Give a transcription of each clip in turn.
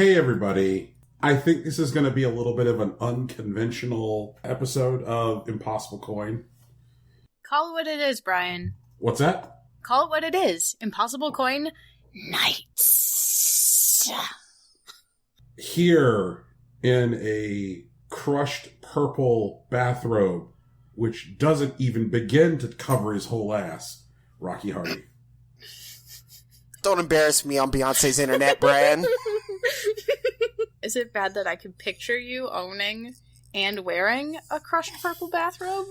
Hey, everybody. I think this is going to be a little bit of an unconventional episode of Impossible Coin. Call it what it is, Brian. What's that? Call it what it is. Impossible Coin Nights. Here in a crushed purple bathrobe, which doesn't even begin to cover his whole ass, Rocky Hardy. Don't embarrass me on Beyonce's internet, Brian. Is it bad that I can picture you owning and wearing a crushed purple bathrobe?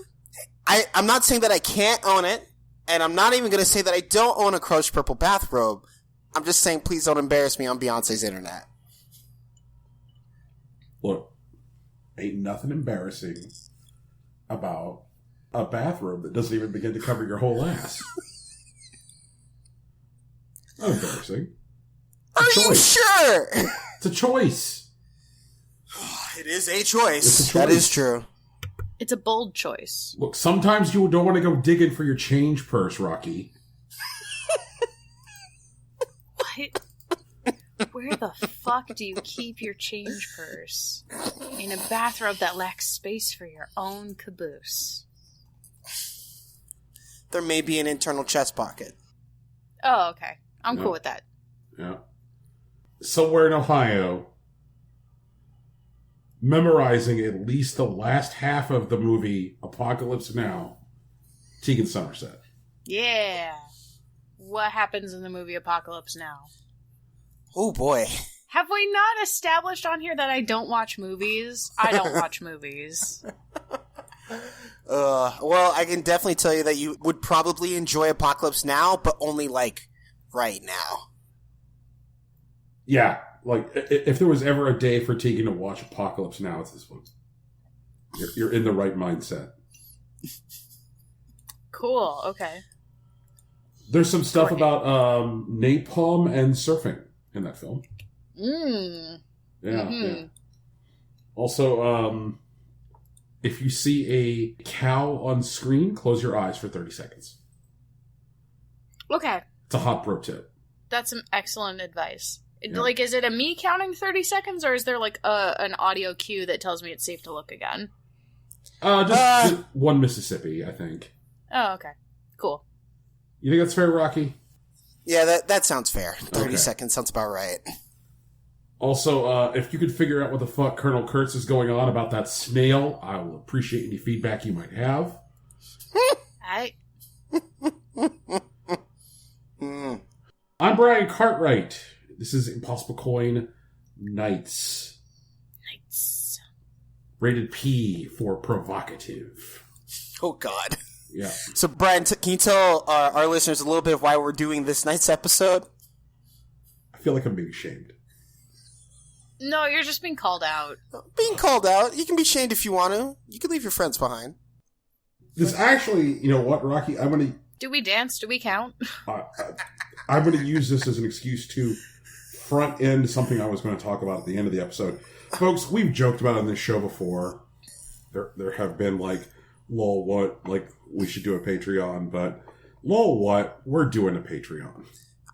I'm not saying that I can't own it, and I'm not even going to say that I don't own a crushed purple bathrobe. I'm just saying please don't embarrass me on Beyonce's internet. Look, ain't nothing embarrassing about a bathrobe that doesn't even begin to cover your whole ass. Not embarrassing. Are you sure? It's a choice. It is a choice. It's a choice. That is true. It's a bold choice. Look, sometimes you don't want to go digging for your change purse, Rocky. What? Where the fuck do you keep your change purse? In a bathrobe that lacks space for your own caboose. There may be an internal chest pocket. Oh, okay. I'm Yeah. cool with that. Yeah. Somewhere in Ohio, memorizing at least the last half of the movie Apocalypse Now, Tegan Somerset. Yeah. What happens in the movie Apocalypse Now? Oh boy. Have we not established on here that I don't watch movies? I don't watch movies. Well, I can definitely tell you that you would probably enjoy Apocalypse Now, but only, like, right now. Yeah, like, if there was ever a day for Tegan to watch Apocalypse Now, it's this one. You're in the right mindset. Cool, okay. There's some stuff about napalm and surfing in that film. Mmm. Yeah, yeah. Also, if you see a cow on screen, close your eyes for 30 seconds. Okay. It's a hot pro tip. That's some excellent advice. Yeah. Like, is it a me counting 30 seconds, or is there, like, an audio cue that tells me it's safe to look again? Just one Mississippi, I think. Oh, okay. Cool. You think that's fair, Rocky? Yeah, that sounds fair. 30 Okay. seconds sounds about right. Also, if you could figure out what the fuck Colonel Kurtz is going on about that snail, I will appreciate any feedback you might have. I'm Brian Cartwright. This is Impossible Coin Nights. Nights. Rated P for provocative. Oh, God. Yeah. So, Brian, can you tell our listeners a little bit of why we're doing this night's episode? I feel like I'm being shamed. No, you're just being called out. Being called out, you can be shamed if you want to. You can leave your friends behind. This actually, you know what, Rocky? I'm going to... Do we dance? Do we count? I'm going to use this as an excuse to front end something I was going to talk about at the end of the episode. Folks, we've joked about it on this show before. There have been like, lol, what? Like, we should do a Patreon, but lol, what? We're doing a Patreon.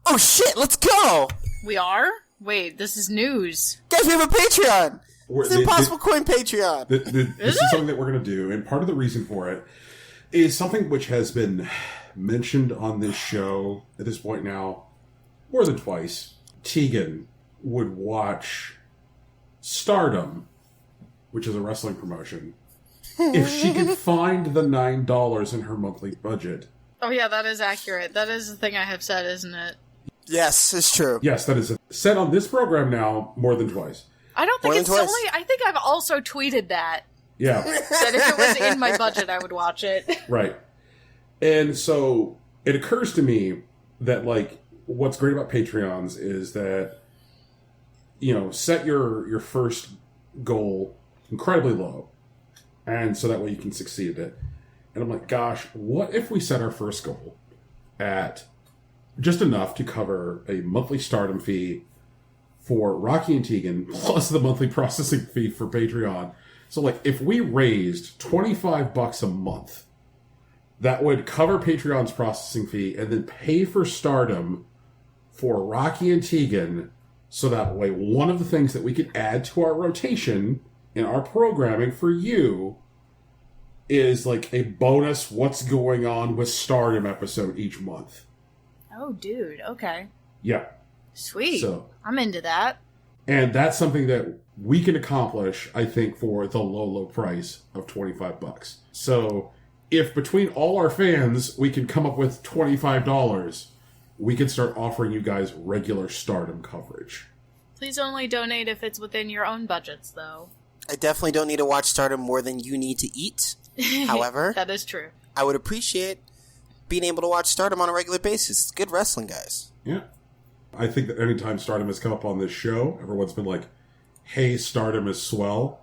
Oh, shit, let's go! We are? Wait, this is news. Guys, we have a Patreon! It's the Impossible Coin Patreon! This is something that we're going to do, and part of the reason for it is something which has been mentioned on this show at this point now more than twice. Tegan would watch Stardom, which is a wrestling promotion, if she could find the $9 in her monthly budget. Oh yeah, that is accurate. That is the thing I have said, isn't it? Yes, it's true. Yes, that is said on this program now more than twice. I don't think More it's than twice. only... I think I've also tweeted that. Yeah. That if it was in my budget, I would watch it. Right. And so it occurs to me that, like, what's great about Patreons is that, you know, set your first goal incredibly low. And so that way you can succeed at it. And I'm like, gosh, what if we set our first goal at just enough to cover a monthly Stardom fee for Rocky and Tegan, plus the monthly processing fee for Patreon. So, like, if we raised $25 a month, that would cover Patreon's processing fee and then pay for Stardom for Rocky and Tegan So that way, one of the things that we could add to our rotation in our programming for you is like a bonus what's going on with Stardom episode each month. Oh, dude. Okay. Yeah. Sweet. So, I'm into that. and that's something that we can accomplish, I think, for the low, low price of $25. So if between all our fans we can come up with $25, we can start offering you guys regular Stardom coverage. Please only donate if it's within your own budgets, though. I definitely don't need to watch Stardom more than you need to eat. However, That is true. I would appreciate being able to watch Stardom on a regular basis. It's good wrestling, guys. Yeah. I think that anytime Stardom has come up on this show, everyone's been like, hey, Stardom is swell.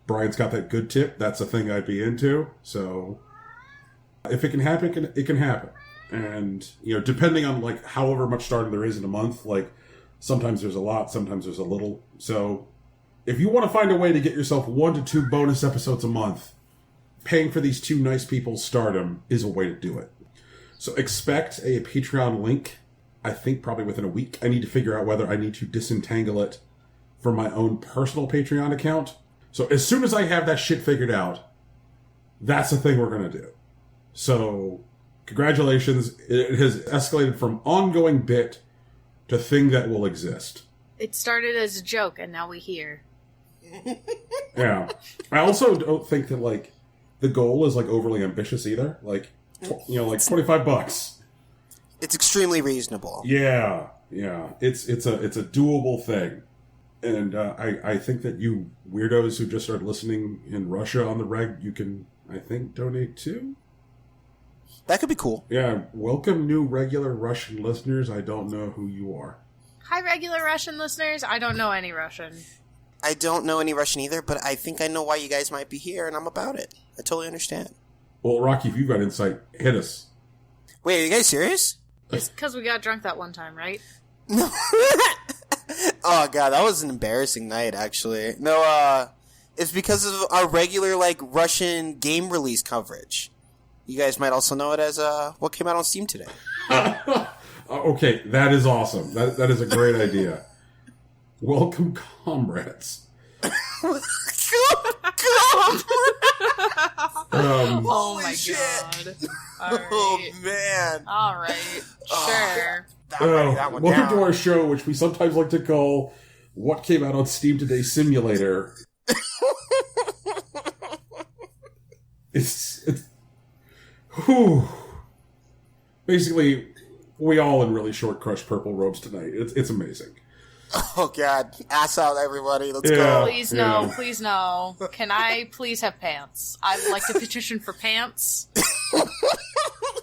Brian's got that good tip. That's a thing I'd be into. So if it can happen, it can happen. And, depending on, like, however much Stardom there is in a month, like, sometimes there's a lot, sometimes there's a little. So if you want to find a way to get yourself 1 to 2 bonus episodes a month, paying for these two nice people's Stardom is a way to do it. So expect a Patreon link, I think probably within a week. I need to figure out whether I need to disentangle it from my own personal Patreon account. So as soon as I have that shit figured out, that's the thing we're going to do. So congratulations. It has escalated from ongoing bit to thing that will exist. It started as a joke, and now we hear. Yeah. I also don't think that, like, the goal is, like, overly ambitious either. Like, like $25. It's extremely reasonable. Yeah. It's a doable thing. And I think that you weirdos who just started listening in Russia on the reg, you can, I think, donate too? That could be cool. Yeah, welcome new regular Russian listeners. I don't know who you are. Hi, regular Russian listeners. I don't know any Russian. I don't know any Russian either, but I think I know why you guys might be here, and I'm about it. I totally understand. Well, Rocky, if you've got insight, hit us. Wait, are you guys serious? It's because we got drunk that one time, right? No. Oh, God, that was an embarrassing night, actually. No, it's because of our regular, like, Russian game release coverage. You guys might also know it as what came out on Steam today. Okay, that is awesome. That is a great idea. Welcome, comrades. Oh my shit. God. All right. Oh, man. All right. Sure. That one welcome down. to our show, which we sometimes like to call What Came Out on Steam Today Simulator. It's whew. Basically, we all in really short crushed purple robes tonight. It's amazing. Oh, God. Ass out, everybody. Let's Yeah. go. Please no. Please no. Can I please have pants? I would like to petition for pants.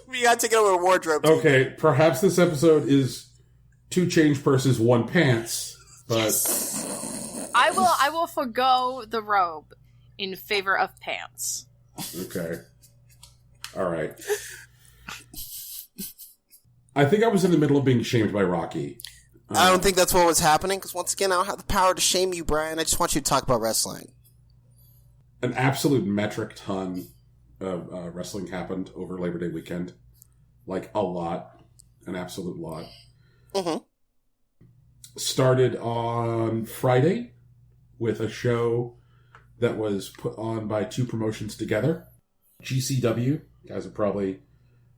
We gotta take it over to wardrobe. Okay, perhaps this episode is 2 change purses, 1 pants, but I will forgo the robe in favor of pants. okay. All right. I think I was in the middle of being shamed by Rocky. I don't think that's what was happening, because once again, I don't have the power to shame you, Brian. I just want you to talk about wrestling. An absolute metric ton of wrestling happened over Labor Day weekend. Like, a lot. An absolute lot. Mm-hmm. Started on Friday with a show that was put on by 2 promotions together. GCW. You guys have probably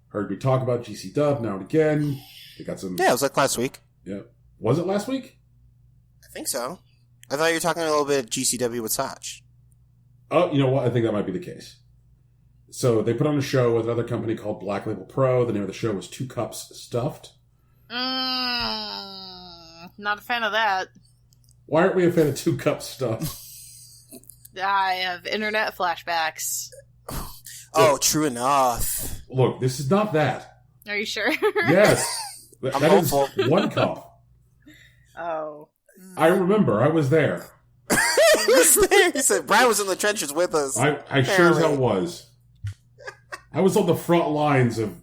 heard me talk about GC Dub now and again. They got some... Yeah, it was like last week. Yeah. Was it last week? I think so. I thought you were talking a little bit of GCW with Sach. Oh, you know what? I think that might be the case. So they put on a show with another company called Black Label Pro. The name of the show was 2 Cups Stuffed. Not a fan of that. Why aren't we a fan of 2 Cups Stuffed? I have internet flashbacks. Oh, true enough. Look, this is not that. Are you sure? Yes. I'm That is hopeful. 1 cup. Oh. I remember. I was there. He said Brian was in the trenches with us. I sure as hell was. I was on the front lines of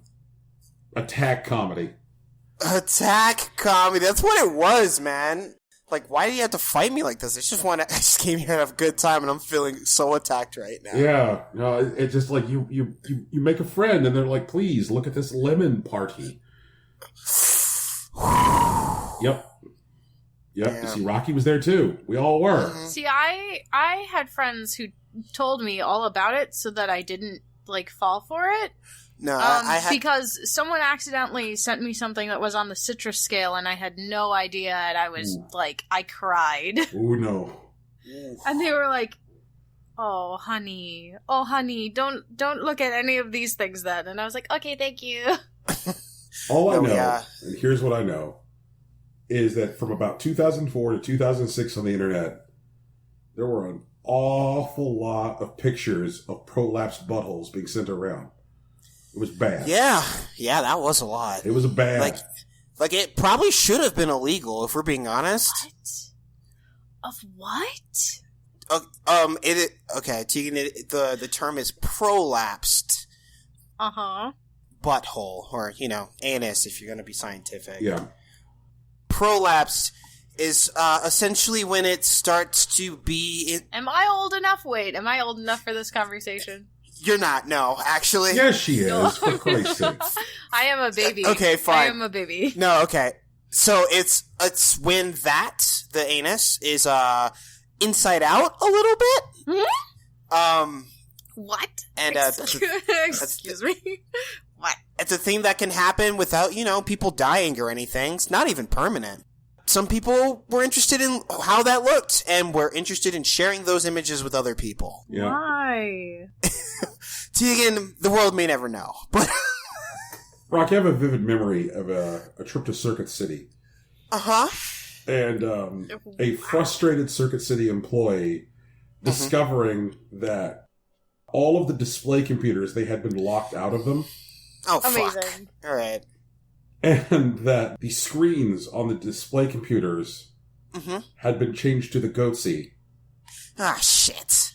attack comedy. Attack comedy. That's what it was, man. Like, why do you have to fight me like this? I just came here to have a good time, and I'm feeling so attacked right now. Yeah. No, it's just like you make a friend, and they're like, please, look at this lemon party. Yep. Yep. Yeah. You see, Rocky was there too. We all were. Mhm. See, I had friends who told me all about it so that I didn't like fall for it. No, I had. Because someone accidentally sent me something that was on the citrus scale, and I had no idea, and I was like, I cried, Oh no. and they were like, oh honey, don't look at any of these things then. And I was like, okay, thank you. All I No, know, yeah. and here's what I know, is that from about 2004 to 2006 on the internet, there were an awful lot of pictures of prolapsed buttholes being sent around. It was bad. Yeah, that was a lot. It was bad. Like it probably should have been illegal if we're being honest. What? Of what? Okay, Tegan. The term is prolapsed Uh-huh. butthole, or anus if you're going to be scientific. Yeah. Prolapsed is essentially when it starts to be. Am I old enough? Wait, am I old enough for this conversation? You're not. No, actually. Yes, she is, No. for Christ's sake. I am a baby. Okay, fine. I am a baby. No, okay. So it's when the anus is inside out a little bit. What? And Excuse me. What? it's a thing that can happen without people dying or anything. It's not even permanent. Some people were interested in how that looked, and were interested in sharing those images with other people. Yeah. Why? Tegan, the world may never know, but Rock, I have a vivid memory of a trip to Circuit City. And a frustrated Circuit City employee discovering that all of the display computers, they had been locked out of them. Oh, fuck. Amazing. All right. And that the screens on the display computers had been changed to the GOATC. Ah, shit.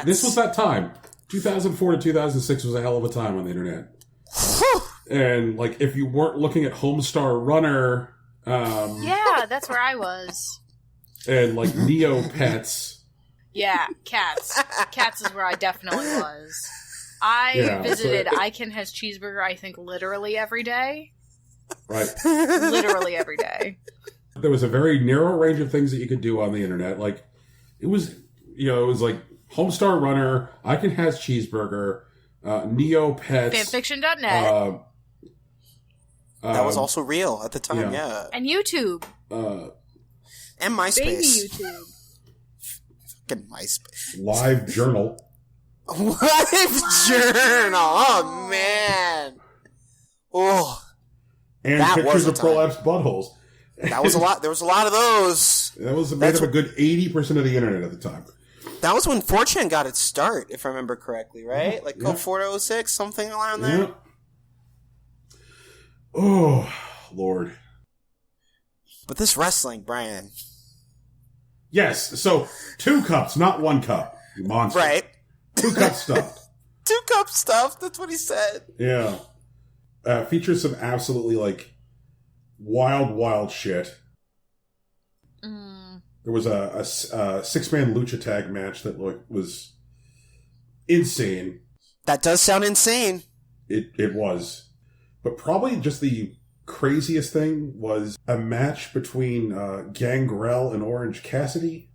This was that time. 2004 to 2006 was a hell of a time on the internet. And, like, if you weren't looking at Homestar Runner... Yeah, that's where I was. And, like, Neopets... Yeah, cats. Cats is where I definitely was. I visited I Can Has Cheeseburger, I think, literally every day. Right. Literally every day. There was a very narrow range of things that you could do on the internet. Like, it was like Homestar Runner, I Can Has Cheeseburger, Neopets... Fanfiction.net. That was also real at the time, yeah. And YouTube. And MySpace. Baby YouTube. Fucking MySpace. Live Journal. Live Journal! Oh, man. Oh, And That pictures was a of time. prolapsed buttholes. that was a lot. There was a lot of those. That was made That's up a good 80% of the internet at the time. That was when 4chan got its start, if I remember correctly, right? Like Yeah. Code 4006, something around there. Yeah. Oh, Lord. But this wrestling, Brian. Yes, so 2 cups, not 1 cup. You monster. Right. 2 cups stuffed. 2-cup stuff, that's what he said. Yeah. Features some absolutely, like, wild shit. There was a 6-man lucha tag match that was insane. That does sound insane. It was. But probably just the craziest thing was a match between Gangrel and Orange Cassidy.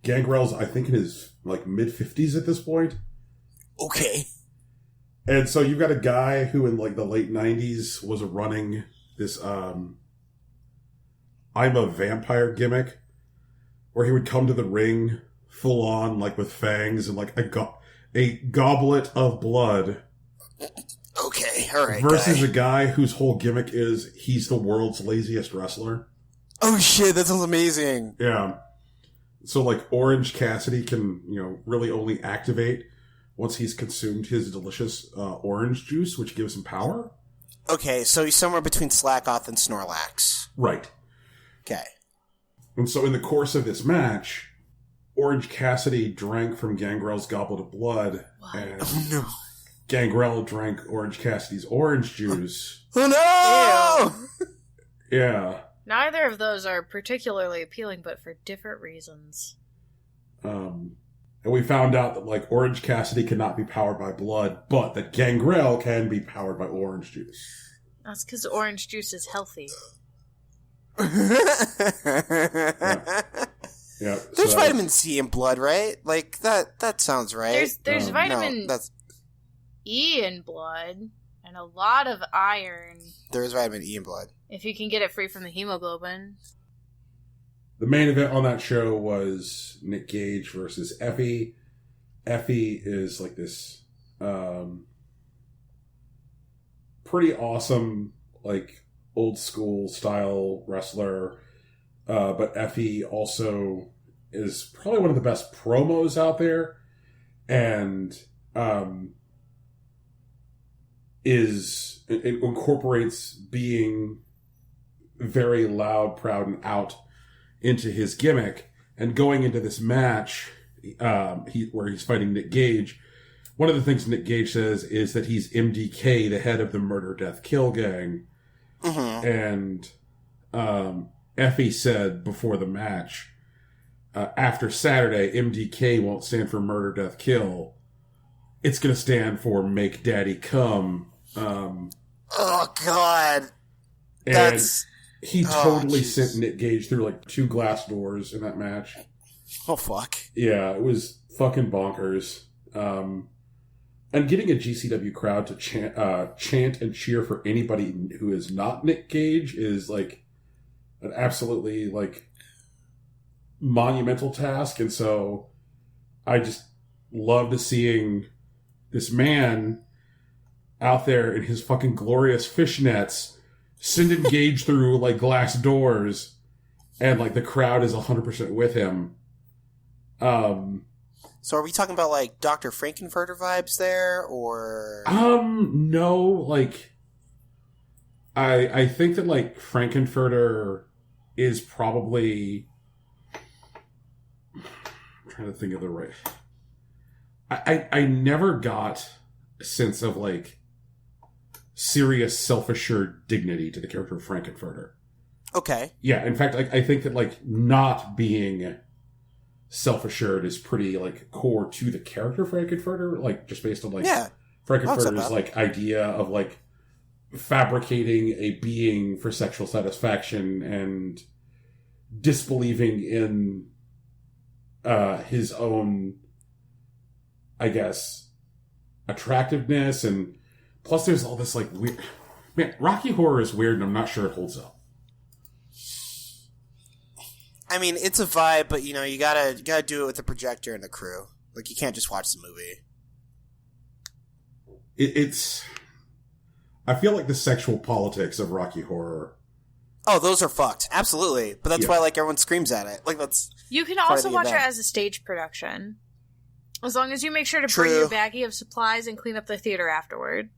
Gangrel's, I think, in his mid-50s at this point. Okay. And so you've got a guy who in the late 90s was running this I'm a vampire gimmick where he would come to the ring full on with fangs and a goblet of blood. Okay, alright. Versus a guy whose whole gimmick is he's the world's laziest wrestler. Oh shit, that sounds amazing. Yeah. So Orange Cassidy can, really only activate once he's consumed his delicious orange juice, which gives him power. Okay, so he's somewhere between Slackoth and Snorlax. Right. Okay. And so in the course of this match, Orange Cassidy drank from Gangrel's goblet of blood, and No. Gangrel drank Orange Cassidy's orange juice. Oh no! Yeah. Neither of those are particularly appealing, but for different reasons. And we found out that Orange Cassidy cannot be powered by blood, but that Gangrel can be powered by orange juice. That's because orange juice is healthy. Yeah. There's vitamin C in blood, right? Like that sounds right. There's vitamin that's E in blood and a lot of iron there is vitamin E in blood. if you can get it free from the hemoglobin. The main event on that show was Nick Gage versus Effie. Effie is like this pretty awesome, like old school style wrestler. But Effie also is probably one of the best promos out there, and it incorporates being very loud, proud, and out into his gimmick. And going into this match, where he's fighting Nick Gage, one of the things Nick Gage says is that he's MDK, the head of the Murder, Death, Kill gang. And Effie said before the match, after Saturday, MDK won't stand for Murder, Death, Kill. It's going to stand for Make Daddy Come. Oh, God. And he totally sent Nick Gage through like 2 glass doors in that match. Oh, fuck. Yeah, it was fucking bonkers. And getting a GCW crowd to chant and cheer for anybody who is not Nick Gage is like an absolutely like monumental task. And so I just loved seeing this man out there in his fucking glorious fishnets sending Gage through like glass doors, and like the crowd is 100% with him. So are we talking about like Dr. Frankenfurter vibes there, or no, like I think that like Frankenfurter is probably, I'm trying to think of the right, I never got a sense of like serious self-assured dignity to the character of Frankenfurter. Okay. Yeah, in fact, I think that like not being self-assured is pretty like core to the character Frankenfurter, like just based on like Frankenfurter's like idea of like fabricating a being for sexual satisfaction and disbelieving in his own, I guess, attractiveness. And plus there's all this like weird, man, Rocky Horror is weird and I'm not sure it holds up. I mean, it's a vibe, but you know, you gotta do it with the projector and the crew. Like, you can't just watch the movie. It's, I feel like the sexual politics of Rocky Horror. Oh, those are fucked. Absolutely. But that's why like everyone screams at it. Like, that's You can also watch it as a stage production. As long as you make sure to bring your baggie of supplies and clean up the theater afterward.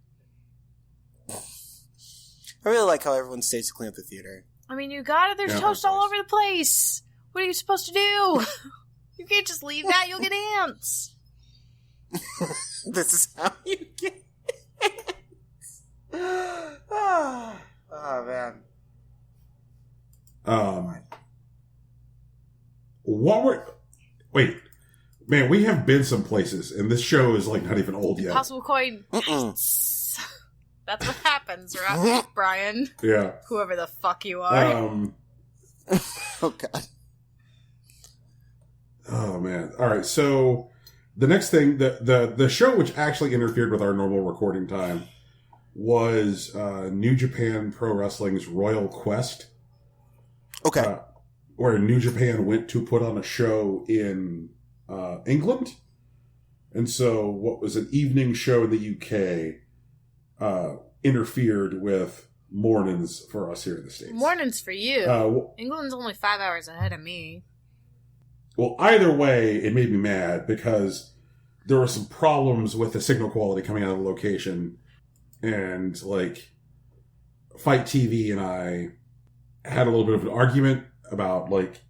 I really like how everyone stays to clean up the theater. I mean, you got it. There's toast all over the place. What are you supposed to do? You can't just leave that. You'll get ants. This is how you get ants. Oh, man. Wait, man, we have been some places, and this show is like not even old yet. Possible coin. That's what happens, right, Brian? Yeah. Whoever the fuck you are. Oh, God. Oh, man. All right, so the next thing, the show which actually interfered with our normal recording time was New Japan Pro Wrestling's Royal Quest. Okay. Where New Japan went to put on a show in England. And so what was an evening show in the UK interfered with mornings for us here in the States. Mornings for you. England's only 5 hours ahead of me. Well, either way, it made me mad because there were some problems with the signal quality coming out of the location. And, like, Fight TV and I had a little bit of an argument about, like,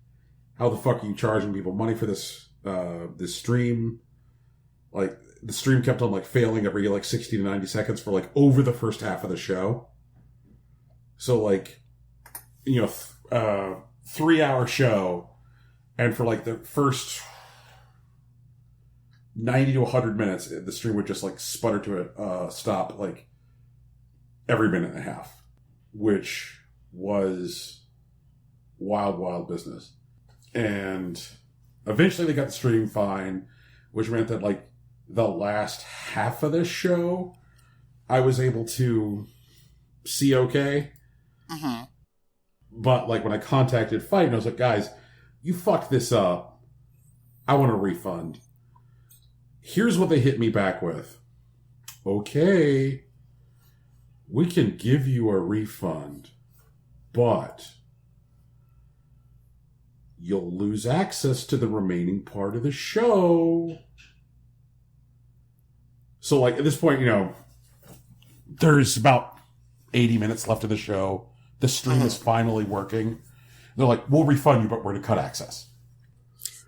how the fuck are you charging people money for this stream? Like, the stream kept on, like, failing every, like, 60 to 90 seconds for, like, over the first half of the show. So, like, you know, 3-hour show, and for, like, the first 90 to 100 minutes, the stream would just, like, sputter to a stop, like, every minute and a half, which was wild, wild business. And eventually they got the stream fine, which meant that, like, the last half of this show, I was able to see okay. Mm-hmm. But, like, when I contacted Fight, and I was like, guys, you fucked this up. I want a refund. Here's what they hit me back with. Okay, we can give you a refund, but you'll lose access to the remaining part of the show. So, like, at this point, you know, there's about 80 minutes left of the show. The stream is finally working. They're like, we'll refund you, but we're going to cut access.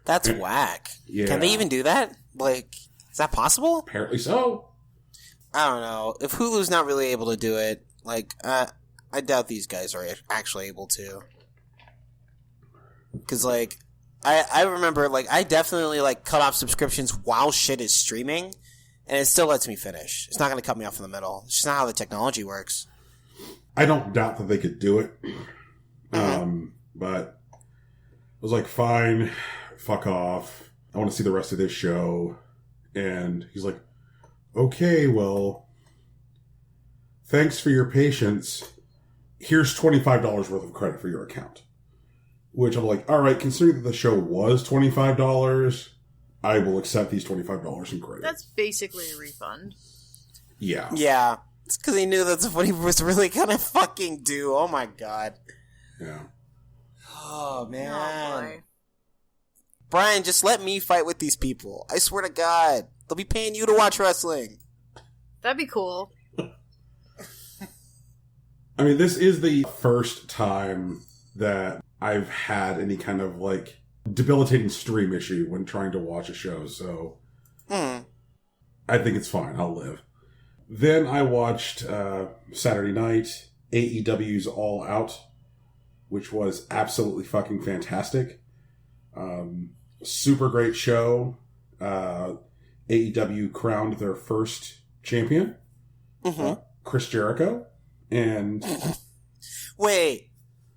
That's whack. Yeah. Can they even do that? Like, is that possible? Apparently so. I don't know. If Hulu's not really able to do it, like, I doubt these guys are actually able to. Because, like, I remember, like, I definitely, like, cut off subscriptions while shit is streaming, and it still lets me finish. It's not going to cut me off in the middle. It's just not how the technology works. I don't doubt that they could do it. But I was like, fine, fuck off. I want to see the rest of this show. And he's like, okay, well, thanks for your patience. Here's $25 worth of credit for your account. Which I'm like, all right, considering that the show was $25, I will accept these $25 in credit. That's basically a refund. Yeah. Yeah. It's because he knew that's what he was really going to fucking do. Oh, my God. Yeah. Oh, man. Oh, boy. Brian, just let me fight with these people. I swear to God. They'll be paying you to watch wrestling. That'd be cool. I mean, this is the first time that I've had any kind of, like, debilitating stream issue when trying to watch a show, so I think it's fine. I'll live. Then I watched Saturday night, AEW's All Out, which was absolutely fucking fantastic. Super great show. AEW crowned their first champion, Chris Jericho, and... Wait.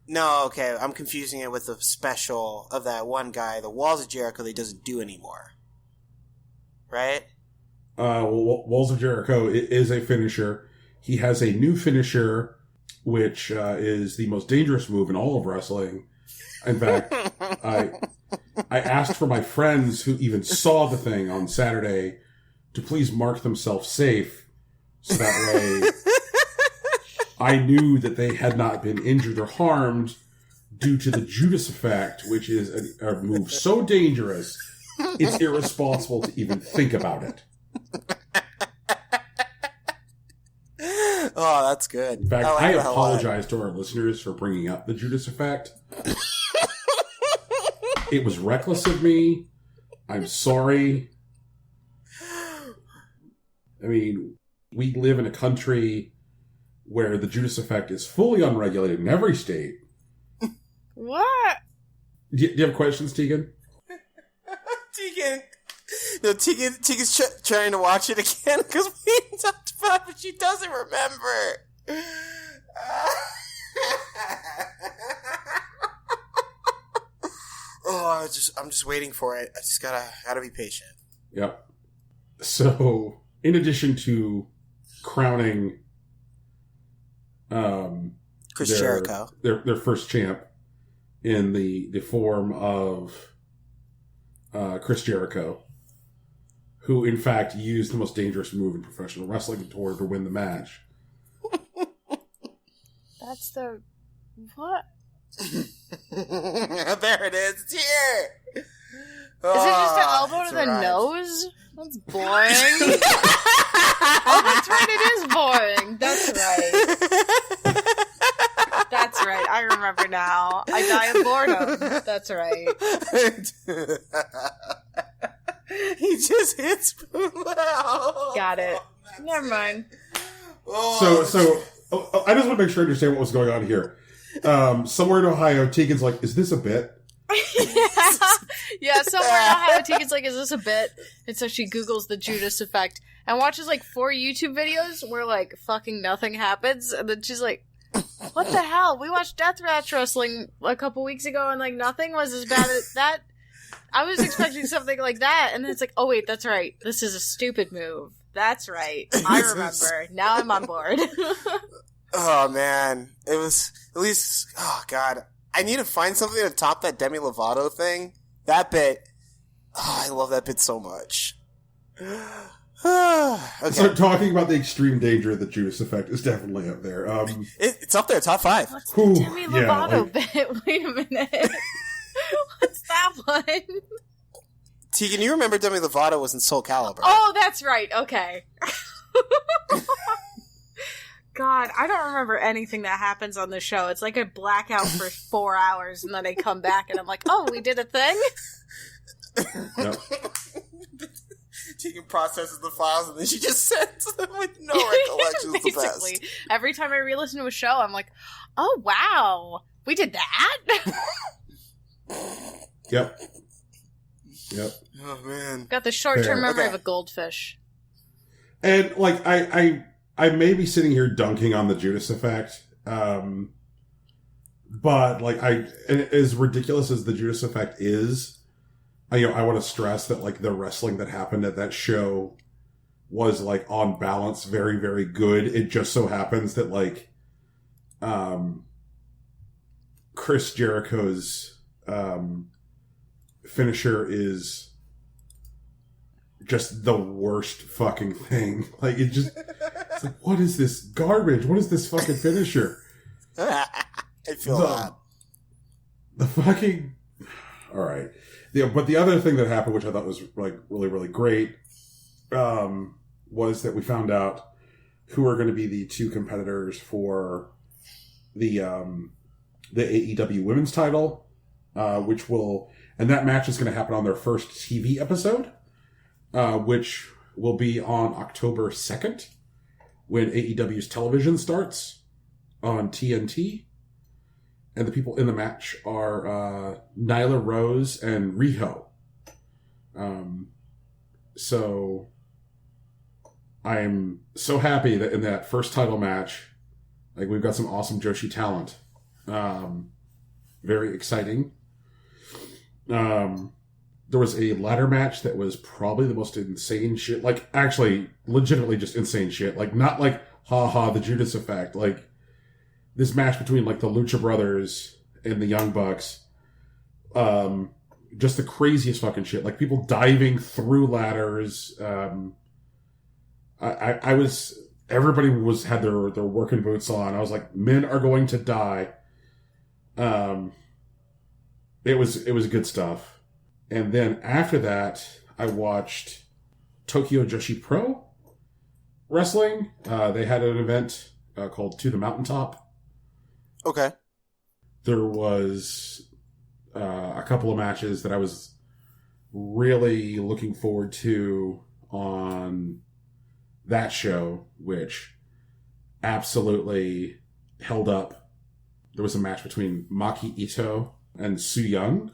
No, okay, I'm confusing it with the special of that one guy, the Walls of Jericho, that he doesn't do anymore. Right? Walls of Jericho is a finisher. He has a new finisher, which is the most dangerous move in all of wrestling. In fact, I asked for my friends who even saw the thing on Saturday to please mark themselves safe, so that way I knew that they had not been injured or harmed due to the Judas effect, which is a move so dangerous, it's irresponsible to even think about it. Oh, that's good. In fact, like I that a lot. apologize to our listeners for bringing up the Judas effect. It was reckless of me. I'm sorry. I mean, we live in a country where the Judas effect is fully unregulated in every state. What? Do you have questions, Tegan? Tegan's trying to watch it again because we talked about it, but she doesn't remember. Oh, I'm just waiting for it. I just gotta be patient. Yep. So, in addition to crowning Chris Jericho, their first champ in the form of Chris Jericho, who in fact used the most dangerous move in professional wrestling in order to win the match. That's the... What? There it is. It's here. Is it just an elbow it's to the arrived. nose? That's boring. Oh, that's right, it is boring. That's right. That's right, I remember now. I die of boredom. That's right. He just hits Got it. Never mind. So I just want to make sure I understand what was going on here. Somewhere in Ohio, Tegan's like, "Is this a bit?" Yeah, somewhere in Ohio, Tegan's like, is this a bit? And so she Googles the Judas effect and watches like 4 YouTube videos where like fucking nothing happens. And then she's like, What the hell? We watched Deathmatch Wrestling a couple weeks ago, and like nothing was as bad as that. I was expecting something like that, and then it's like, oh wait, that's right. This is a stupid move. That's right. I remember. Now I'm on board. Oh man, it was at least. Oh god, I need to find something to top that Demi Lovato thing. That bit. Oh, I love that bit so much. Okay. So talking about the extreme danger of the Judas effect is definitely up there. It's up there, top 5. What's the Demi Lovato bit? Wait a minute. What's that one? Tegan, you remember Demi Lovato was in Soul Calibur. Oh, that's right. Okay. God, I don't remember anything that happens on the show. It's like I black out for 4 hours and then I come back and I'm like, oh, we did a thing? Yep. Tegan processes the files and then she just sends them with no recollection. It's the best. Every time I re-listen to a show, I'm like, oh, wow. We did that? Yep. Oh, man. Got the short-term memory Okay. of a goldfish. And like I may be sitting here dunking on the Judas effect, but like and as ridiculous as the Judas effect is, I want to stress that like the wrestling that happened at that show was like on balance very, very good. It just so happens that like Chris Jericho's finisher is just the worst fucking thing. Like it's like, what is this garbage? What is this fucking finisher? I feel that. The fucking all right. But the other thing that happened, which I thought was like really, really great, was that we found out who are going to be the 2 competitors for the AEW Women's Title, and that match is going to happen on their first TV episode, which will be on October 2nd when AEW's television starts on TNT. And the people in the match are Nyla Rose and Riho. So I'm so happy that in that first title match, like we've got some awesome Joshi talent. Very exciting. There was a ladder match that was probably the most insane shit. Like actually, legitimately just insane shit. Like not like the Judas effect. Like this match between like the Lucha Brothers and the Young Bucks, just the craziest fucking shit. Like people diving through ladders. Everybody had their working boots on. I was like, men are going to die. It was good stuff. And then after that, I watched Tokyo Joshi Pro Wrestling. They had an event called To the Mountaintop. Okay. There was a couple of matches that I was really looking forward to on that show, which absolutely held up. There was a match between Maki Ito and Su Yung.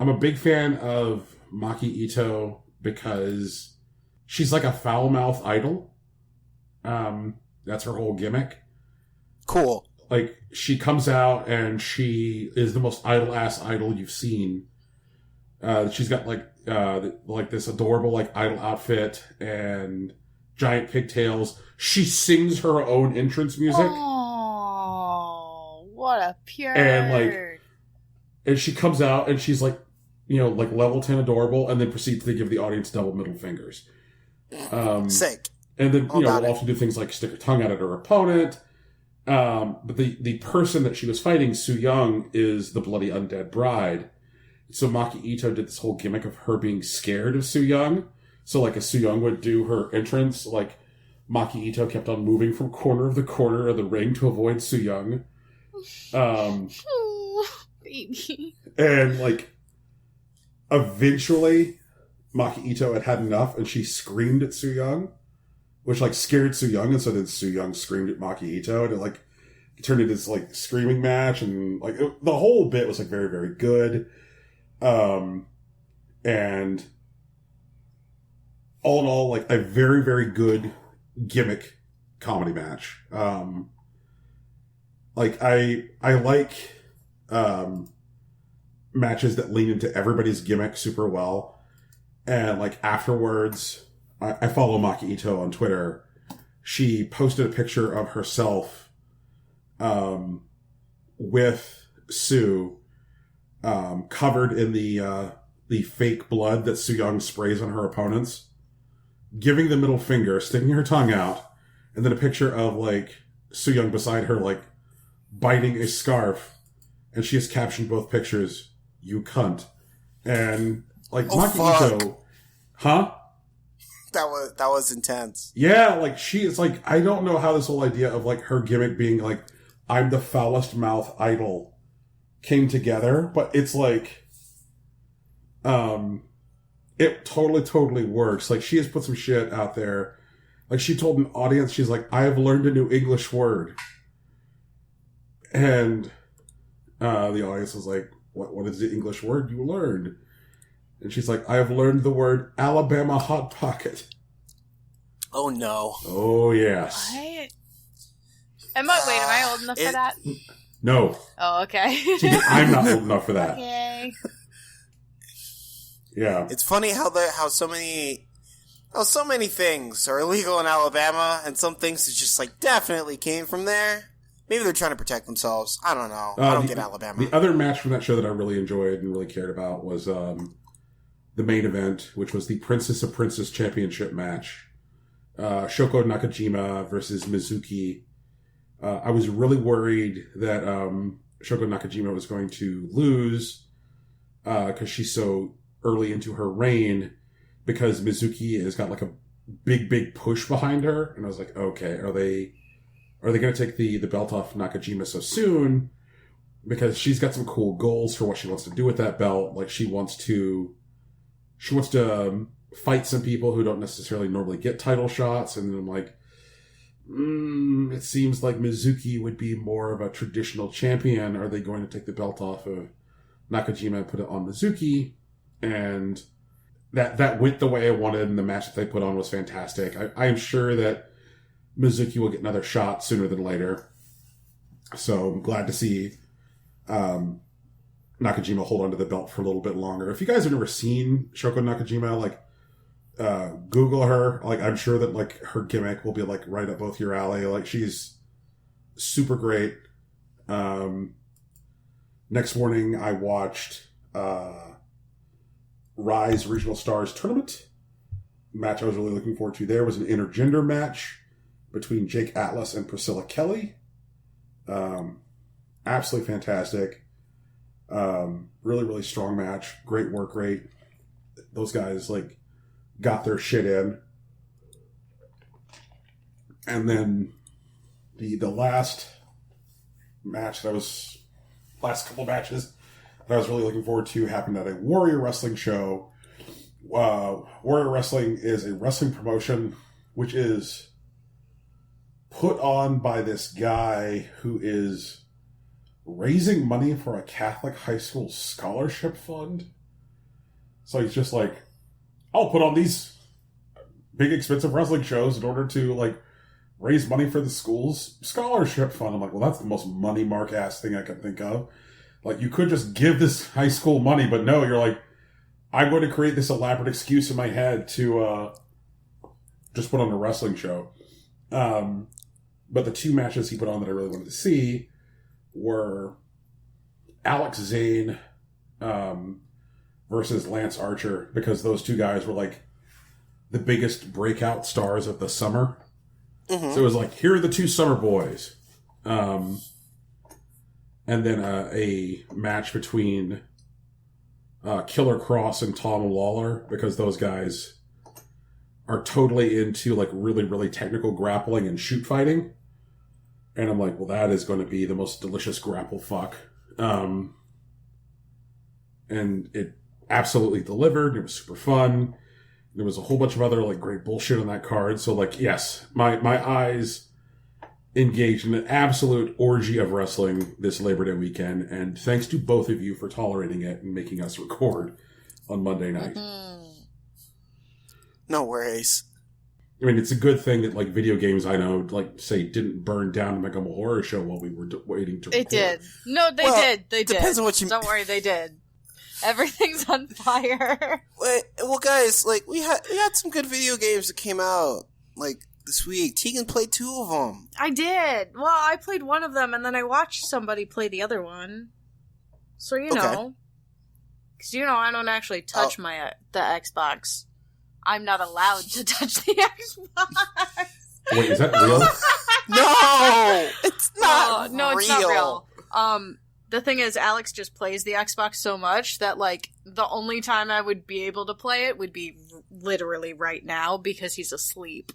I'm a big fan of Maki Ito because she's like a foul-mouthed idol. That's her whole gimmick. Cool. Like, she comes out and she is the most idol-ass idol you've seen. She's got, like this adorable, like, idol outfit and giant pigtails. She sings her own entrance music. Oh, what a pure. And she comes out and she's, like, like, level 10 adorable, and then proceeds to give the audience double middle fingers. Sick. And then, we'll also do things like stick her tongue out at her opponent. But the person that she was fighting, Su Yung, is the bloody undead bride. So Maki Ito did this whole gimmick of her being scared of Su Yung. So like as Su Yung would do her entrance, like Maki Ito kept on moving from corner of the ring to avoid Su Yung. Oh, baby. And like eventually Maki Ito had enough and she screamed at Su Yung, which like scared Su Yung, and so then Su Yung screamed at Maki Ito, and it turned into this like screaming match, and like the whole bit was like very, very good. And all in all, like a very, very good gimmick comedy match. Like, I like matches that lean into everybody's gimmick super well. And, like, afterwards, I follow Maki Ito on Twitter. She posted a picture of herself with Sue covered in the fake blood that Su Yung sprays on her opponents, giving the middle finger, sticking her tongue out, and then a picture of, like, Su Yung beside her, like, biting a scarf, and she has captioned both pictures, "You cunt." And, like, Maki Ito... Huh? That was intense. Yeah, like, it's like, I don't know how this whole idea of, like, her gimmick being, like, I'm the foulest mouth idol came together, but it's like, it totally works. Like, she has put some shit out there. Like, she told an audience, she's like, I have learned a new English word. And, the audience was like, what is the English word you learned? And she's like, I have learned the word Alabama Hot Pocket. Oh, no. Oh, yes. What? Am I old enough for that? No. Oh, okay. See, I'm not old enough for that. Okay. Yeah. It's funny how so many things are illegal in Alabama, and some things that just, like, definitely came from there. Maybe they're trying to protect themselves. I don't know. I don't get Alabama. The other match from that show that I really enjoyed and really cared about was the main event, which was the Princess of Princess Championship match. Shoko Nakajima versus Mizuki. I was really worried that Shoko Nakajima was going to lose because she's so early into her reign, because Mizuki has got like a big push behind her, and I was like, okay, are they going to take the belt off Nakajima so soon? Because she's got some cool goals for what she wants to do with that belt. Like, she wants to fight some people who don't necessarily normally get title shots, and I'm like, it seems like Mizuki would be more of a traditional champion. Are they going to take the belt off of Nakajima and put it on Mizuki? And that went the way I wanted, and the match that they put on was fantastic. I am sure that Mizuki will get another shot sooner than later. So I'm glad to see Nakajima hold onto the belt for a little bit longer. If you guys have never seen Shoko Nakajima, like, Google her. Like, I'm sure that, like, her gimmick will be, like, right up both your alley. Like, she's super great. Next morning, I watched Rise Regional Stars Tournament. Match I was really looking forward to there was an intergender match between Jake Atlas and Priscilla Kelly. Absolutely fantastic. Really strong match. Great work rate. Those guys, like, got their shit in. And then the last couple matches that I was really looking forward to happened at a Warrior Wrestling show. Warrior Wrestling is a wrestling promotion which is put on by this guy who is raising money for a Catholic high school scholarship fund. So he's just like, I'll put on these big expensive wrestling shows in order to, like, raise money for the school's scholarship fund. I'm like, well, that's the most money mark ass thing I can think of. Like, you could just give this high school money, but no, you're like, I'm going to create this elaborate excuse in my head to just put on a wrestling show. But the two matches he put on that I really wanted to see were Alex Zane versus Lance Archer, because those two guys were, like, the biggest breakout stars of the summer. Mm-hmm. So it was like, here are the two summer boys. And then a match between Killer Cross and Tom Lawler, because those guys are totally into, like, really technical grappling and shoot fighting. And I'm like, well, that is going to be the most delicious grapple fuck. And it absolutely delivered. It was super fun. There was a whole bunch of other, like, great bullshit on that card. So, like, yes, my eyes engaged in an absolute orgy of wrestling this Labor Day weekend. And thanks to both of you for tolerating it and making us record on Monday night. No worries. I mean, it's a good thing that like video games, I know, like say, didn't burn down to Mega Horror Show while we were waiting to. They record. did. No, they Well, did. They did. depends on what you- Don't worry, they did. Everything's on fire. Wait, well, guys, like we had some good video games that came out like this week. Tegan played 2 of them. I did. Well, I played one of them, and then I watched somebody play the other one. So you Okay. know, because I don't actually touch the Xbox. I'm not allowed to touch the Xbox. Wait, is that real? No, it's not. No, it's not real. The thing is, Alex just plays the Xbox so much that, like, the only time I would be able to play it would be literally right now because he's asleep.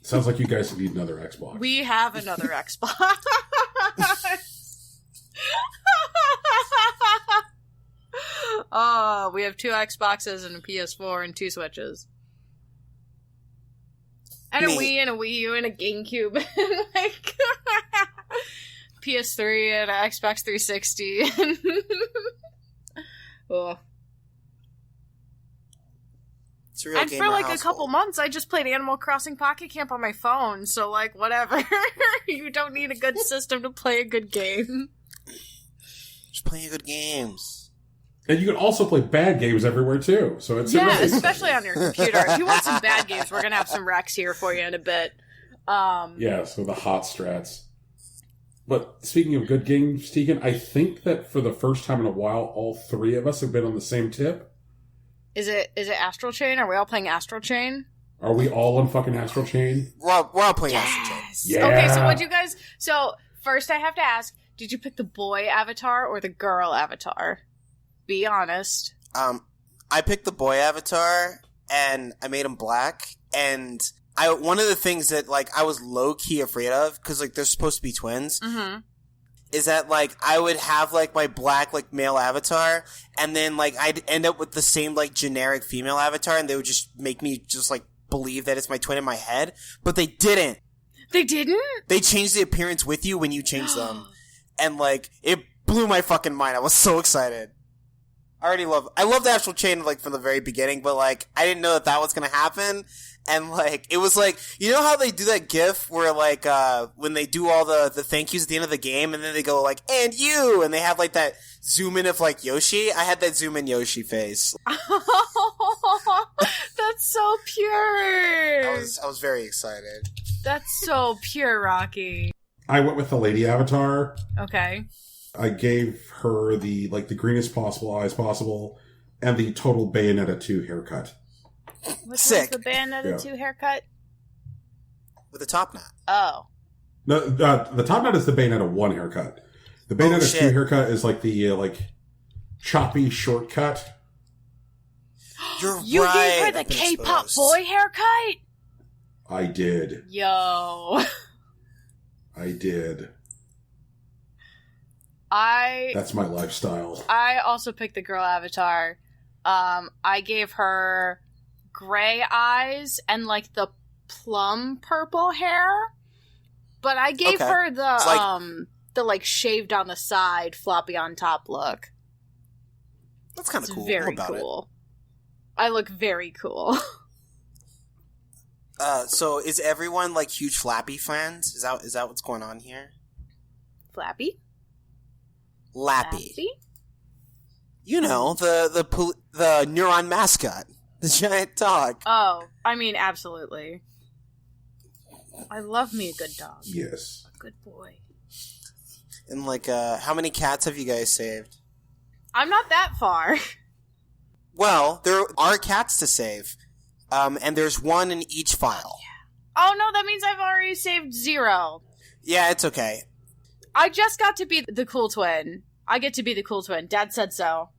Sounds like you guys need another Xbox. We have another Xbox. Oh, we have 2 Xboxes and a PS4 and 2 Switches. And a Neat. Wii and a Wii U and a GameCube and like PS3 and an Xbox 360. Oh. It's a real And for gamer like a household. couple months, I just played Animal Crossing Pocket Camp on my phone. So like, whatever. You don't need a good system to play a good game. Just playing good games. And you can also play bad games everywhere too. So it's Yeah, amazing. especially on your computer. If you want some bad games, we're gonna have some Rex here for you in a bit. Yeah, so the hot strats. But speaking of good games, Tegan, I think that for the first time in a while, all 3 of us have been on the same tip. Is it Astral Chain? Are we all playing Astral Chain? Are we all on fucking Astral Chain? We're all playing Astral Chain. Yeah. Okay, so what you guys? So first, I have to ask: did you pick the boy avatar or the girl avatar? Be honest. I picked the boy avatar and I made him black. And one of the things that like I was low key afraid of because like they're supposed to be twins. Mm-hmm. Is that like I would have like my black like male avatar and then like I'd end up with the same like generic female avatar and they would just make me just like believe that it's my twin in my head, but they didn't. They didn't. They changed the appearance with you when you changed them, and like it blew my fucking mind. I was so excited. I love the Astral Chain like from the very beginning, but like I didn't know that was gonna happen. And, like, it was like, you know how they do that gif where, like, when they do all the thank yous at the end of the game, and then they go, like, and you! And they have, like, that zoom in of, like, Yoshi? I had that zoom in Yoshi face. That's so pure. I was very excited. That's so pure, Rocky. I went with the lady avatar. Okay. I gave her the greenest possible eyes possible and the total Bayonetta 2 haircut. Which Sick. was the Bayonetta 2 haircut? With a top knot. Oh. No, the top knot is the Bayonetta 1 haircut. The Bayonetta 2 haircut is like the choppy shortcut. You're You right. gave her I've the been K-pop exposed. boy haircut? I did. Yo. I did. I That's my lifestyle. also picked the girl avatar. I gave her gray eyes and like the plum purple hair, but I gave Okay. her the It's like- the like shaved on the side, floppy on top look. That's kind It's of cool. very I'm about cool. I look very cool. So is everyone like huge Flappy fans? Is that what's going on here? Flappy? Lappy. Flappy? You know, the neuron mascot. The giant dog. Oh, I mean, absolutely. I love me a good dog. Yes. A good boy. And like, how many cats have you guys saved? I'm not that far. Well, there are cats to save. And there's one in each file. Oh no, that means I've already saved 0. Yeah, it's okay. I just got to be the cool twin. I get to be the cool twin. Dad said so.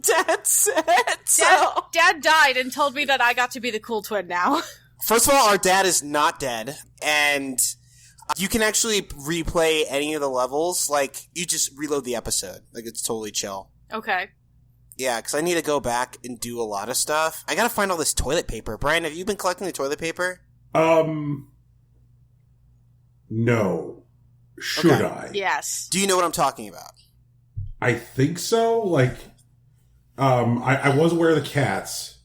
Dad said so. Dad died and told me that I got to be the cool twin now. First of all, our dad is not dead. And you can actually replay any of the levels. Like, you just reload the episode. Like, it's totally chill. Okay. Yeah, because I need to go back and do a lot of stuff. I gotta find all this toilet paper. Brian, have you been collecting the toilet paper? No. Should Okay. I? Yes. Do you know what I'm talking about? I think so. Like, I was aware of the cats,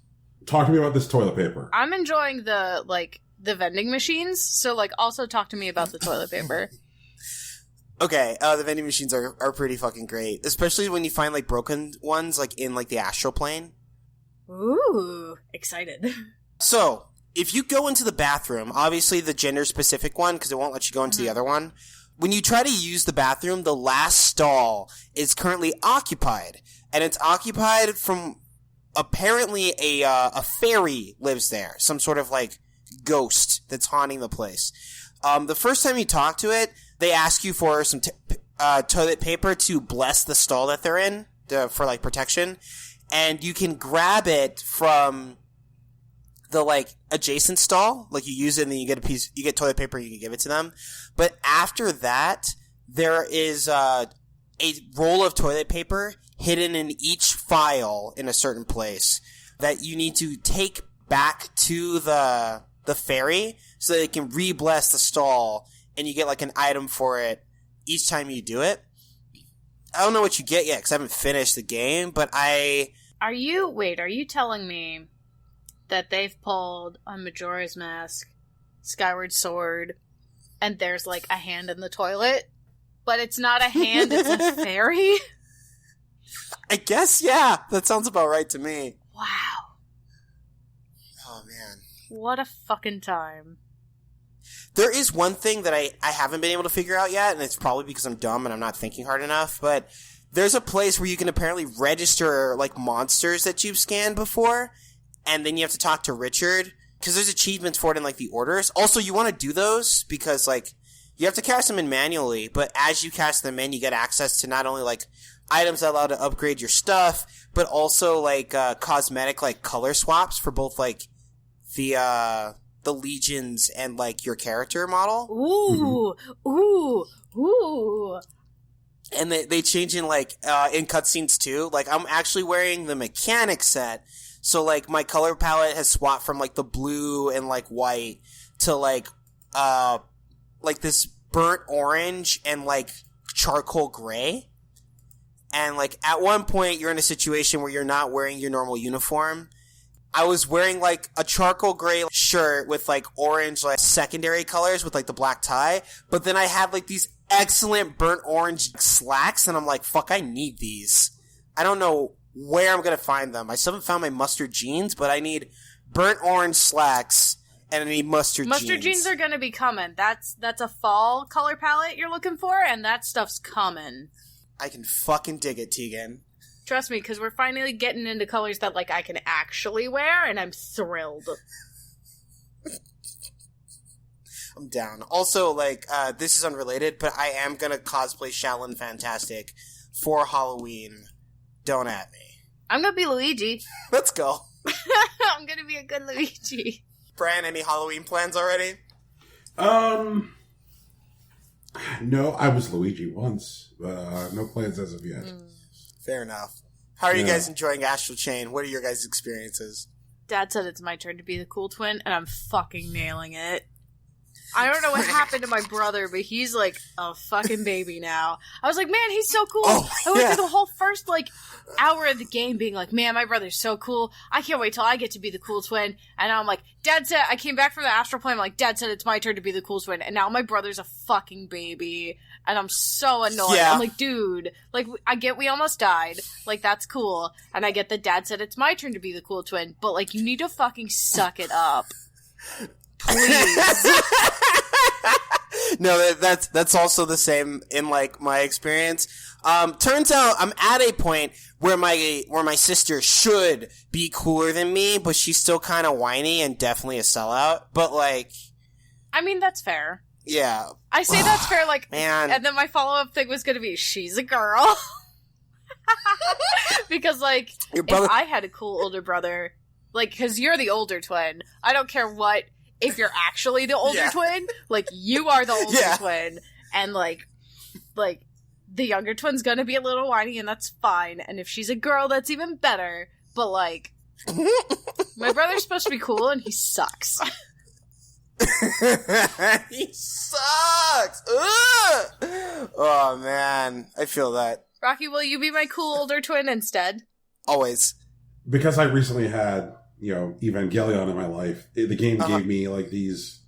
Talk to me about this toilet paper. I'm enjoying the vending machines, so, also talk to me about the toilet paper. Okay, the vending machines are pretty fucking great. Especially when you find, broken ones, in, the astral plane. Ooh, excited. So, if you go into the bathroom, obviously the gender-specific one, because it won't let you go into the other one, when you try to use the bathroom, the last stall is currently occupied. And it's occupied from, apparently, a fairy lives there. Some sort of, ghost that's haunting the place. The first time you talk to it, they ask you for some toilet paper to bless the stall that they're in, for, protection. And you can grab it from the adjacent stall, you use it and then you get toilet paper and you can give it to them. But after that, there is a roll of toilet paper hidden in each file in a certain place that you need to take back to the fairy so they can re-bless the stall, and you get an item for it each time you do it. I don't know what you get yet because I haven't finished the game, but Are you telling me that they've pulled on Majora's Mask, Skyward Sword, and there's a hand in the toilet, but it's not a hand, it's a fairy? I guess, yeah. That sounds about right to me. Wow. Oh, man. What a fucking time. There is one thing that I haven't been able to figure out yet, and it's probably because I'm dumb and I'm not thinking hard enough, but there's a place where you can apparently register, monsters that you've scanned before, and then you have to talk to Richard, because there's achievements for it in, the orders. Also, you want to do those, because, you have to cast them in manually, but as you cast them in, you get access to not only, items that allow to upgrade your stuff, but also, cosmetic, color swaps for both, the legions and, your character model. Ooh. And they change in, in cutscenes, too. I'm actually wearing the mechanic set, so, my color palette has swapped from, the blue and, white to, this burnt orange and, charcoal gray. And, at one point, you're in a situation where you're not wearing your normal uniform. I was wearing, a charcoal gray shirt with, orange, secondary colors with, the black tie. But then I had, these excellent burnt orange slacks, and I'm like, fuck, I need these. I don't know where I'm gonna find them. I still haven't found my mustard jeans, but I need burnt orange slacks, and I need mustard jeans. Mustard jeans are gonna be coming. That's a fall color palette you're looking for, and that stuff's coming. I can fucking dig it, Tegan. Trust me, because we're finally getting into colors that, I can actually wear, and I'm thrilled. I'm down. Also, this is unrelated, but I am gonna cosplay Shaolin Fantastic for Halloween. Don't at me. I'm gonna be Luigi. Let's go. I'm gonna be a good Luigi. Brian, any Halloween plans already? No, I was Luigi once. No plans as of yet. Fair enough. How are you guys enjoying Astral Chain? What are your guys' experiences? Dad said it's my turn to be the cool twin, and I'm fucking nailing it. I don't know what happened to my brother, but he's a fucking baby now. I was like, man, he's so cool. I went through the whole first hour of the game being like, man, my brother's so cool. I can't wait till I get to be the cool twin. And now I'm like, Dad said, I came back from the astral plane. I'm like, Dad said it's my turn to be the cool twin. And now my brother's a fucking baby. And I'm so annoyed. Yeah. I'm like, dude, I get we almost died. That's cool. And I get that Dad said it's my turn to be the cool twin. But, you need to fucking suck it up. Please. No, that's also the same in my experience. Turns out I'm at a point where my sister should be cooler than me, but she's still kind of whiny and definitely a sellout. But I mean, that's fair. Yeah, I say that's fair. Man. And then my follow-up thing was gonna be, she's a girl. Because your brother. if I had a cool older brother, because you're the older twin, I don't care what. If you're actually the older twin, you are the older twin, and the younger twin's gonna be a little whiny, and that's fine. And if she's a girl, that's even better. But my brother's supposed to be cool, and he sucks. He sucks. Ugh! Oh man, I feel that. Rocky, will you be my cool older twin instead? Always. Because I recently had Evangelion in my life, the game gave me like these.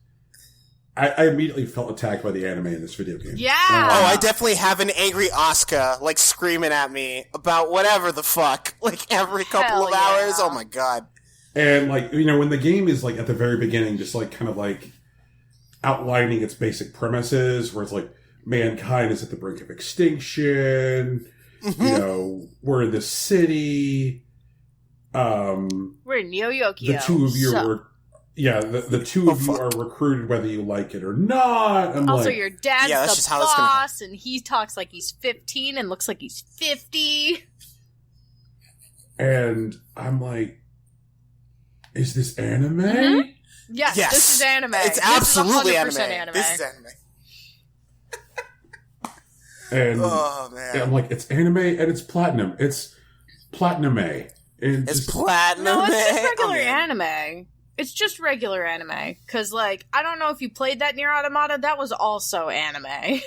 I immediately felt attacked by the anime in this video game. Yeah. Oh, I definitely have an angry Asuka, like, screaming at me about whatever the fuck, like, every couple of hours. Oh my god. And, like, when the game is, like, at the very beginning, just, like, kind of, like, outlining its basic premises, where it's, like, mankind is at the brink of extinction, we're in this city, we're in Neo-Yokio. the two of you were... Yeah, the two of you are recruited whether you like it or not. Also, your dad's the boss, and he talks like he's 15 and looks like he's 50. And I'm like, is this anime? Mm-hmm. Yes, this is anime. It's absolutely anime. This is anime. And, oh, man. And I'm like, it's anime and it's platinum. It's platinum-a. And it's platinum. No, it's just regular anime. It's just regular anime. Because, like, I don't know if you played that Nier Automata, that was also anime.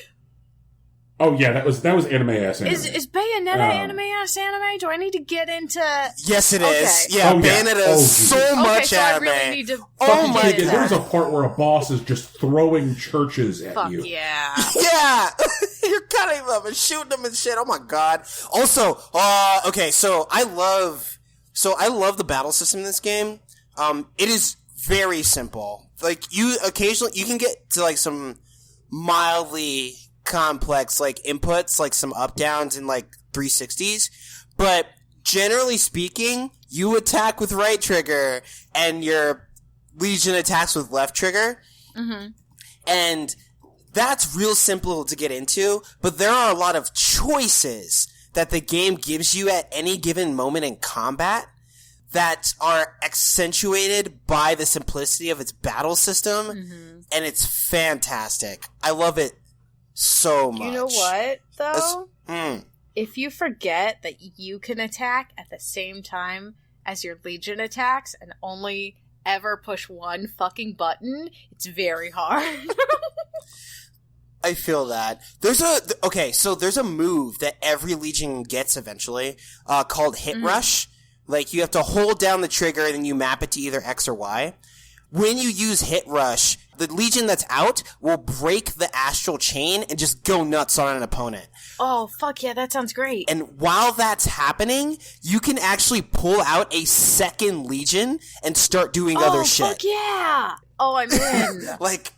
Oh, yeah, that was anime-ass anime. Is Bayonetta anime-ass anime? Do I need to get into... Yes, it is. Yeah, Bayonetta is so much so anime. I really need to... Oh, my God. There's a part where a boss is just throwing churches at you. Yeah. Yeah! You're cutting them and shooting them and shit. Oh, my God. Also, okay, so I love the battle system in this game. It is very simple. Like, you can get to, like, some mildly complex, like, inputs, like some up-downs and, like, 360s. But, generally speaking, you attack with right trigger, and your Legion attacks with left trigger. Mm-hmm. And that's real simple to get into, but there are a lot of choices that the game gives you at any given moment in combat that are accentuated by the simplicity of its battle system, and it's fantastic. I love it so much. You know what, though? If you forget that you can attack at the same time as your Legion attacks and only ever push one fucking button, it's very hard. I feel that. There's a move that every Legion gets eventually, called Hit Rush. Like, you have to hold down the trigger and then you map it to either X or Y. When you use Hit Rush, the Legion that's out will break the astral chain and just go nuts on an opponent. Oh, fuck yeah, that sounds great. And while that's happening, you can actually pull out a second Legion and start doing other shit. Oh, fuck yeah! Oh, I'm in. like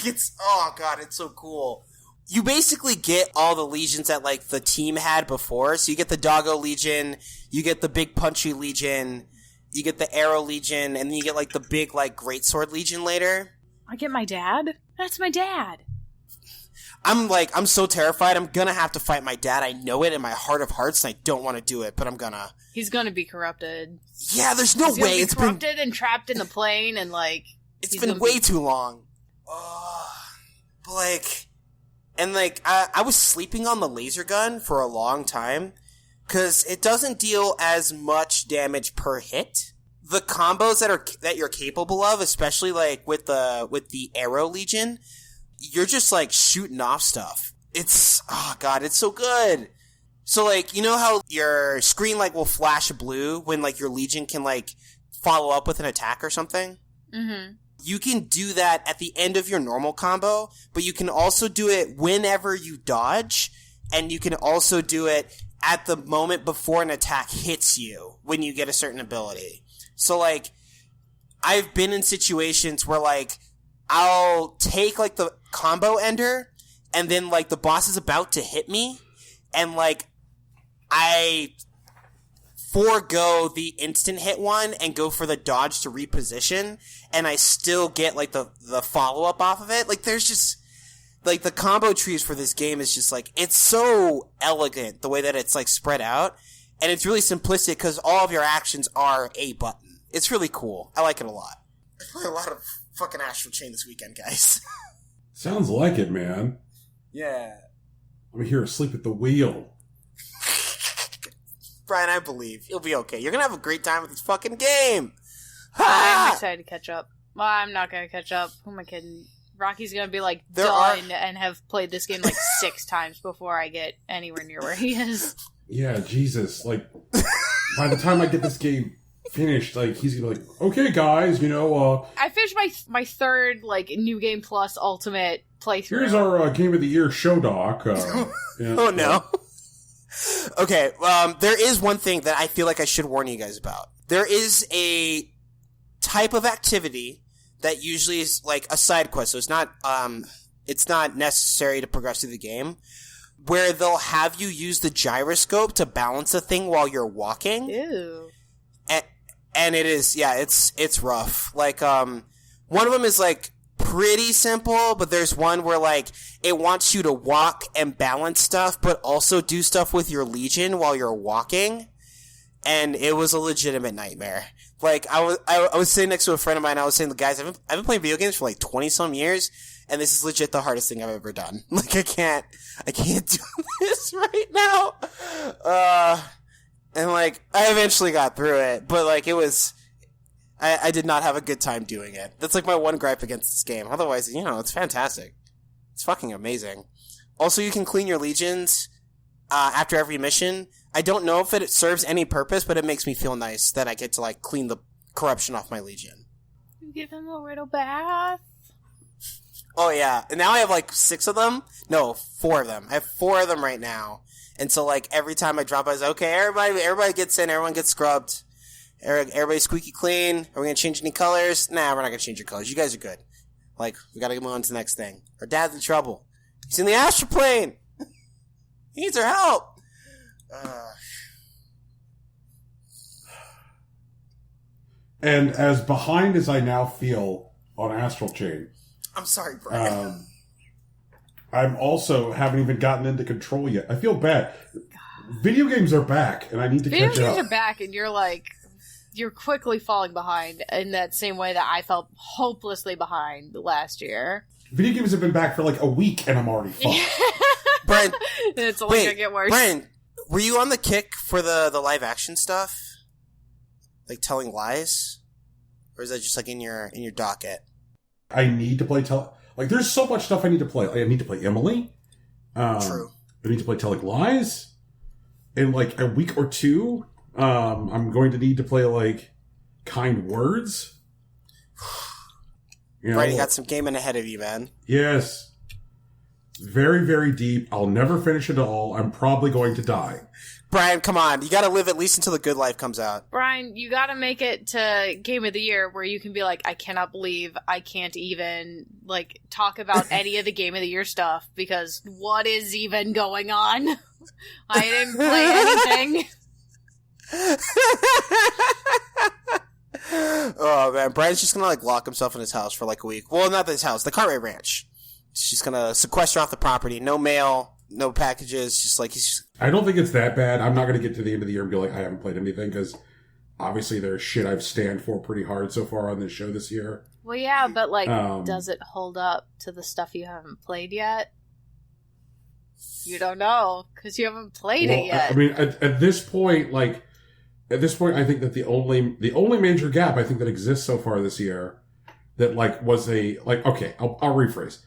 it's, oh god, it's so cool. You basically get all the Legions that, like, the team had before. So you get the Doggo Legion, you get the big punchy Legion, you get the Arrow Legion, and then you get, like, the big, like, Greatsword Legion later. I get my dad? That's my dad. I'm so terrified. I'm gonna have to fight my dad. I know it in my heart of hearts, and I don't want to do it, but I'm gonna. He's gonna be corrupted. Yeah, there's no way. It's corrupted and trapped in the plane, and, like... It's been way too long. But, like... And, like, I was sleeping on the laser gun for a long time, because it doesn't deal as much damage per hit. The combos that you're capable of, especially, like, with the Arrow Legion, you're just, like, shooting off stuff. It's, oh god, it's so good. So, like, you know how your screen, like, will flash blue when, like, your Legion can, like, follow up with an attack or something? Mm-hmm. You can do that at the end of your normal combo, but you can also do it whenever you dodge, and you can also do it at the moment before an attack hits you when you get a certain ability. So, like, I've been in situations where, like, I'll take, like, the combo ender, and then, like, the boss is about to hit me, and, like, I forego the instant hit one and go for the dodge to reposition, and I still get, like, the follow-up off of it. Like, there's just, like, the combo trees for this game is just, like, it's so elegant the way that it's, like, spread out, and it's really simplistic because all of your actions are a button. It's really cool. I like it a lot. I played a lot of fucking Astral Chain this weekend, guys. Sounds like it, man. Yeah. I'm here asleep at the wheel. Brian, I believe. You'll be okay. You're gonna have a great time with this fucking game. I'm excited to catch up. Well, I'm not gonna catch up. Who am I kidding? Rocky's gonna be, like, done and have played this game, like, 6 times before I get anywhere near where he is. Yeah, Jesus. Like, by the time I get this game finished, like, he's gonna be like, okay, guys, I finished my third, like, New Game Plus Ultimate playthrough. here's our Game of the Year show doc. Yeah. Oh, no. Okay, there is one thing that I feel like I should warn you guys about. There is a type of activity that usually is like a side quest, so it's not necessary to progress through the game, where they'll have you use the gyroscope to balance a thing while you're walking. Ew. And it is, yeah, it's rough. Like, one of them is like pretty simple, but there's one where like it wants you to walk and balance stuff, but also do stuff with your Legion while you're walking. And it was a legitimate nightmare. Like, I was sitting next to a friend of mine, and I was saying, guys, I've been playing video games for like 20-some years, and this is legit the hardest thing I've ever done. Like, I can't do this right now. And like, I eventually got through it, but like, I did not have a good time doing it. That's like my one gripe against this game. Otherwise, it's fantastic. It's fucking amazing. Also, you can clean your legions, after every mission. I don't know if it serves any purpose, but it makes me feel nice that I get to like clean the corruption off my Legion. You give him a little bath. Oh yeah, and now I have like 6 of them. No, 4 of them. I have 4 of them right now. And so like every time I drop, I was okay. Everybody gets in. Everyone gets scrubbed. Everybody's squeaky clean. Are we gonna change any colors? Nah, we're not gonna change your colors. You guys are good. Like, we gotta move on to the next thing. Our dad's in trouble. He's in the astral plane. He needs our help. And as behind as I now feel on Astral Chain, I'm sorry, Brian. I'm also haven't even gotten into Control yet. I feel bad. Video games are back, and I need to Video catch up. games are back, and you're quickly falling behind in that same way that I felt hopelessly behind last year. Video games have been back for like a week, and I'm already fucked. Brian, it's only gonna get worse. Brian, were you on the kick for the live action stuff? Like telling lies? Or is that just like in your docket? I need to play like there's so much stuff I need to play. Like, I need to play Emily. True. I need to play Telling Lies. In like a week or two, I'm going to need to play like Kind Words. Brian, you got some gaming ahead of you, man. Yes. Very, very deep. I'll never finish it all. I'm probably going to die. Brian, come on. You gotta live at least until The Good Life comes out. Brian, you gotta make it to Game of the Year where you can be like, I cannot believe I can't even, like, talk about any of the Game of the Year stuff, because what is even going on? I didn't play anything. Oh, man. Brian's just gonna, like, lock himself in his house for, like, a week. Well, not his house. The Cartwright Ranch. She's gonna sequester off the property. No mail, no packages. Just like I don't think it's that bad. I'm not going to get to the end of the year and be like, I haven't played anything, because obviously there's shit I've stand for pretty hard so far on this show this year. Well, yeah, but like, does it hold up to the stuff you haven't played yet? You don't know, because you haven't played it yet. I mean, at this point, I think that the only major gap I think that exists so far this year that okay, I'll rephrase.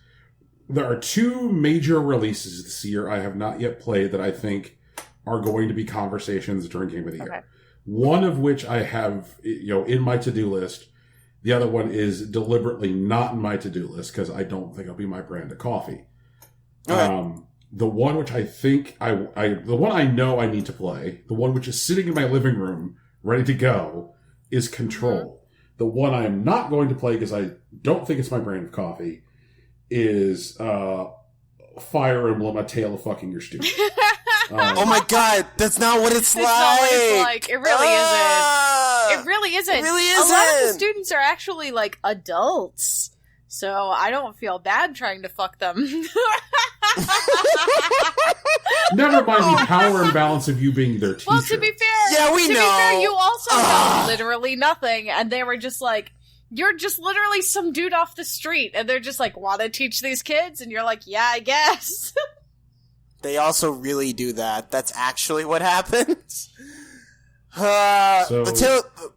There are 2 major releases this year I have not yet played that I think are going to be conversations during Game of the Year. Okay. One of which I have, in my to-do list. The other one is deliberately not in my to-do list because I don't think it'll be my brand of coffee. Okay. The one which I think the one I know I need to play, the one which is sitting in my living room ready to go, is Control. The one I am not going to play because I don't think it's my brand of coffee is Fire Emblem: A Tale of Fucking Your Student. Oh my god, that's not what it's like! Not what it's like. It really isn't. It really isn't. It really isn't. A lot of the students are actually like adults, so I don't feel bad trying to fuck them. Never mind the power imbalance of you being their teacher. Well, to be fair, be fair, you also know literally nothing, and they were just like, you're just literally some dude off the street, and they're just like, want to teach these kids? And you're like, yeah, I guess. They also really do that. That's actually what happens. But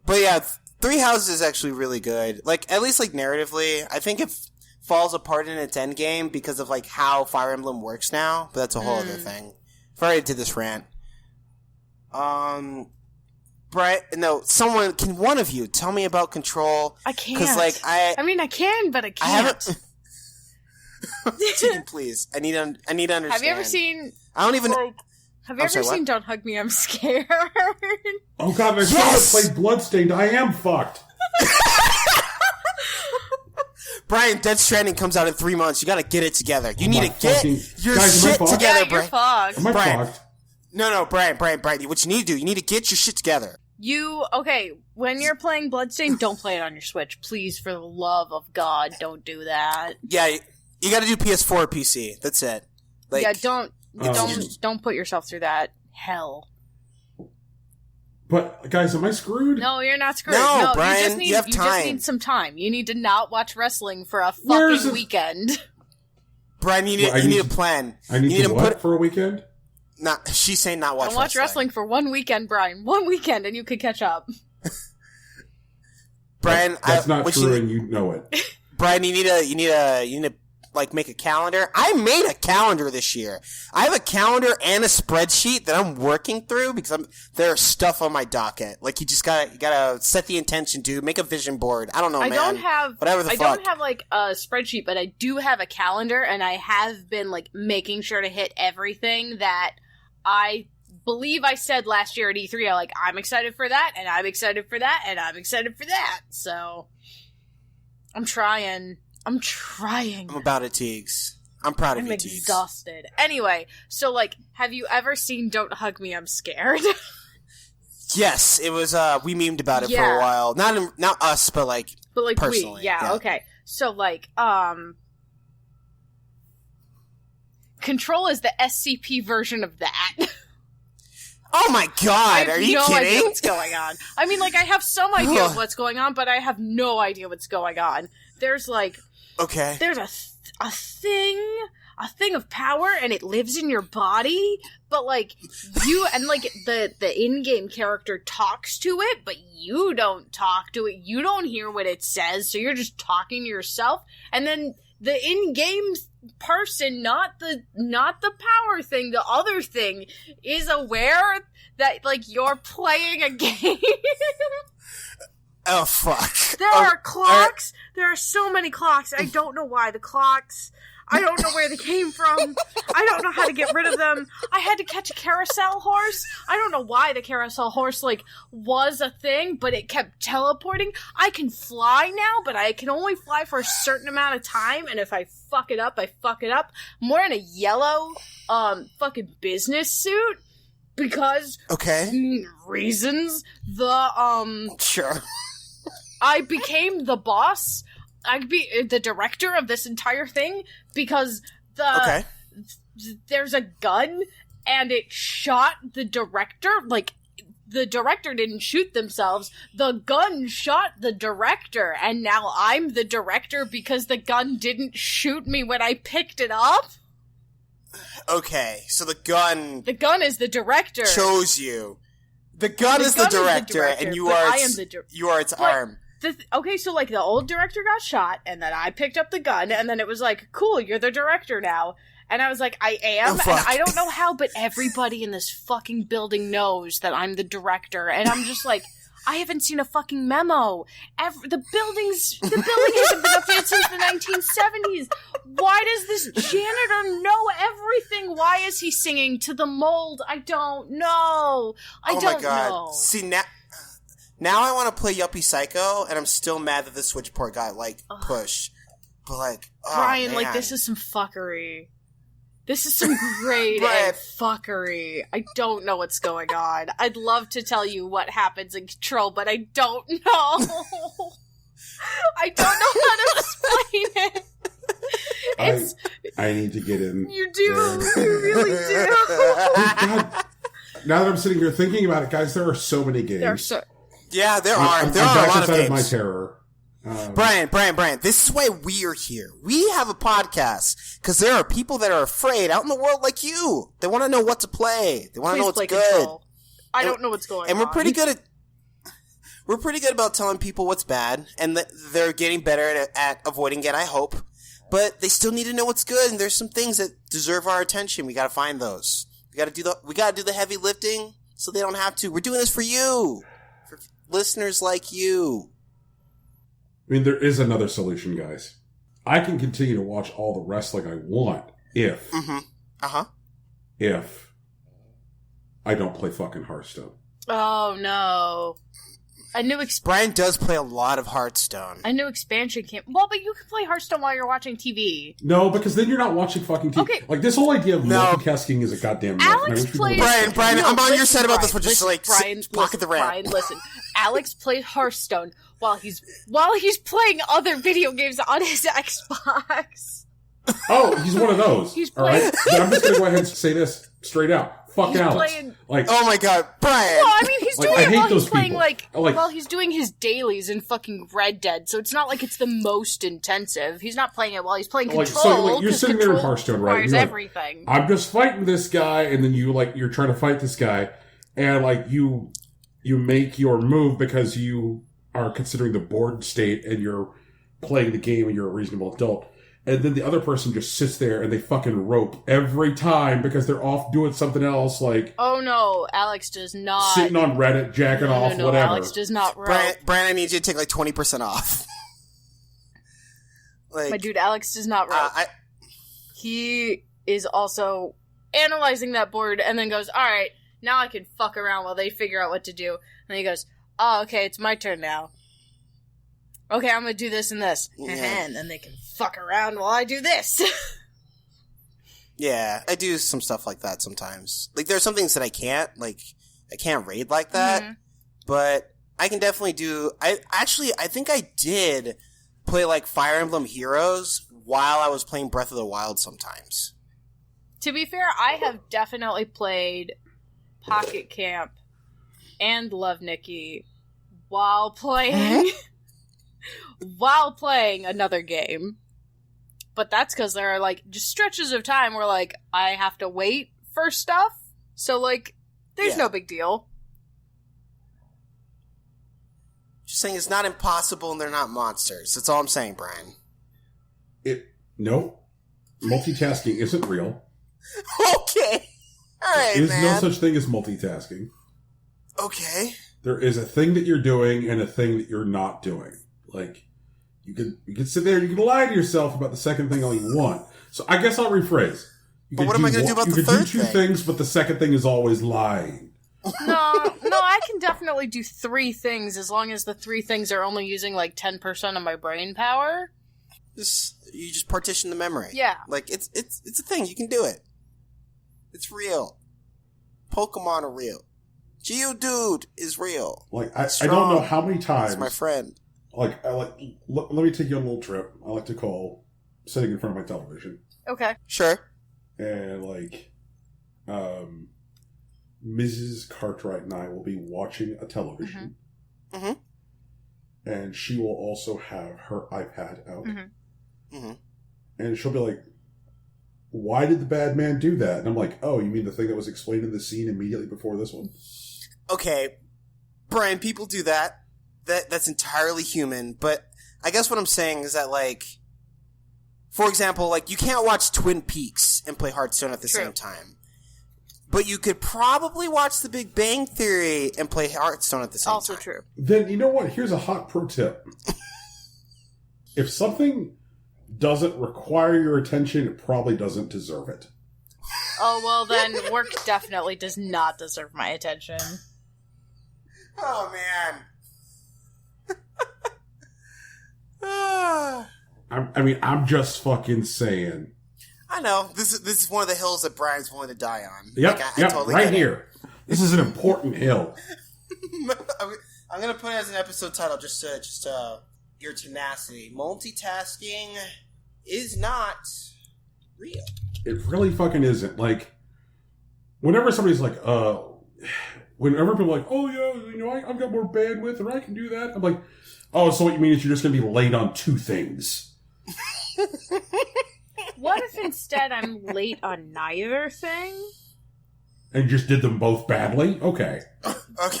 yeah, Three Houses is actually really good. Like, at least like narratively, I think it falls apart in its end game because of like how Fire Emblem works now, but that's a whole other thing. I've already did this rant. Brian, no, one of you tell me about Control? I can't. Because, like, I mean, I can, but I I haven't. can't. Tegan, please. I need to understand. Have you ever seen? I don't even. Like, have you ever sorry, seen what? Don't Hug Me, I'm Scared? Oh god, I Yes! still haven't played Bloodstained. I am fucked. Brian, Dead Stranding comes out in 3 months. You gotta get it together. You Am need I to get fucking- your Guys, am I shit fucked? together, Yeah, you're Brian. fucked. Am I Brian. fucked? No, Brian. What you need to do, you need to get your shit together. Okay, when you're playing Bloodstained, don't play it on your Switch. Please, for the love of God, don't do that. Yeah, you gotta do PS4 or PC. That's it. Like, Yeah, don't Um, don't put yourself through that hell. But guys, am I screwed? No, you're not screwed. No, you Brian, just need, you have just time. need some time. You need to not watch wrestling for a Where is fucking it? weekend. Brian, you Well, I need need a to- plan. I need you to need what put. for a weekend? Not. She's saying not watch. Don't watch wrestling for one weekend, Brian. One weekend, and you could catch up. Brian, That's not what true, you- and you know it. Brian, you need to like make a calendar. I made a calendar this year. I have a calendar and a spreadsheet that I'm working through because there's stuff on my docket. Like you gotta set the intention to make a vision board. I don't know, I man. don't have Whatever the I fuck. don't have like a spreadsheet, but I do have a calendar, and I have been like making sure to hit everything that I believe I said last year at E3. I'm excited for that, and I'm excited for that, and I'm excited for that. So I'm trying. I'm about it, Teagues. I'm proud of I'm you, Teagues. exhausted. Anyway, so like, have you ever seen Don't Hug Me, I'm Scared? Yes, it was. We memed about it for Yeah. a while. Not us, but like. But like Personally, yeah. okay. So like, Control is the SCP version of that. Oh my I god! have Are you no idea kidding? what's going on. I mean, like, I have some idea of what's going on, but I have no idea what's going on. There's like, Okay. there's a thing of power, and it lives in your body. But like you and like the in-game character talks to it, but you don't talk to it. You don't hear what it says, so you're just talking to yourself. And then the in-game person, not the power thing, the other thing, is aware that like you're playing a game. Oh fuck! There are clocks. There are so many clocks. I don't know why the clocks. I don't know where they came from. I don't know how to get rid of them. I had to catch a carousel horse. I don't know why the carousel horse, like, was a thing, but it kept teleporting. I can fly now, but I can only fly for a certain amount of time, and if I fuck it up, I fuck it up. I'm wearing a yellow, fucking business suit, because Okay. reasons. Sure. I became the boss. I'd be the director of this entire thing because Okay. there's a gun and it shot the director. Like, the director didn't shoot themselves. The gun shot the director, and now I'm the director because the gun didn't shoot me when I picked it up. Okay. So the gun The gun is the director. chose you. The gun is the director, and you but are I am its, the you are its But- arm. Okay, so, like, the old director got shot, and then I picked up the gun, and then it was like, cool, you're the director now. And I was like, I am, Oh, and fuck. I don't know how, but everybody in this fucking building knows that I'm the director, and I'm just like, I haven't seen a fucking memo. The building hasn't been updated since the 1970s. Why does this janitor know everything? Why is he singing to the mold? I don't know. I Oh don't my god! know. See now I want to play Yuppie Psycho, and I'm still mad that the Switch port got like pushed. But like, oh, Brian, like, man. this is some fuckery. This is some grade Brian. A fuckery. I don't know what's going on. I'd love to tell you what happens in Control, but I don't know. I don't know how to explain it. It's I need to get in. you do. there. You really do. God, now that I'm sitting here thinking about it, guys, there are so many games. They're so Yeah, there I'm are a back lot of inside of my games. terror. Brian, this is why we are here. We have a podcast because there are people that are afraid out in the world like you. They want to know what to play. They want to know please what's play good. Control. I don't know what's going And on. we're pretty good about telling people what's bad, and that they're getting better at avoiding it, I hope. But they still need to know what's good, and there's some things that deserve our attention. We gotta find those. We gotta do the heavy lifting so they don't have to. We're doing this for you. listeners like you. I mean, there is another solution, guys. I can continue to watch all the wrestling I want if I don't play fucking Hearthstone. Oh no. Brian does play a lot of Hearthstone. A new expansion came. Well, but you can play Hearthstone while you're watching TV. No, because then you're not watching fucking TV. Okay. Like, this whole idea of multitasking is a goddamn myth. Alex plays... Brian, No, I'm on your listen, side about Brian, this one. Just listen, pocket the rant. Brian, listen. Alex plays Hearthstone while he's playing other video games on his Xbox. Oh, he's one of those. He's all right? playing... But I'm just going to go ahead and say this straight out. Fuck He's Alex. playing... Like, oh my god, Brian! Well, I mean, he's doing I it hate while those he's playing, people. while he's doing his dailies in fucking Red Dead, so it's not like it's the most intensive. He's not playing it while he's playing Control. So you're 'cause sitting there in Control Hearthstone, right? requires You're like, everything. I'm just fighting this guy, and then you're trying to fight this guy, and you make your move because you are considering the board state, and you're playing the game, and you're a reasonable adult. And then the other person just sits there and they fucking rope every time because they're off doing something else, like... Oh no, Alex does not. Sitting on Reddit, jacking off, No, whatever. Alex does not rope. Brian, I need you to take like 20% off. My dude, Alex does not rope. He is also analyzing that board and then goes, alright, now I can fuck around while they figure out what to do. And then he goes, oh, okay, it's my turn now. Okay, I'm gonna do this and this. Yeah. And then they can fuck around while I do this. Yeah, I do some stuff like that sometimes. Like, there's some things that I can't raid like that, but I can definitely do... I think I did play, like, Fire Emblem Heroes while I was playing Breath of the Wild sometimes. To be fair, I have definitely played Pocket Camp and Love Nikki while playing... while playing another game. But that's because there are, like, just stretches of time where, like, I have to wait for stuff. So, like, there's no big deal. Just saying it's not impossible and they're not monsters. That's all I'm saying, Brian. No. Multitasking isn't real. Okay. Alright, There is man. no such thing as multitasking. Okay. There is a thing that you're doing and a thing that you're not doing. Like, you can sit there and you can lie to yourself about the second thing all you want. So I guess I'll rephrase. But what am I going to do about the third thing? You can do two thing? things, but the second thing is always lying. No, I can definitely do 3 things as long as the 3 things are only using, like, 10% of my brain power. You just partition the memory. Yeah. Like, it's a thing. You can do it. It's real. Pokemon are real. Geodude is real. Like, I don't know how many times... He's my friend. Like, let me take you on a little trip. I like to call sitting in front of my television. Okay. Sure. And, like, Mrs. Cartwright and I will be watching a television. Mm-hmm. And she will also have her iPad out. Mm-hmm. Mm-hmm. And she'll be like, why did the bad man do that? And I'm like, oh, you mean the thing that was explained in the scene immediately before this one? Okay. Brian, people do that. That's entirely human. But I guess what I'm saying is that, like, for example, like, you can't watch Twin Peaks and play Hearthstone at the same time. But you could probably watch The Big Bang Theory and play Hearthstone at the same time. Also true. Then, you know what? Here's a hot pro tip. If something doesn't require your attention, it probably doesn't deserve it. Oh, well then, work definitely does not deserve my attention. Oh, man. I'm just fucking saying. I know. This is one of the hills that Brian's willing to die on. Yep, Like, I totally right get it. here. This is an important hill. I'm gonna put it as an episode title, just your tenacity. Multitasking is not real. It really fucking isn't. Like, whenever somebody's like, whenever people are like, oh yeah, you know, I've got more bandwidth or I can do that. I'm like, oh, so what you mean is you're just gonna be late on 2 things. What if instead I'm late on neither thing? And just did them both badly? Okay. Okay.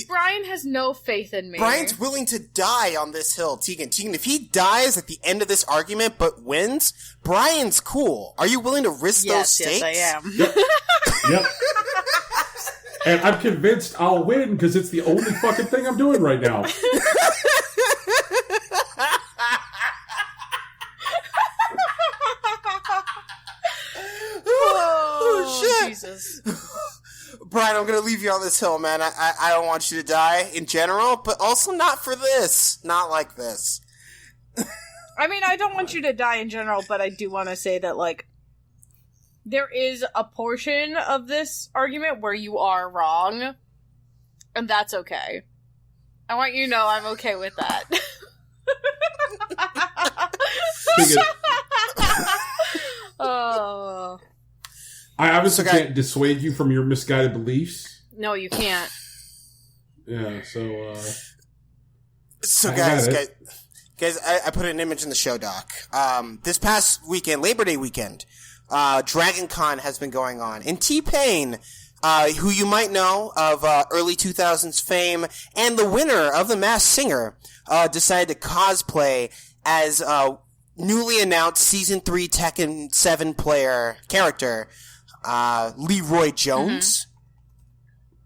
Brian has no faith in me. Brian's willing to die on this hill, Tegan. Tegan, if he dies at the end of this argument but wins, Brian's cool. Are you willing to risk those stakes? Yes, I am. Yep. And I'm convinced I'll win because it's the only fucking thing I'm doing right now. Oh, shit. Jesus. Brian, I'm going to leave you on this hill, man. I don't want you to die in general, but also not for this. Not like this. I mean, I don't want you to die in general, but I do want to say that, like, there is a portion of this argument where you are wrong, and that's okay. I want you to know I'm okay with that. Oh. I obviously can't dissuade you from your misguided beliefs. No, you can't. Yeah, So guys, I put an image in the show doc. This past weekend, Labor Day weekend, Dragon Con has been going on. And T-Pain, who you might know of early 2000s fame, and the winner of The Masked Singer, decided to cosplay as newly announced Season 3 Tekken 7 player character, Leroy Jones.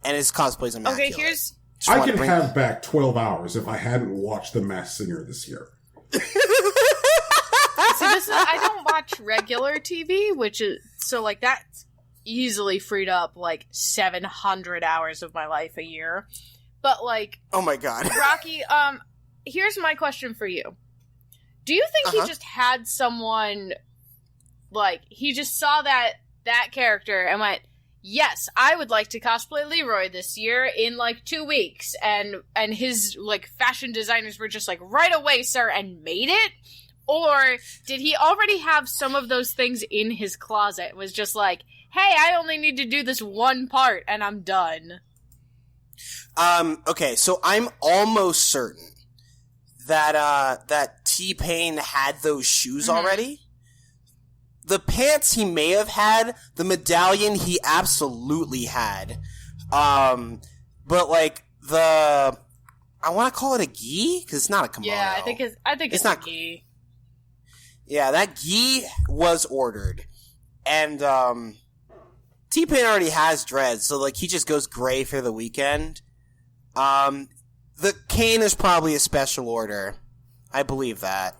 And his cosplay's immaculate. Okay, here's... I can have back 12 hours if I hadn't watched The Masked Singer this year. See, I don't watch regular TV, which is... So, like, that's easily freed up, like, 700 hours of my life a year. But, like... Oh my god. Rocky, here's my question for you. Do you think he just had someone... Like, he just saw that character and went... Yes, I would like to cosplay Leroy this year in, like, 2 weeks. And his, like, fashion designers were just like, right away, sir, and made it? Or did he already have some of those things in his closet? It was just like, hey, I only need to do this one part, and I'm done. Okay, so I'm almost certain that T-Pain had those shoes already. The pants he may have had, the medallion he absolutely had. But like I want to call it a gi because it's not a kimono. Yeah, I think it's not a gi. Yeah, that gi was ordered, and T-Pain already has dreads, so like he just goes gray for the weekend. The cane is probably a special order, I believe that.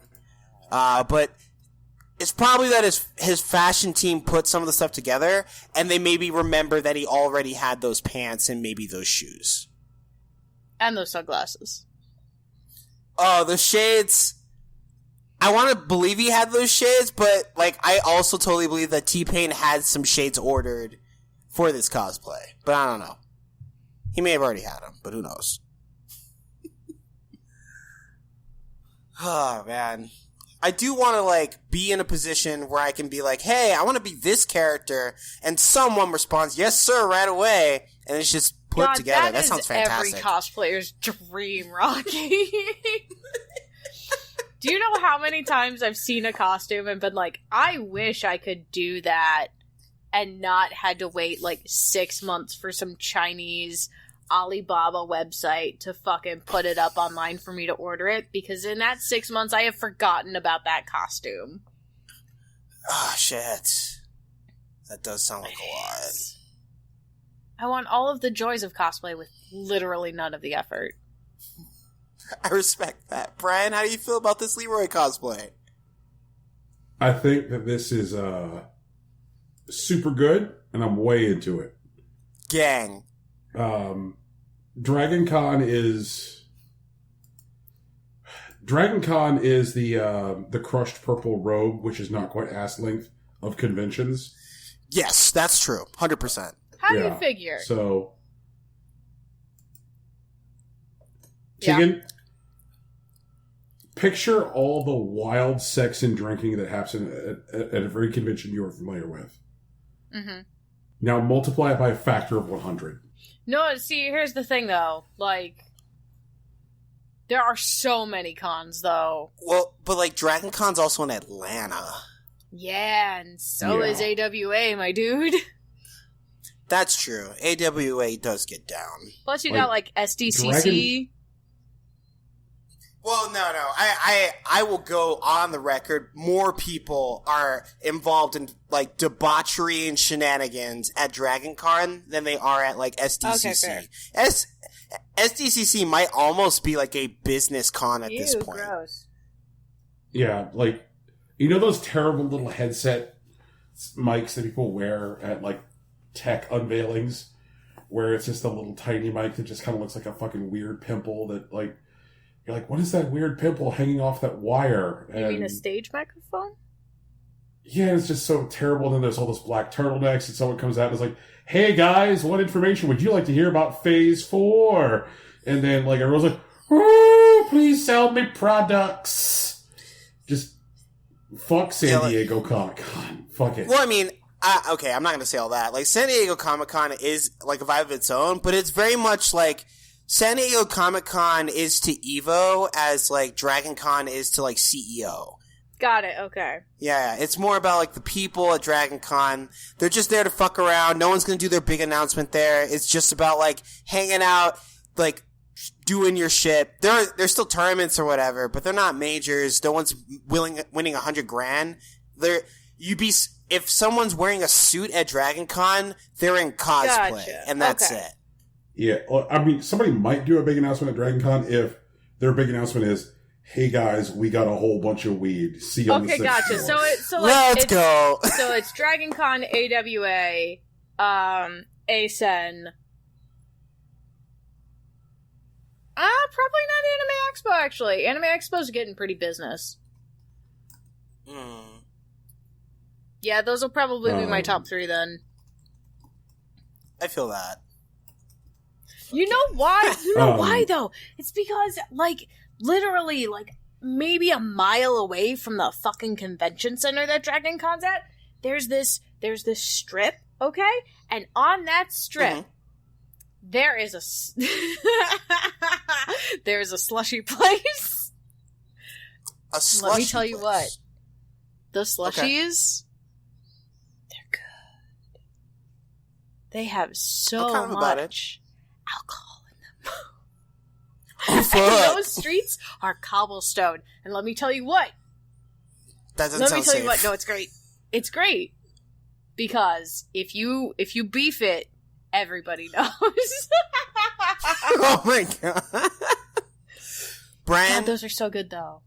But. It's probably that his fashion team put some of the stuff together, and they maybe remember that he already had those pants and maybe those shoes. And those sunglasses. Oh, the shades. I want to believe he had those shades, but, like, I also totally believe that T-Pain had some shades ordered for this cosplay. But I don't know. He may have already had them, but who knows? Oh, man. I do want to, like, be in a position where I can be like, hey, I want to be this character, and someone responds, yes, sir, right away, and it's just put together. That sounds fantastic. Every cosplayer's dream, Rocky. Do you know how many times I've seen a costume and been like, I wish I could do that, and not had to wait, like, 6 months for some Chinese Alibaba website to fucking put it up online for me to order it, because in that 6 months I have forgotten about that costume. Ah, shit. That does sound like a lot. I want all of the joys of cosplay with literally none of the effort. I respect that. Brian, how do you feel about this Leroy cosplay? I think that this is super good, and I'm way into it. Gang. Dragon Con is the crushed purple robe, which is not quite ass length of conventions. Yes, that's true. 100%. How do you figure? So, Tegan, picture all the wild sex and drinking that happens at every convention you're familiar with. Mm-hmm. Now multiply it by a factor of 100. No, see, here's the thing, though. Like, there are so many cons, though. Well, but, like, Dragon Con's also in Atlanta. Yeah, and so is AWA, my dude. That's true. AWA does get down. Plus, you got, like, SDCC. Well, no. I will go on the record. More people are involved in like debauchery and shenanigans at DragonCon than they are at like SDCC. Okay, fair. SDCC might almost be like a business con at this point. Gross. Yeah, like, you know those terrible little headset mics that people wear at like tech unveilings, where it's just a little tiny mic that just kind of looks like a fucking weird pimple that like. You're like, what is that weird pimple hanging off that wire? You mean a stage microphone? Yeah, it's just so terrible. And then there's all those black turtlenecks, and someone comes out and is like, hey guys, what information would you like to hear about Phase 4? And then like everyone's like, oh, please sell me products. Just fuck San Diego Comic-Con. Fuck it. Well, I mean, okay, I'm not going to say all that. Like, San Diego Comic-Con is like a vibe of its own, but it's very much like San Diego Comic-Con is to EVO as, like, DragonCon is to, like, CEO. Got it, okay. Yeah, it's more about, like, the people at DragonCon. They're just there to fuck around. No one's gonna do their big announcement there. It's just about, like, hanging out, like, doing your shit. There's still tournaments or whatever, but they're not majors. No one's winning $100,000. If someone's wearing a suit at DragonCon, they're in cosplay. Gotcha. And that's Okay. it. Yeah, well, I mean, somebody might do a big announcement at DragonCon if their big announcement is, hey guys, we got a whole bunch of weed. See you on the 6th Okay, gotcha. floor. So Let's go. So it's DragonCon, AWA, ASEN. Probably not Anime Expo, actually. Anime Expo's getting pretty business. Yeah, those will probably be my top 3 then. I feel that. You know why? Why, though? It's because, like, literally, like, maybe a mile away from the fucking convention center that DragonCon's at, there's this strip, okay? And on that strip, there is there's a slushy place. A slushy Let me tell you place. what. The slushies, they're good. They have so kind of about much alcohol in them. Oh, And fuck. those streets are cobblestone. And let me tell you what. That doesn't Let sound me tell safe. you what. No, it's great. It's great. Because if you beef it, everybody knows. Oh my god. Brian, God, those are so good, though.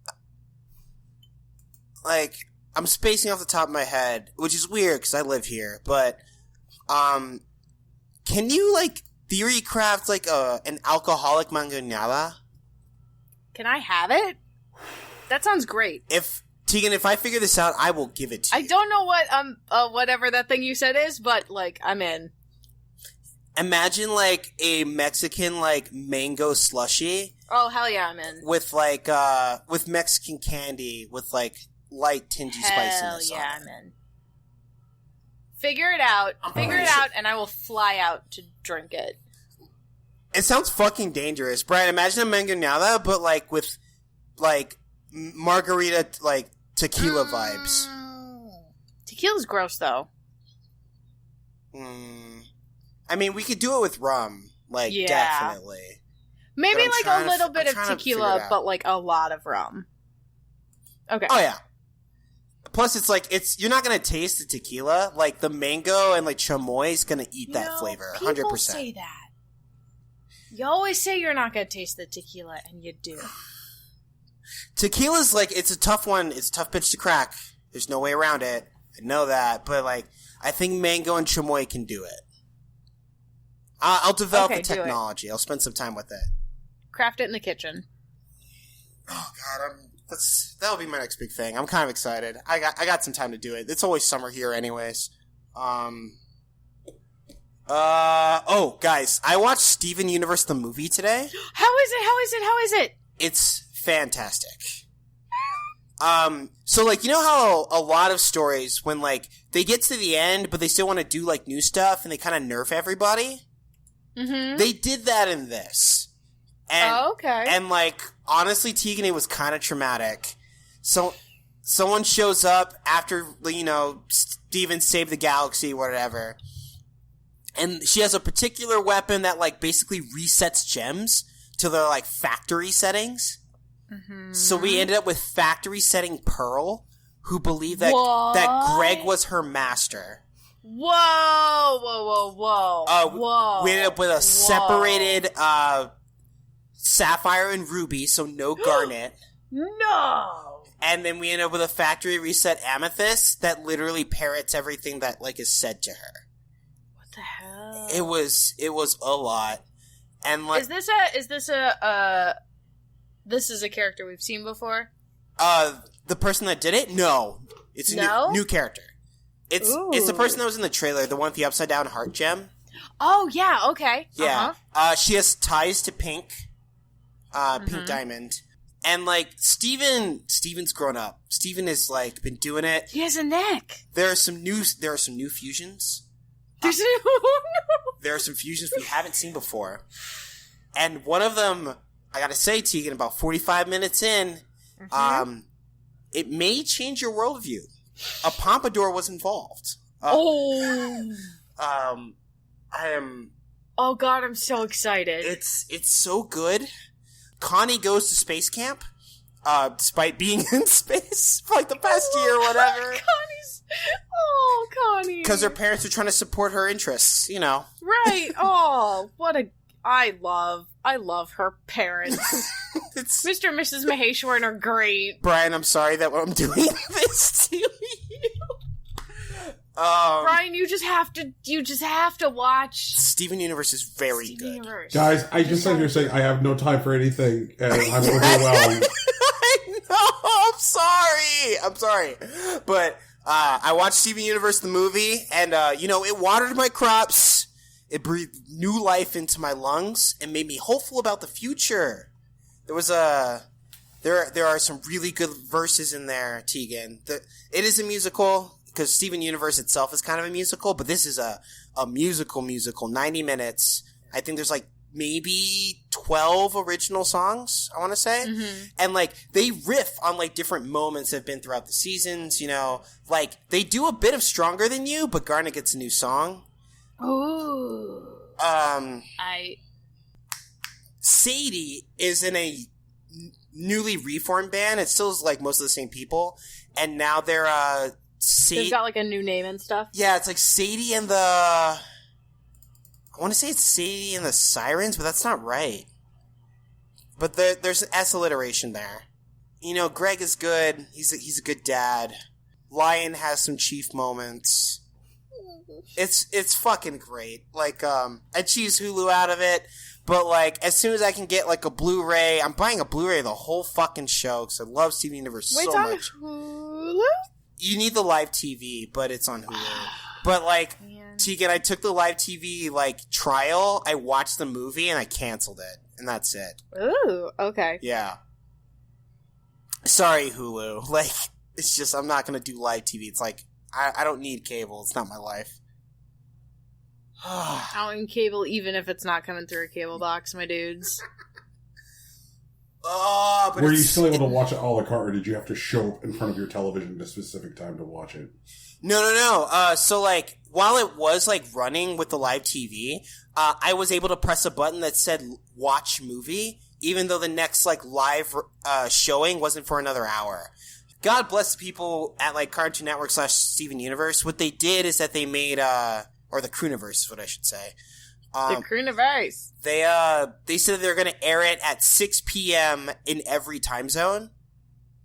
like, I'm spacing off the top of my head, which is weird because I live here, but, can you, like, theory craft, like, an alcoholic mangonada? Can I have it? That sounds great. Tegan, if I figure this out, I will give it to you. I don't know what, whatever that thing you said is, but, like, I'm in. Imagine, like, a Mexican, like, mango slushy Oh, hell yeah, I'm in. with, like, with Mexican candy with, like, light tingy Hell spiciness yeah, on it. I'm in. Figure it out. Figure it out, and I will fly out to drink it. It sounds fucking dangerous. Brian, imagine a mangonada, but, like, with, like, margarita, like, tequila vibes. Tequila's gross, though. I mean, we could do it with rum. Like, Yeah. definitely. Maybe But I'm like trying a to little f- bit I'm of trying to figure it tequila, out. but like a lot of rum. Okay. Oh, yeah. Plus, it's like, you're not gonna taste the tequila. Like, the mango and, like, chamoy is gonna eat that flavor. 100%. People say that. You always say you're not going to taste the tequila, and you do. Tequila's, like, it's a tough one. It's a tough pitch to crack. There's no way around it. I know that. But, like, I think mango and chamoy can do it. I'll develop Okay, the do it. technology. I'll spend some time with it. Craft it in the kitchen. Oh God, that'll be my next big thing. I'm kind of excited. I got some time to do it. It's always summer here, anyways. Oh, guys, I watched Steven Universe the movie today. How is it? How is it? How is it? It's fantastic. So like, you know how a lot of stories when like they get to the end, but they still want to do like new stuff and they kind of nerf everybody. Mm-hmm. They did that in this. And, Oh, okay. And, like, honestly, Tegan, it was kind of traumatic. So, someone shows up after, you know, Steven saved the galaxy, whatever. And she has a particular weapon that, like, basically resets gems to their, like, factory settings. Mm-hmm. So we ended up with factory setting Pearl, who believed that Greg was her master. Whoa. Whoa. We ended up with a separated Sapphire and Ruby, so no Garnet. No! And then we ended up with a factory reset Amethyst that literally parrots everything that like is said to her. What the hell? It was a lot. And like, Is this a character we've seen before? the person that did it? No. It's a new character. It's the person that was in the trailer, the one with the upside down heart gem. Oh, yeah, okay. Yeah. She has ties to Pink. Pink Diamond. And, like, Steven's grown up. Steven has, like, been doing it. He has a neck. There are some new fusions. There are some fusions we haven't seen before. And one of them, I gotta say, Tegan, about 45 minutes in, it may change your worldview. A pompadour was involved. I am... Oh, God, I'm so excited. It's so good. Connie goes to space camp, despite being in space for like the past year or whatever. Connie. Because her parents are trying to support her interests, you know. Right. Oh, I love her parents. Mr. and Mrs. Maheshwaran are great. Brian, I'm sorry that I'm doing this to you. Brian, you just have to watch. Steven Universe is very good. Universe. Guys, I just sat here saying I have no time for anything, and I'm overwhelmed. I know, I'm sorry. But, I watched Steven Universe, the movie, and, it watered my crops. It breathed new life into my lungs and made me hopeful about the future. There are some really good verses in there, Tegan. It is a musical, because Steven Universe itself is kind of a musical, but this is a musical, 90 minutes. I think there's like maybe 12 original songs, I want to say. Mm-hmm. And like, they riff on like different moments that have been throughout the seasons, like they do a bit of Stronger Than You, but Garnet gets a new song. Ooh. Sadie is in a newly reformed band. It still is like most of the same people. And now they're, they've got like a new name and stuff. Yeah, it's like Sadie and I want to say it's Sadie and the Sirens, but that's not right. But there's an S alliteration there. Greg is good. He's a good dad. Lion has some chief moments. It's fucking great. Like, I choose Hulu out of it, but like, as soon as I can get like a Blu-ray, I'm buying a Blu-ray of the whole fucking show because I love Steven Universe so much. It's on Hulu? You need the live TV, but it's on Hulu. But like, Tegan, I took the live TV like trial, I watched the movie, and I canceled it, and that's it. Ooh, okay. Yeah. Sorry, Hulu. Like, it's just, I'm not gonna do live TV. It's like, I don't need cable. It's not my life. I don't need cable even if it's not coming through a cable box, my dudes. But were you still able to watch it a la carte, or did you have to show up in front of your television at a specific time to watch it? No. So, like, while it was, like, running with the live TV, I was able to press a button that said watch movie, even though the next, like, live showing wasn't for another hour. God bless the people at, like, Cartoon Network / Steven Universe. What they did is that they made, or the Crooniverse is what I should say. The Crooniverse. They said they're going to air it at 6 p.m. in every time zone.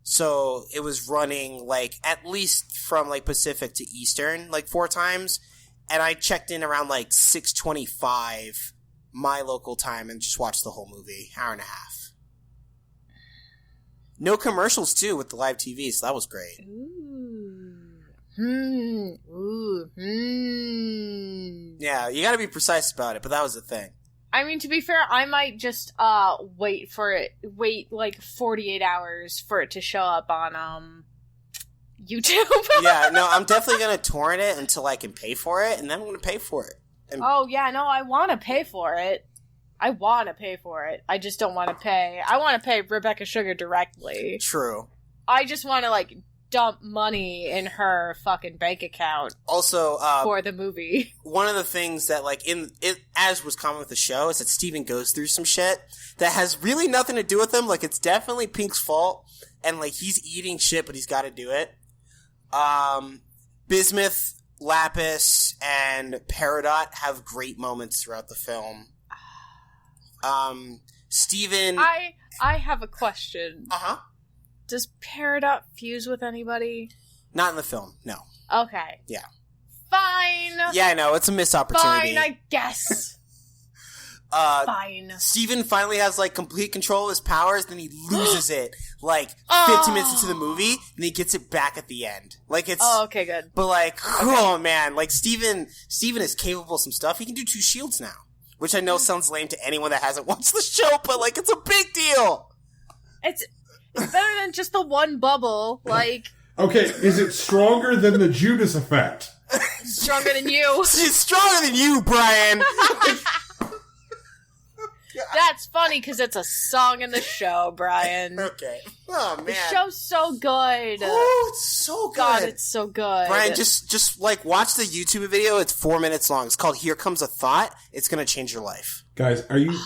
So it was running like at least from like Pacific to Eastern like 4 times, and I checked in around like 6:25 my local time and just watched the whole movie, hour and a half. No commercials too with the live TV, so that was great. Yeah, you got to be precise about it, but that was the thing. I mean, to be fair, I might just wait like 48 hours for it to show up on YouTube. Yeah, no, I'm definitely going to torrent it until I can pay for it, and then I'm going to pay for it. And oh, yeah, no, I want to pay for it. I just don't want to pay. I want to pay Rebecca Sugar directly. True. I just want to, like, dump money in her fucking bank account Also, for the movie. one of the things that, like, as was common with the show, is that Steven goes through some shit that has really nothing to do with him. Like, it's definitely Pink's fault, and, like, he's eating shit, but he's got to do it. Bismuth, Lapis, and Peridot have great moments throughout the film. Steven... I have a question. Uh-huh. Does Peridot fuse with anybody? Not in the film, no. Okay. Yeah. Fine. Yeah, I know, it's a missed opportunity. Fine, I guess. Fine. Steven finally has, like, complete control of his powers, then he loses it, like, 15 minutes into the movie, and he gets it back at the end. Like, it's... Oh, okay, good. But, like, oh, man, like, Steven is capable of some stuff. He can do 2 shields now. Which I know sounds lame to anyone that hasn't watched the show, but, like, it's a big deal! It's better than just the one bubble, like... Okay, is it stronger than the Judas effect? Stronger than you. It's stronger than you, Brian! That's funny, because it's a song in the show, Brian. Okay. Oh, man. The show's so good. Oh, it's so good. God, it's so good. Brian, just like, watch the YouTube video. It's 4 minutes long. It's called Here Comes a Thought. It's gonna change your life. Guys, are you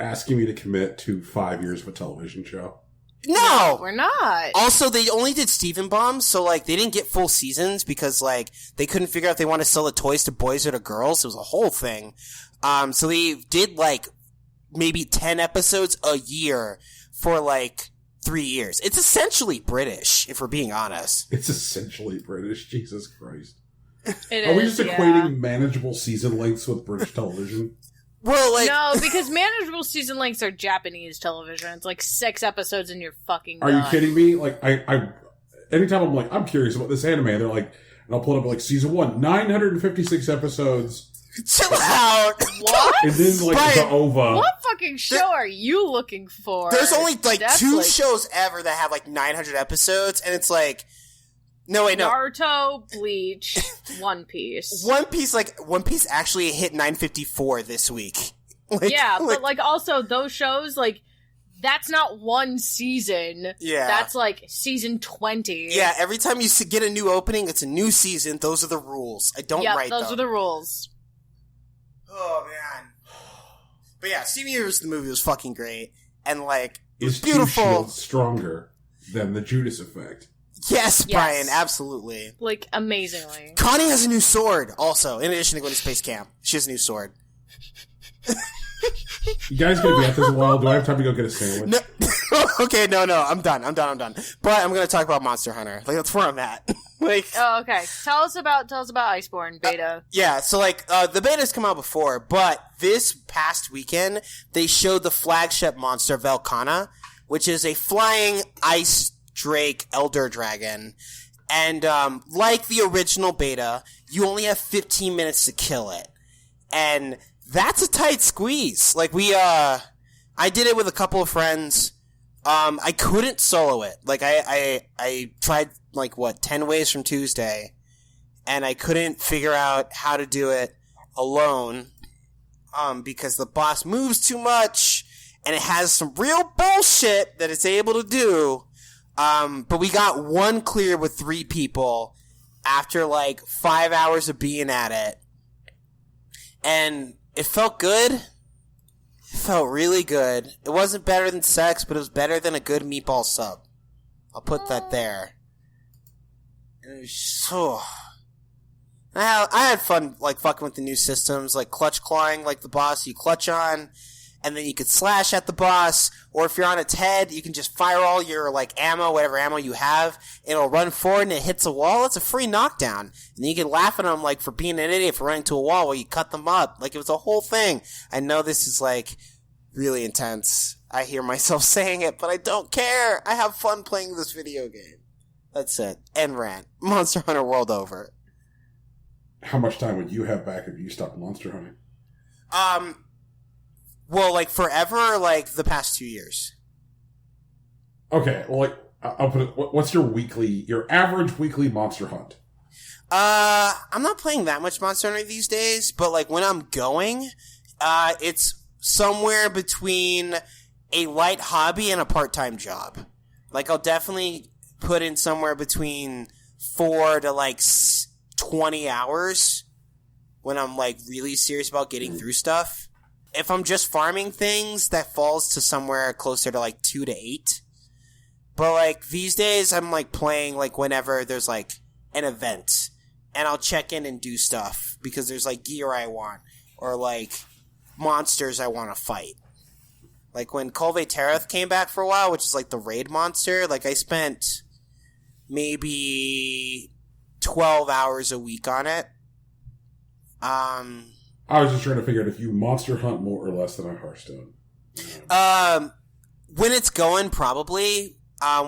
asking me to commit to 5 years of a television show? No! We're not. Also, they only did Steven Bombs, so, like, they didn't get full seasons because, like, they couldn't figure out if they want to sell the toys to boys or to girls. It was a whole thing. So they did, like, maybe 10 episodes a year for, like, 3 years. It's essentially British, if we're being honest. It's essentially British. Jesus Christ. It Are we is, just equating manageable season lengths with British television? Well, like... No, because manageable season lengths are Japanese television. It's like 6 episodes and you're fucking Are done. you kidding me? Like, I anytime I'm like, I'm curious about this anime, they're like, and I'll pull it up like season 1, 956 episodes. Chill out! What? And then, like, Brian, the OVA. What fucking show are you looking for? There's only, like, That's 2 like shows ever that have, like, 900 episodes, and it's like... No, wait, no. Naruto, Bleach, One Piece. One Piece actually hit 954 this week. Like, Yeah, but like also those shows, like, that's not one season. Yeah. That's like season 20. Yeah, every time you get a new opening, it's a new season. Those are the rules. I don't write those them. are the rules. Oh, man. But yeah, Steven Universe, the movie was fucking great. And, like, it Is was beautiful. Two Shields stronger than the Judas effect? Yes, Yes. Brian, absolutely. Like, amazingly. Connie has a new sword, also, in addition to going to space camp. She has a new sword. You guys gonna be at this a while? Do I have time to go get a sandwich? No, okay, no, I'm done. But I'm gonna talk about Monster Hunter. Like, that's where I'm at. Like, Oh, okay. Tell us about Iceborne beta. yeah, so, like, the beta's come out before, but this past weekend, they showed the flagship monster, Velkhana, which is a flying ice drake elder dragon. And, like the original beta, you only have 15 minutes to kill it. And that's a tight squeeze. Like, I did it with a couple of friends. I couldn't solo it. Like, I tried, like, 10 ways from Tuesday, and I couldn't figure out how to do it alone, because the boss moves too much, and it has some real bullshit that it's able to do. But we got one clear with 3 people after, like, 5 hours of being at it. And it felt good. It felt really good. It wasn't better than sex, but it was better than a good meatball sub. I'll put that there. And it was so... I had fun, like, fucking with the new systems, like clutch clawing, like the boss you clutch on, and then you could slash at the boss, or if you're on its head, you can just fire all your, like, ammo, whatever ammo you have, and it'll run forward and it hits a wall. It's a free knockdown. And then you can laugh at them, like, for being an idiot for running to a wall while you cut them up. Like, it was a whole thing. I know this is, like, really intense. I hear myself saying it, but I don't care. I have fun playing this video game. That's it. End rant. Monster Hunter World over. How much time would you have back if you stopped monster hunting? Well, like, forever, or, like, the past 2 years? Okay, well, like, I'll put it, what's your average weekly monster hunt? I'm not playing that much Monster Hunter these days, but, like, when I'm going, it's somewhere between a light hobby and a part-time job. Like, I'll definitely put in somewhere between 4 to like 20 hours when I'm like really serious about getting through stuff. If I'm just farming things, that falls to somewhere closer to like 2 to 8. But like these days, I'm like playing like whenever there's like an event, and I'll check in and do stuff because there's like gear I want or like monsters I want to fight. Like when Kulve Terath came back for a while, which is like the raid monster, like I spent maybe 12 hours a week on it. I was just trying to figure out if you monster hunt more or less than a Hearthstone. When it's going, probably.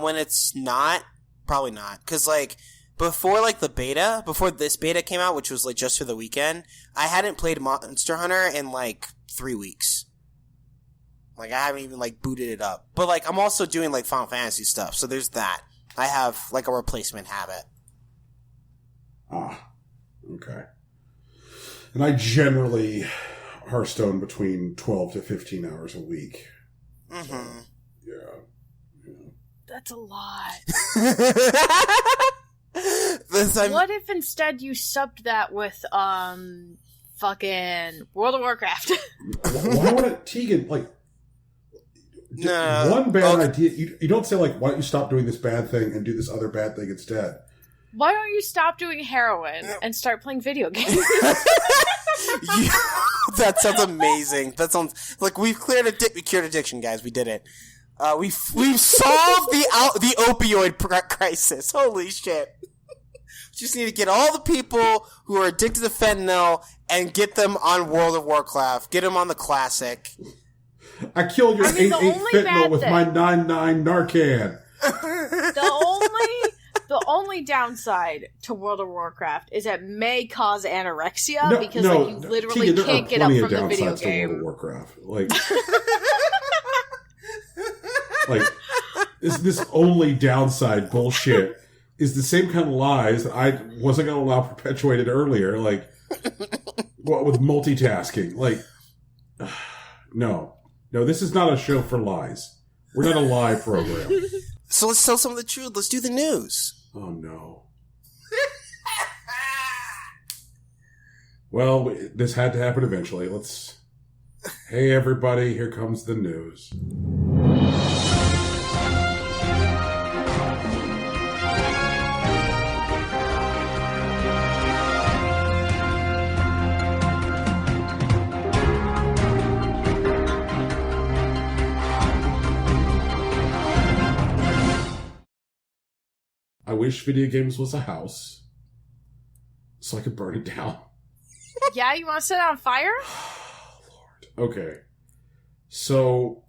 When it's not, probably not. Because, like, before this beta came out, which was, like, just for the weekend, I hadn't played Monster Hunter in, like, 3 weeks. Like, I haven't even, like, booted it up. But, like, I'm also doing, like, Final Fantasy stuff, so there's that. I have, like, a replacement habit. Ah, okay. And I generally Hearthstone between 12 to 15 hours a week. Mm-hmm. So, yeah. That's a lot. Listen, What if instead you subbed that with fucking World of Warcraft? Why would it, Tegan, like, No. one bad idea, you don't say, like, why don't you stop doing this bad thing and do this other bad thing instead? Why don't you stop doing heroin and start playing video games? That sounds amazing. That sounds like we cured addiction, guys. We did it. We've solved the opioid crisis. Holy shit! Just need to get all the people who are addicted to fentanyl and get them on World of Warcraft. Get them on the classic. I killed your 8-8 fentanyl with my 9-9 Narcan. The only downside to World of Warcraft is it may cause anorexia because like, you literally Tegan, can't get up from the video downsides to World of game. Warcraft. Like this only downside bullshit is the same kind of lies that I wasn't going to allow perpetuated earlier, like what with multitasking. Like, no, this is not a show for lies. We're not a lie program. So let's tell some of the truth. Let's do the news. Oh, no. Well, this had to happen eventually. Hey, everybody, here comes the news. I wish video games was a house so I could burn it down. Yeah, you want to set it on fire? Oh, Lord. Okay. So,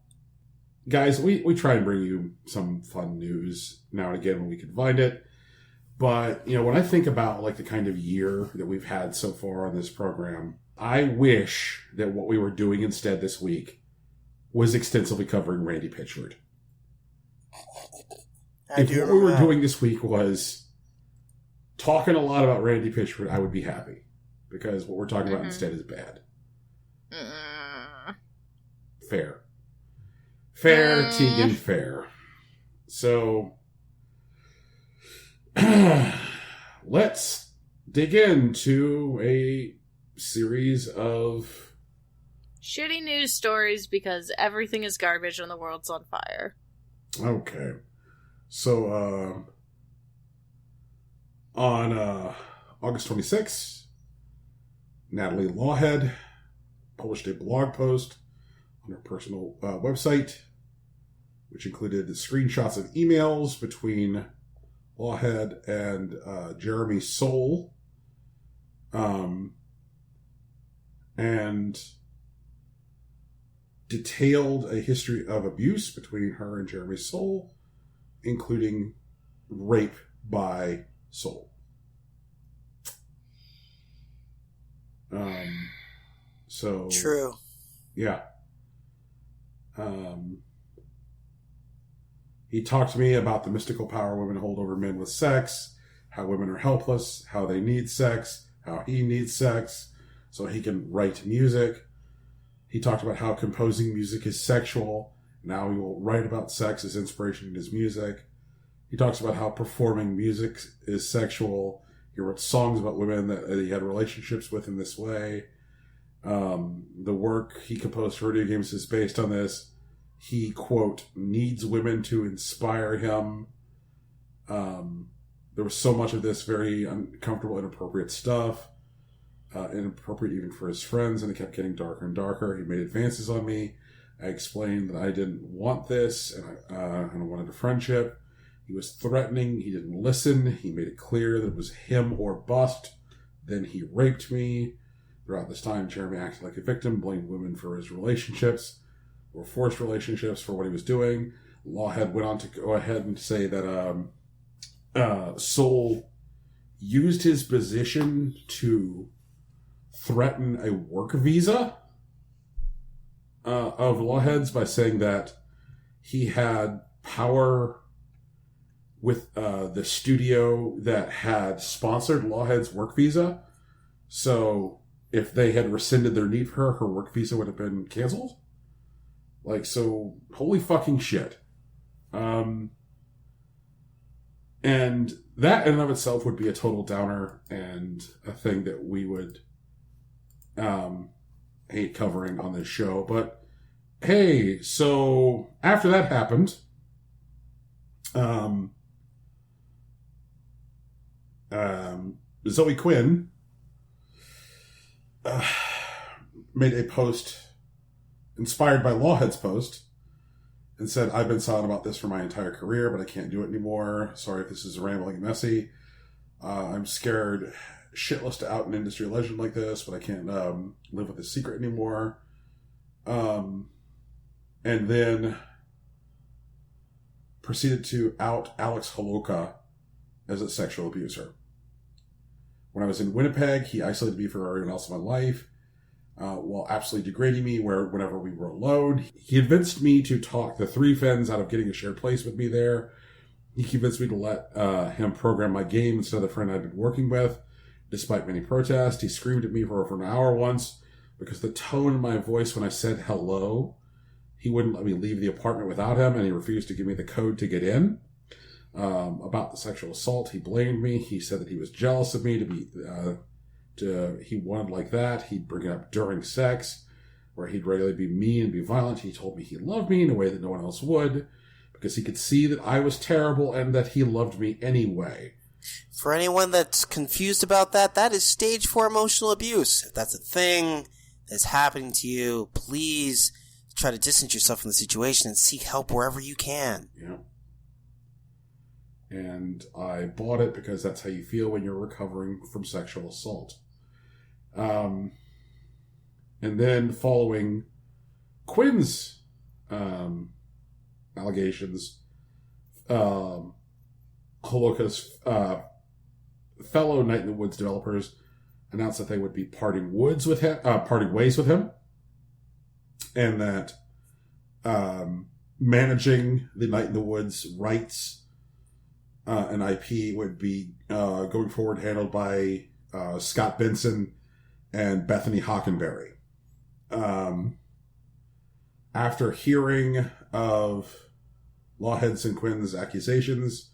guys, we try and bring you some fun news now and again when we can find it. But, when I think about, like, the kind of year that we've had so far on this program, I wish that what we were doing instead this week was extensively covering Randy Pitchford. If what we were doing this week was talking a lot about Randy Pitchford, I would be happy. Because what we're talking about instead is bad. Fair. Tegan, fair. So, let's dig into a series of shitty news stories because everything is garbage and the world's on fire. Okay. So, on August 26th, Natalie Lawhead published a blog post on her personal website, which included screenshots of emails between Lawhead and Jeremy Soule, and detailed a history of abuse between her and Jeremy Soule, including rape by Soule. So true. Yeah. He talked to me about the mystical power women hold over men with sex, how women are helpless, how they need sex, how he needs sex, so he can write music. He talked about how composing music is sexual, and how he will write about sex as inspiration in his music. He talks about how performing music is sexual. He wrote songs about women that he had relationships with in this way. The work he composed for video games is based on this. He, quote, needs women to inspire him. There was so much of this very uncomfortable, inappropriate stuff. Inappropriate even for his friends, and it kept getting darker and darker. He made advances on me. I explained that I didn't want this, and I wanted a friendship. He was threatening. He didn't listen. He made it clear that it was him or bust. Then he raped me. Throughout this time, Jeremy acted like a victim, blamed women for his relationships, or forced relationships, for what he was doing. Lawhead went on to go ahead and say that Soul used his position to threaten a work visa of Lawhead's by saying that he had power with the studio that had sponsored Lawhead's work visa. So if they had rescinded their need for her work visa would have been canceled. Like, so, holy fucking shit. And that in and of itself would be a total downer and a thing that we would hate covering on this show. But hey, so after that happened, Zoe Quinn made a post inspired by Lawhead's post and said, I've been silent about this for my entire career, but I can't do it anymore. Sorry if this is rambling and messy. I'm scared shitless to out an industry legend like this, but I can't live with this secret anymore. And then proceeded to out Alex Holoka as a sexual abuser. When I was in Winnipeg, he isolated me from everyone else in my life, while absolutely degrading me whenever we were alone. He convinced me to talk the three Fens out of getting a shared place with me there. He convinced me to let him program my game instead of the friend I'd been working with. Despite many protests, he screamed at me for over an hour once because the tone in my voice when I said hello, he wouldn't let me leave the apartment without him, and he refused to give me the code to get in. About the sexual assault, he blamed me. He said that he was jealous of me he wanted like that. He'd bring it up during sex, where he'd regularly be mean and be violent. He told me he loved me in a way that no one else would, because he could see that I was terrible and that he loved me anyway. For anyone that's confused about that, that is stage 4 emotional abuse. If that's a thing that's happening to you, please try to distance yourself from the situation and seek help wherever you can. Yeah. And I bought it because that's how you feel when you're recovering from sexual assault. And then following Quinn's allegations, Holoka's fellow Night in the Woods developers announced that they would be parting ways with him, and that managing the Night in the Woods rights and IP would be going forward handled by Scott Benson and Bethany Hockenberry. After hearing of Lawhead's and Quinn's accusations,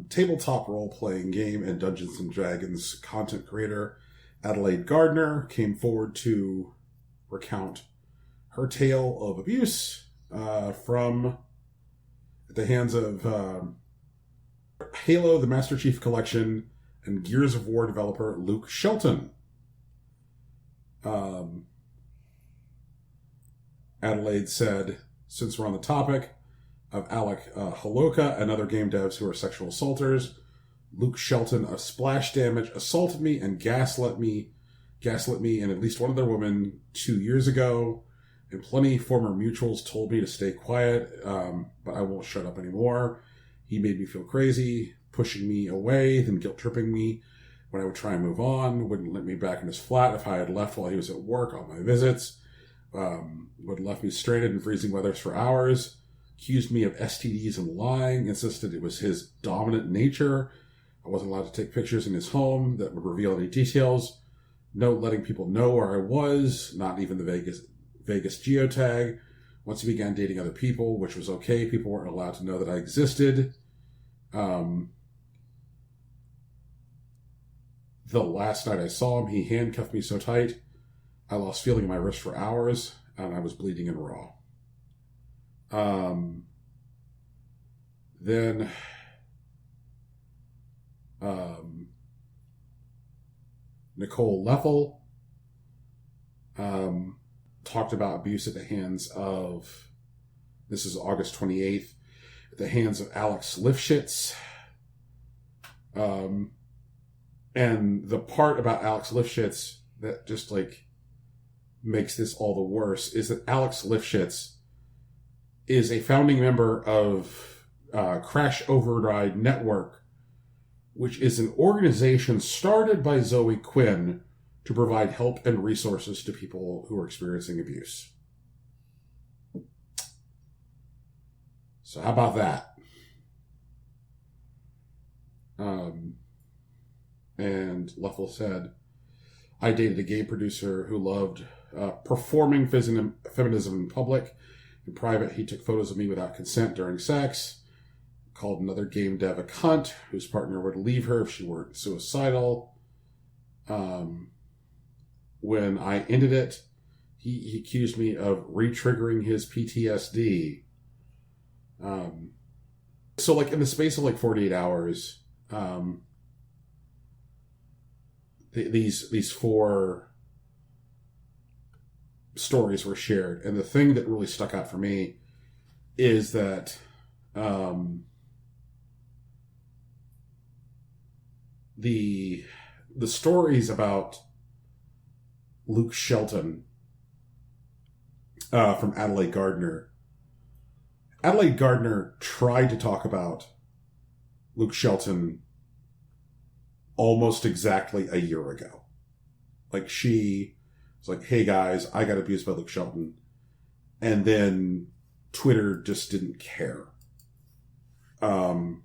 tabletop role-playing game and Dungeons & Dragons content creator Adelaide Gardner came forward to recount her tale of abuse from the hands of Halo, the Master Chief Collection, and Gears of War developer Luke Shelton. Adelaide said, since we're on the topic of Alec Holoka and other game devs who are sexual assaulters, Luke Shelton of Splash Damage assaulted me and gaslit me and at least one other woman 2 years ago, and plenty former mutuals told me to stay quiet, but I won't shut up anymore. He made me feel crazy, pushing me away, then guilt-tripping me when I would try and move on, wouldn't let me back in his flat if I had left while he was at work on my visits, would left me stranded in freezing weathers for hours, accused me of STDs and lying, insisted it was his dominant nature. I wasn't allowed to take pictures in his home that would reveal any details. No letting people know where I was, not even the Vegas geotag. Once he began dating other people, which was okay, people weren't allowed to know that I existed. The last night I saw him, he handcuffed me so tight, I lost feeling in my wrist for hours, and I was bleeding and raw. Then Nicole Leffel talked about abuse at the hands of, this is August 28th, at the hands of Alex Lifshitz. And the part about Alex Lifshitz that just like makes this all the worse is that Alex Lifshitz is a founding member of Crash Override Network, which is an organization started by Zoe Quinn to provide help and resources to people who are experiencing abuse. So how about that? And Leffel said, I dated a gay producer who loved performing feminism in public. In private, he took photos of me without consent during sex. Called another game dev a cunt, whose partner would leave her if she weren't suicidal. When I ended it, he accused me of re-triggering his PTSD. So like in the space of like 48 hours, these four stories were shared. And the thing that really stuck out for me is that the stories about Luke Shelton from Adelaide Gardner. Adelaide Gardner tried to talk about Luke Shelton almost exactly a year ago. Like, she was like, hey guys, I got abused by Luke Shelton. And then Twitter just didn't care. And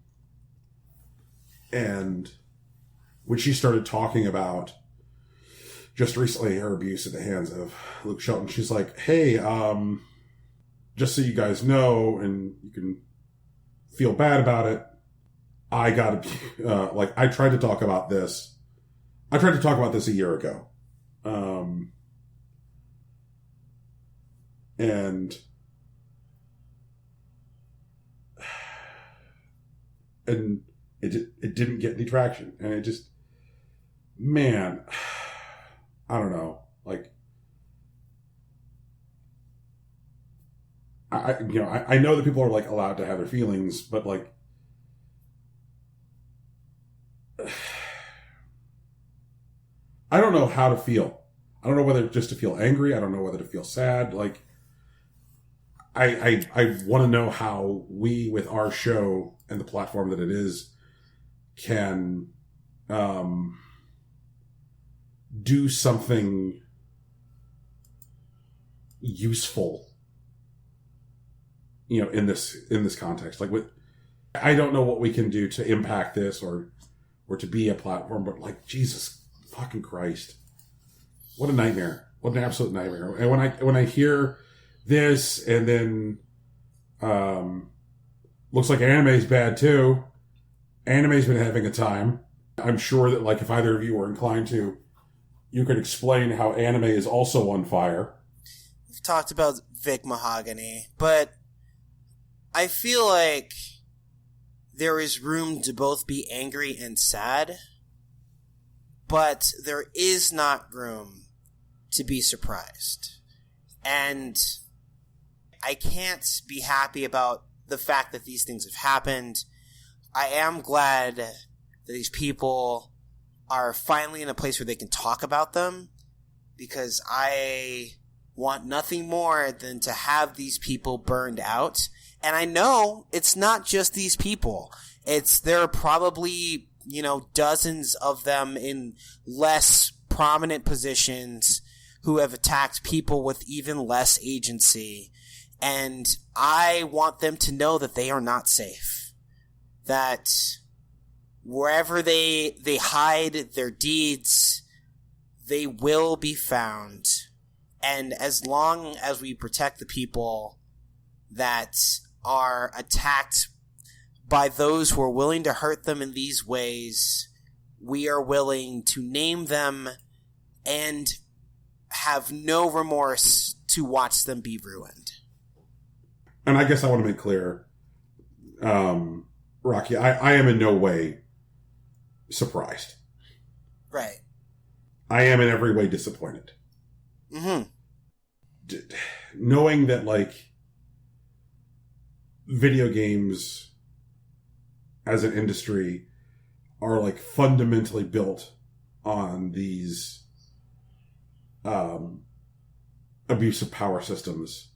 when she started talking about just recently her abuse at the hands of Luke Shelton, she's like, hey, just so you guys know, and you can feel bad about it, I got, I tried to talk about this. I tried to talk about this a year ago. And it didn't get any traction. And it just, man, I don't know. Like, I know that people are like allowed to have their feelings, but like, I don't know how to feel. I don't know whether just to feel angry. I don't know whether to feel sad. Like, I want to know how we, with our show and the platform that it is, can do something useful, in this context. Like, I don't know what we can do to impact this or to be a platform, but like, Jesus fucking Christ, what a nightmare! What an absolute nightmare! And when I hear this, and then looks like anime's bad too. Anime's been having a time. I'm sure that, like, if either of you were inclined to, you could explain how anime is also on fire. We've talked about Vic Mahogany, but I feel like there is room to both be angry and sad, but there is not room to be surprised. And I can't be happy about the fact that these things have happened. I am glad that these people are finally in a place where they can talk about them, because I want nothing more than to have these people burned out. And I know it's not just these people. There are probably, dozens of them in less prominent positions who have attacked people with even less agency. And I want them to know that they are not safe. That wherever they hide their deeds, they will be found. And as long as we protect the people that are attacked by those who are willing to hurt them in these ways, we are willing to name them and have no remorse to watch them be ruined. And I guess I want to make clear, Rocky, I am in no way surprised. Right. I am in every way disappointed. Mm-hmm. Knowing that, like, video games as an industry are, like, fundamentally built on these abusive power systems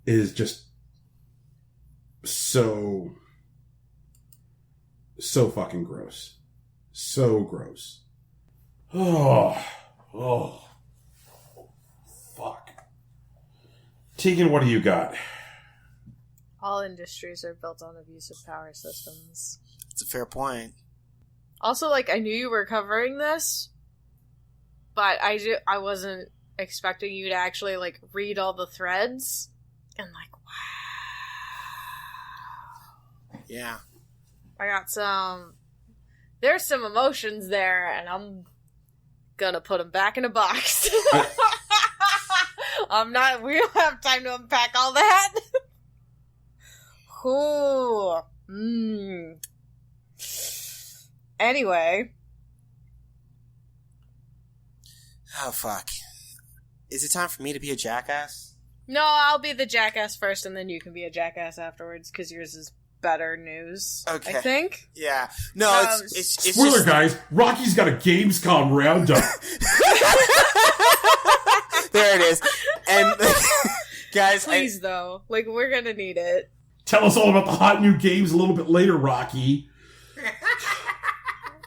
is just so fucking gross. So gross. Oh, fuck. Tegan, what do you got? All industries are built on abusive power systems. It's a fair point. Also, like, I knew you were covering this, but I wasn't expecting you to actually, like, read all the threads. And, like, wow. Yeah. I got there's some emotions there, and I'm gonna put them back in a box. We don't have time to unpack all that. Ooh. Anyway. Oh, fuck. Is it time for me to be a jackass? No, I'll be the jackass first, and then you can be a jackass afterwards, because yours is better news, Okay. I think. Yeah. No, it's Spoiler, just... guys. Rocky's got a Gamescom roundup. There it is. And, guys... Please, though. Like, we're gonna need it. Tell us all about the hot new games a little bit later, Rocky.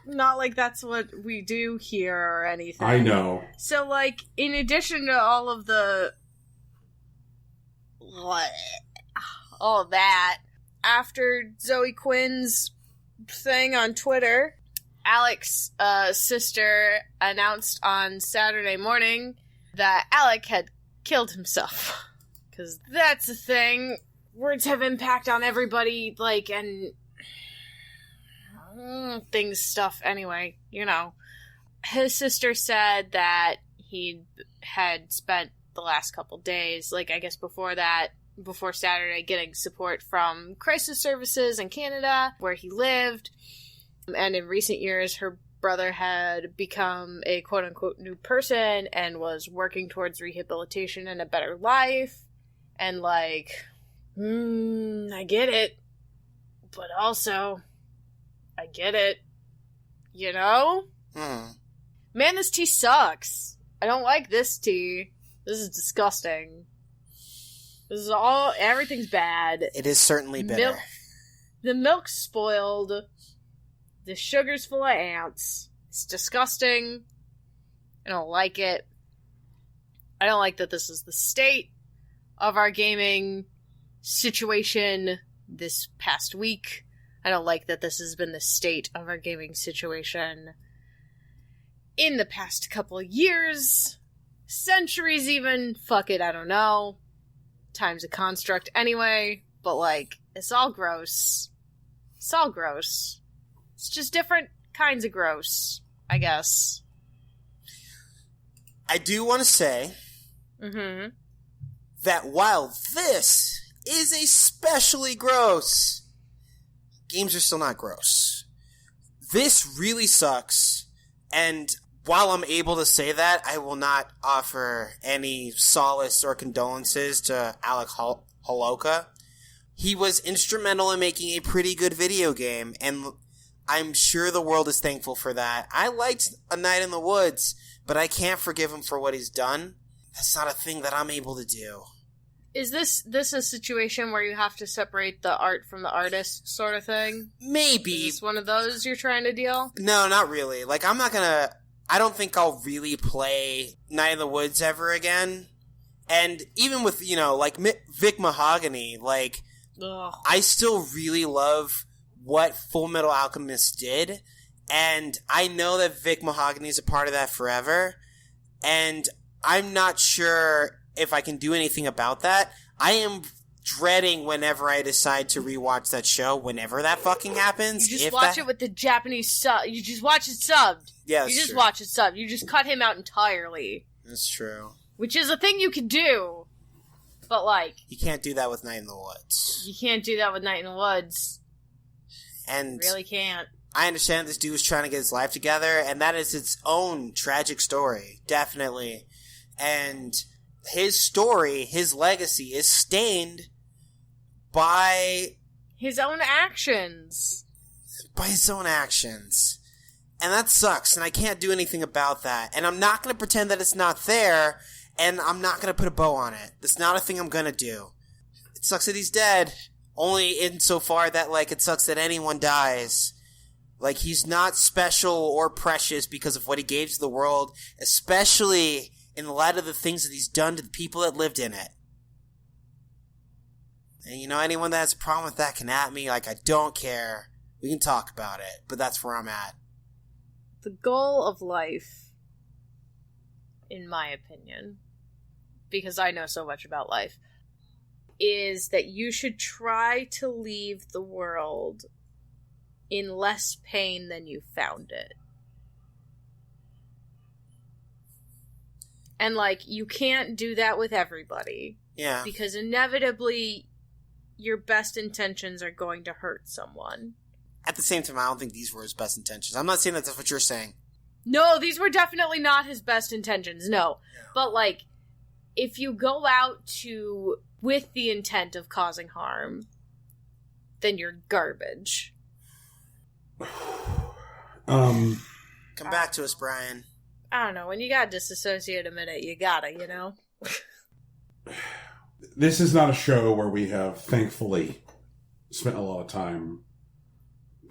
Not like that's what we do here or anything. I know. So, like, in addition to all of all of that, after Zoe Quinn's thing on Twitter, Alec's sister announced on Saturday morning that Alec had killed himself. Because that's a thing. Words have impact on everybody, like, and stuff anyway, you know. His sister said that he had spent the last couple days, like, I guess before Saturday, getting support from crisis services in Canada, where he lived. And in recent years, her brother had become a quote-unquote new person and was working towards rehabilitation and a better life. And, like, I get it. But also, I get it. You know? Man, this tea sucks. I don't like this tea. This is disgusting. This is everything's bad. It is certainly bitter. The milk's spoiled. The sugar's full of ants. It's disgusting. I don't like it. I don't like that this is the state of our gaming situation this past week. I don't like that this has been the state of our gaming situation in the past couple of years. Centuries even. Fuck it, I don't know. Time's a construct anyway. But, like, it's all gross. It's all gross. It's just different kinds of gross, I guess. I do want to say that while this is especially gross, games are still not gross. This really sucks, and while I'm able to say that, I will not offer any solace or condolences to Alec Holowka. He was instrumental in making a pretty good video game, and I'm sure the world is thankful for that. I liked A Night in the Woods, but I can't forgive him for what he's done. That's not a thing that I'm able to do. Is this a situation where you have to separate the art from the artist sort of thing? Maybe. Is this one of those you're trying to deal? No, not really. Like, I don't think I'll really play Night in the Woods ever again. And even with, like, Vic Mahogany, like, Ugh. I still really love what Full Metal Alchemist did. And I know that Vic Mahogany is a part of that forever. And I'm not sure if I can do anything about that. I am dreading whenever I decide to rewatch that show, whenever that fucking happens. You just watch it with the Japanese sub. You just watch it subbed. Yeah, you just watch it subbed. You just cut him out entirely. That's true. Which is a thing you can do. But, like... You can't do that with Night in the Woods. You can't do that with Night in the Woods. And You really can't. I understand this dude was trying to get his life together, and that is its own tragic story. Definitely. And his story, his legacy, is stained by... His own actions. By his own actions. And that sucks, and I can't do anything about that. And I'm not going to pretend that it's not there, and I'm not going to put a bow on it. That's not a thing I'm going to do. It sucks that he's dead. Only insofar that, like, it sucks that anyone dies. Like, he's not special or precious because of what he gave to the world, especially in light of the things that he's done to the people that lived in it. And, you know, anyone that has a problem with that can at me. Like, I don't care. We can talk about it, but that's where I'm at. The goal of life, in my opinion, because I know so much about life, is that you should try to leave the world in less pain than you found it. And, like, you can't do that with everybody. Yeah. Because inevitably, your best intentions are going to hurt someone. At the same time, I don't think these were his best intentions. I'm not saying that that's what you're saying. No, these were definitely not his best intentions, no. But, like, if you go out with the intent of causing harm, then you're garbage. Come back to us, Brian. I don't know, when you gotta disassociate a minute, you gotta, you know? This is not a show where we have, thankfully, spent a lot of time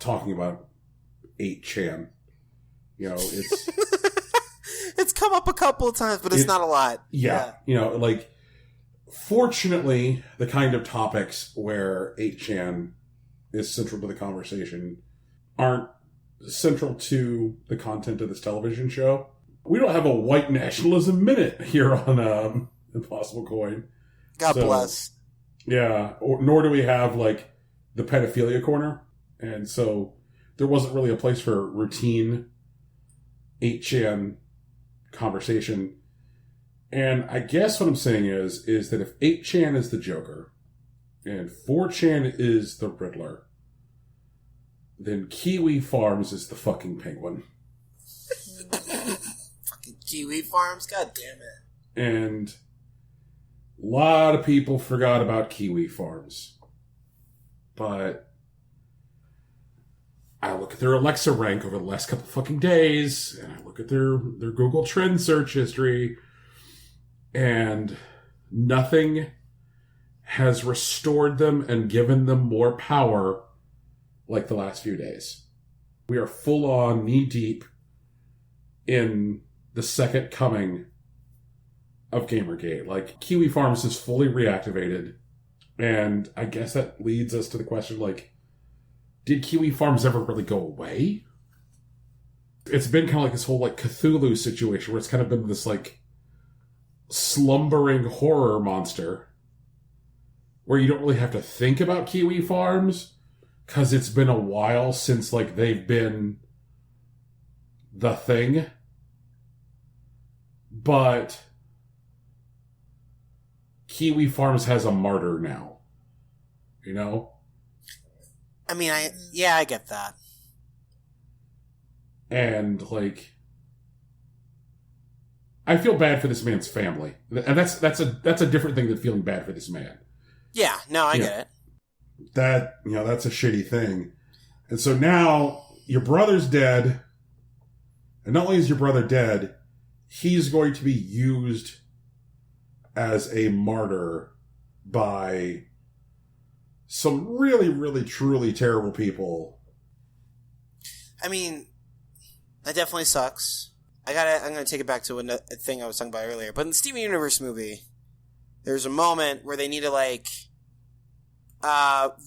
talking about 8chan. You know, it's... It's come up a couple of times, but it's not a lot. Yeah. You know, like, fortunately, the kind of topics where 8chan is central to the conversation aren't central to the content of this television show. We don't have a white nationalism minute here on Impossible Coin. God bless. Yeah, nor do we have, like, the pedophilia corner. And so there wasn't really a place for routine 8chan conversation. And I guess what I'm saying is that if 8chan is the Joker and 4chan is the Riddler, then Kiwi Farms is the fucking Penguin. Fucking Kiwi Farms, god damn it. And a lot of people forgot about Kiwi Farms. But I look at their Alexa rank over the last couple fucking days, and I look at their Google Trend search history, and nothing has restored them and given them more power like the last few days. We are full on knee deep in the second coming of Gamergate. Like, Kiwi Farms is fully reactivated, and I guess that leads us to the question, like, did Kiwi Farms ever really go away? It's been kind of like this whole, like, Cthulhu situation where it's kind of been this, like, slumbering horror monster where you don't really have to think about Kiwi Farms because it's been a while since, like, they've been the thing. But Kiwi Farms has a martyr now. You know? I mean, I get that. And, like, I feel bad for this man's family. And that's a different thing than feeling bad for this man. Yeah, no, I get it. That, you know, that's a shitty thing. And so now your brother's dead. And not only is your brother dead, he's going to be used as a martyr by some really, really, truly terrible people. I mean, that definitely sucks. I'm gonna take it back to a thing I was talking about earlier. But in the Steven Universe movie, there's a moment where they need to, like,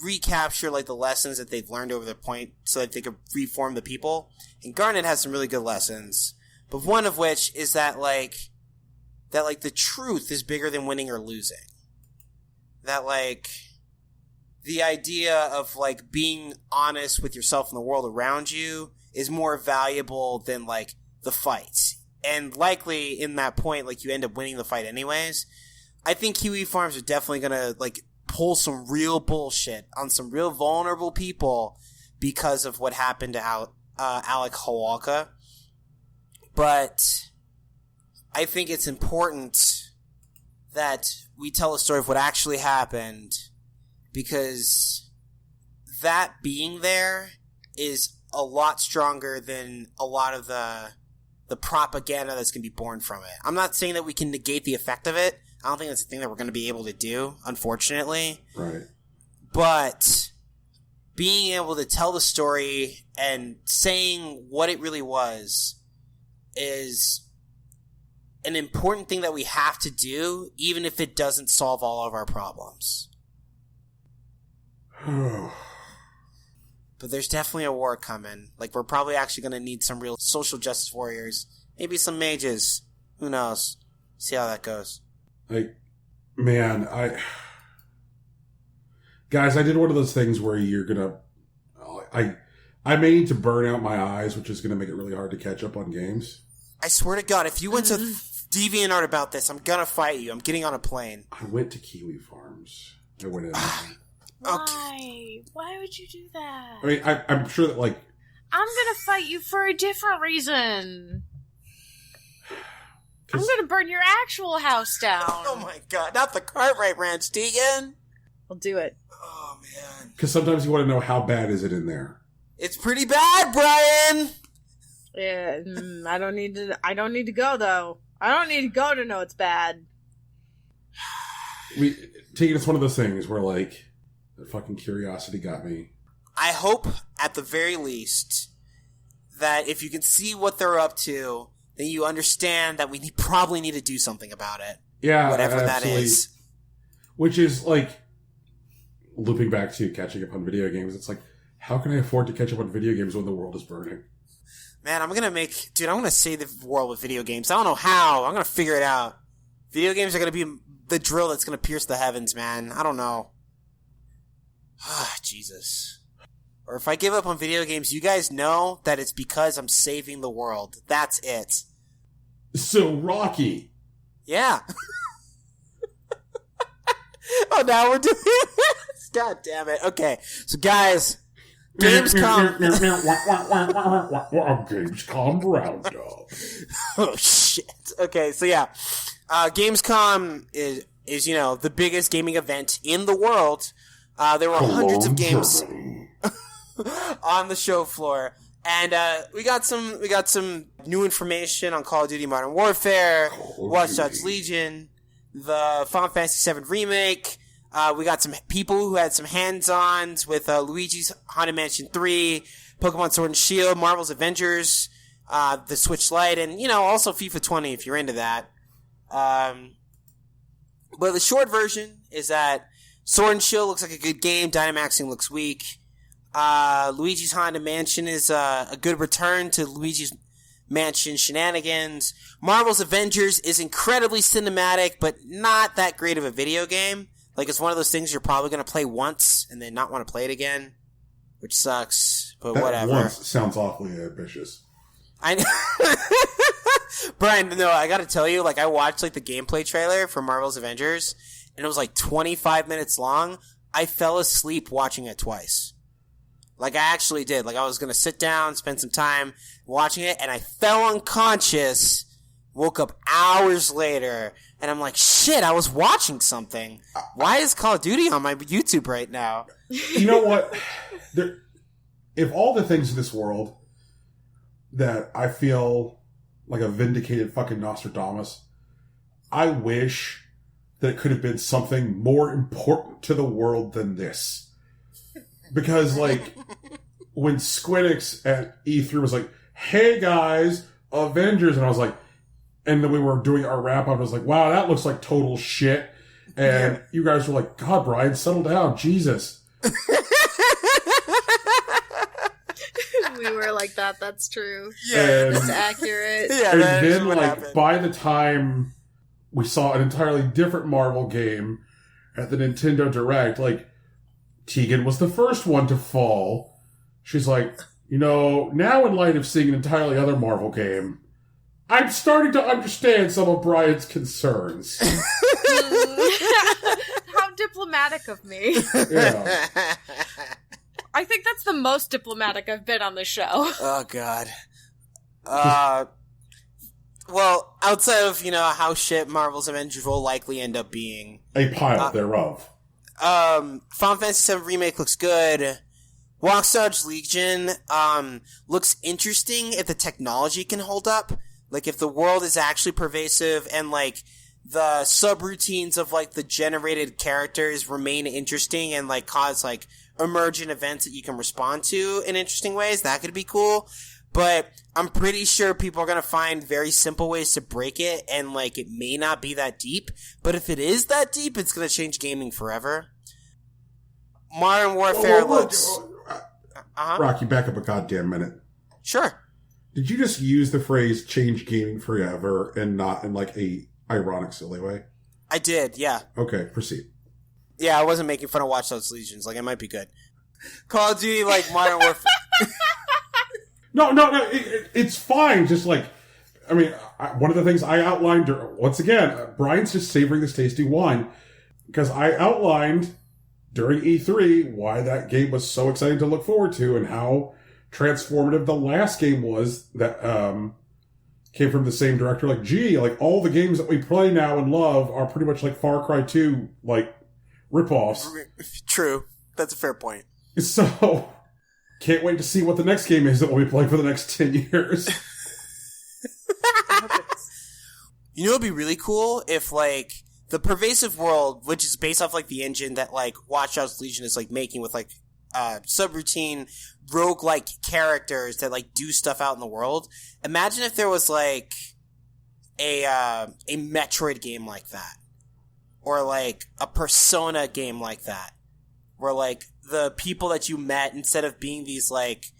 recapture, like, the lessons that they've learned over the point so that they could reform the people. And Garnet has some really good lessons. But one of which is that the truth is bigger than winning or losing. that, like, the idea of, like, being honest with yourself and the world around you is more valuable than, like, the fights. And likely, in that point, like, you end up winning the fight anyways. I think Kiwi Farms are definitely gonna, like, pull some real bullshit on some real vulnerable people because of what happened to Alec Kowalka. But I think it's important that we tell a story of what actually happened, because that being there is a lot stronger than a lot of the propaganda that's going to be born from it. I'm not saying that we can negate the effect of it. I don't think that's a thing that we're going to be able to do, unfortunately. Right. But being able to tell the story and saying what it really was is an important thing that we have to do, even if it doesn't solve all of our problems. But there's definitely a war coming. Like, we're probably actually going to need some real social justice warriors. Maybe some mages. Who knows? See how that goes. Like, man, guys, I did one of those things where you're gonna, I may need to burn out my eyes, which is gonna make it really hard to catch up on games. I swear to God, if you went to DeviantArt about this, I'm gonna fight you. I'm getting on a plane. I went to Kiwi Farms. I went in. Why? Why would you do that? I mean, I'm sure that, like, I'm gonna fight you for a different reason. I'm gonna burn your actual house down. Oh my God, not the Cartwright Ranch, Deegan. I'll do it. Oh man. Because sometimes you want to know how bad is it in there. It's pretty bad, Brian. Yeah, I don't need to go though. I don't need to go to know it's bad. Taking it's one of those things where, like, the fucking curiosity got me. I hope, at the very least, that if you can see what they're up to, then you understand that we probably need to do something about it. Yeah, whatever absolutely. that is. Which is, like, looping back to catching up on video games. It's like, how can I afford to catch up on video games when the world is burning? Man, I'm gonna save the world with video games. I don't know how. I'm gonna figure it out. Video games are gonna be the drill that's gonna pierce the heavens, man. I don't know. Ah, Jesus. Or if I give up on video games, you guys know that it's because I'm saving the world. That's it. So, Rocky. Yeah. Oh, now we're doing this. God damn it. Okay. So, guys, Gamescom. Gamescom Roundup. Oh, shit. Okay, so yeah. Gamescom is, you know, the biggest gaming event in the world. There were hundreds of games on the show floor. And we got some new information on Call of Duty Modern Warfare, Watch Dogs Legion, the Final Fantasy VII Remake. We got some people who had some hands-ons with Luigi's Haunted Mansion 3, Pokemon Sword and Shield, Marvel's Avengers, the Switch Lite, and, you know, also FIFA 20 if you're into that. But the short version is that Sword and Shield looks like a good game, Dynamaxing looks weak. Luigi's Haunted Mansion is a good return to Luigi's Mansion shenanigans. Marvel's Avengers is incredibly cinematic, but not that great of a video game. Like, it's one of those things you're probably going to play once and then not want to play it again, which sucks, but that whatever. Once sounds awfully ambitious. Brian, no, I gotta tell you, like, I watched, like, the gameplay trailer for Marvel's Avengers, and it was, like, 25 minutes long. I fell asleep watching it twice. Like, I actually did. Like, I was gonna sit down, spend some time watching it, and I fell unconscious, woke up hours later, and I'm like, shit, I was watching something. Why is Call of Duty on my YouTube right now? You know what? If all the things in this world that I feel like a vindicated fucking Nostradamus, I wish that it could have been something more important to the world than this. Because, like, when Squidix at E3 was like, hey guys, Avengers, and I was like, and then we were doing our wrap up, I was like, wow, that looks like total shit. And you guys were like, God, Brian, settle down, Jesus. We were like that. That's true. Yeah, That's accurate. Yeah, and that's then, what like, happened. by the time we saw an entirely different Marvel game, at the Nintendo Direct, like, Tegan was the first one to fall. She's like, now in light of seeing an entirely other Marvel game, I'm starting to understand some of Brian's concerns. How diplomatic of me. Yeah. I think that's the most diplomatic I've been on the show. Oh, God. Well, outside of, how shit Marvel's Avengers will likely end up being. A pile thereof. Final Fantasy VII Remake looks good. Watch Dogs Legion looks interesting if the technology can hold up. Like, if the world is actually pervasive and, like, the subroutines of, like, the generated characters remain interesting and, like, cause, like, emergent events that you can respond to in interesting ways, that could be cool. But I'm pretty sure people are going to find very simple ways to break it, and, like, it may not be that deep. But if it is that deep, it's going to change gaming forever. Modern Warfare looks... Rocky, back up a goddamn minute. Sure. Did you just use the phrase change gaming forever and not in, like, a ironic, silly way? I did, yeah. Okay, proceed. Yeah, I wasn't making fun of Watch Dogs Legions. Like, it might be good. Call of Duty, like, Modern Warfare... No, it's fine. Just like, I mean, one of the things I outlined, once again, Brian's just savoring this tasty wine, because I outlined during E3 why that game was so exciting to look forward to and how transformative the last game was that came from the same director. Like, like all the games that we play now and love are pretty much like Far Cry 2, like, ripoffs. True. That's a fair point. So... Can't wait to see what the next game is that we'll be playing for the next 10 years. It would be really cool if, like, the pervasive world, which is based off, like, the engine that, like, Watch Dogs Legion is, like, making with, like, subroutine, roguelike characters that, like, do stuff out in the world. Imagine if there was, like, a Metroid game like that. Or, like, a Persona game like that. Where, like, the people that you met, instead of being these, like,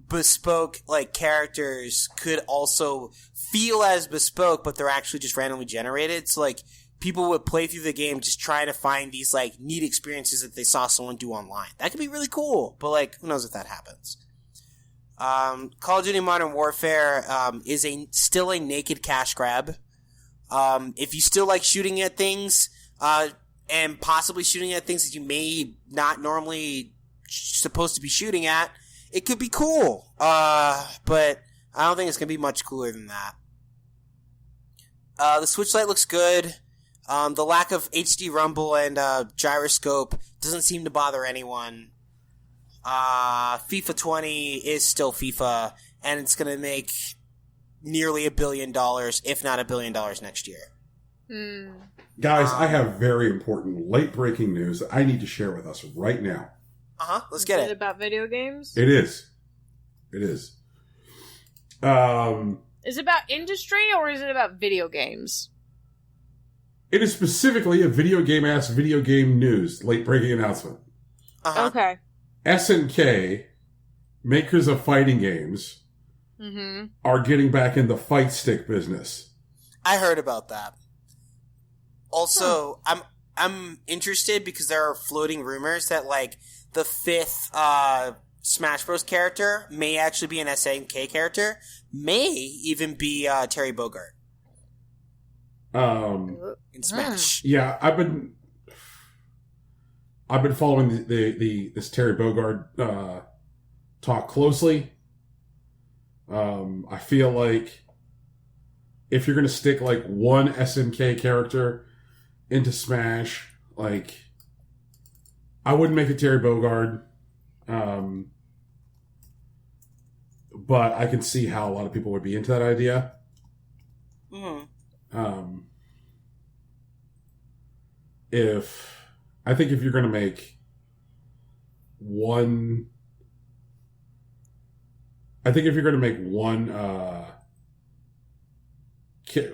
bespoke, like, characters, could also feel as bespoke, but they're actually just randomly generated. So, like, people would play through the game just trying to find these, like, neat experiences that they saw someone do online. That could be really cool, but, like, who knows if that happens. Call of Duty Modern Warfare is still a naked cash grab. If you still like shooting at things, and possibly shooting at things that you may not normally supposed to be shooting at, it could be cool. But I don't think it's going to be much cooler than that. The Switch Lite looks good. The lack of HD rumble and gyroscope doesn't seem to bother anyone. FIFA 20 is still FIFA, and it's going to make nearly $1 billion, if not $1 billion next year. Guys, I have very important late-breaking news that I need to share with us right now. Let's get Is it. it about video games? It is. It is. Is it about industry or is it about video games? It is specifically a video game news, late-breaking announcement. Okay. SNK, makers of fighting games, are getting back in the fight stick business. I heard about that. Also, I'm interested because there are floating rumors that, like, the 5th Smash Bros. Character may actually be an SNK character, may even be Terry Bogard in Smash. Yeah, I've been following this Terry Bogard talk closely. I feel like if you're going to stick, like, one SNK character into Smash, like, I wouldn't make it Terry Bogard. But I can see how a lot of people would be into that idea. I think if you're going to make one,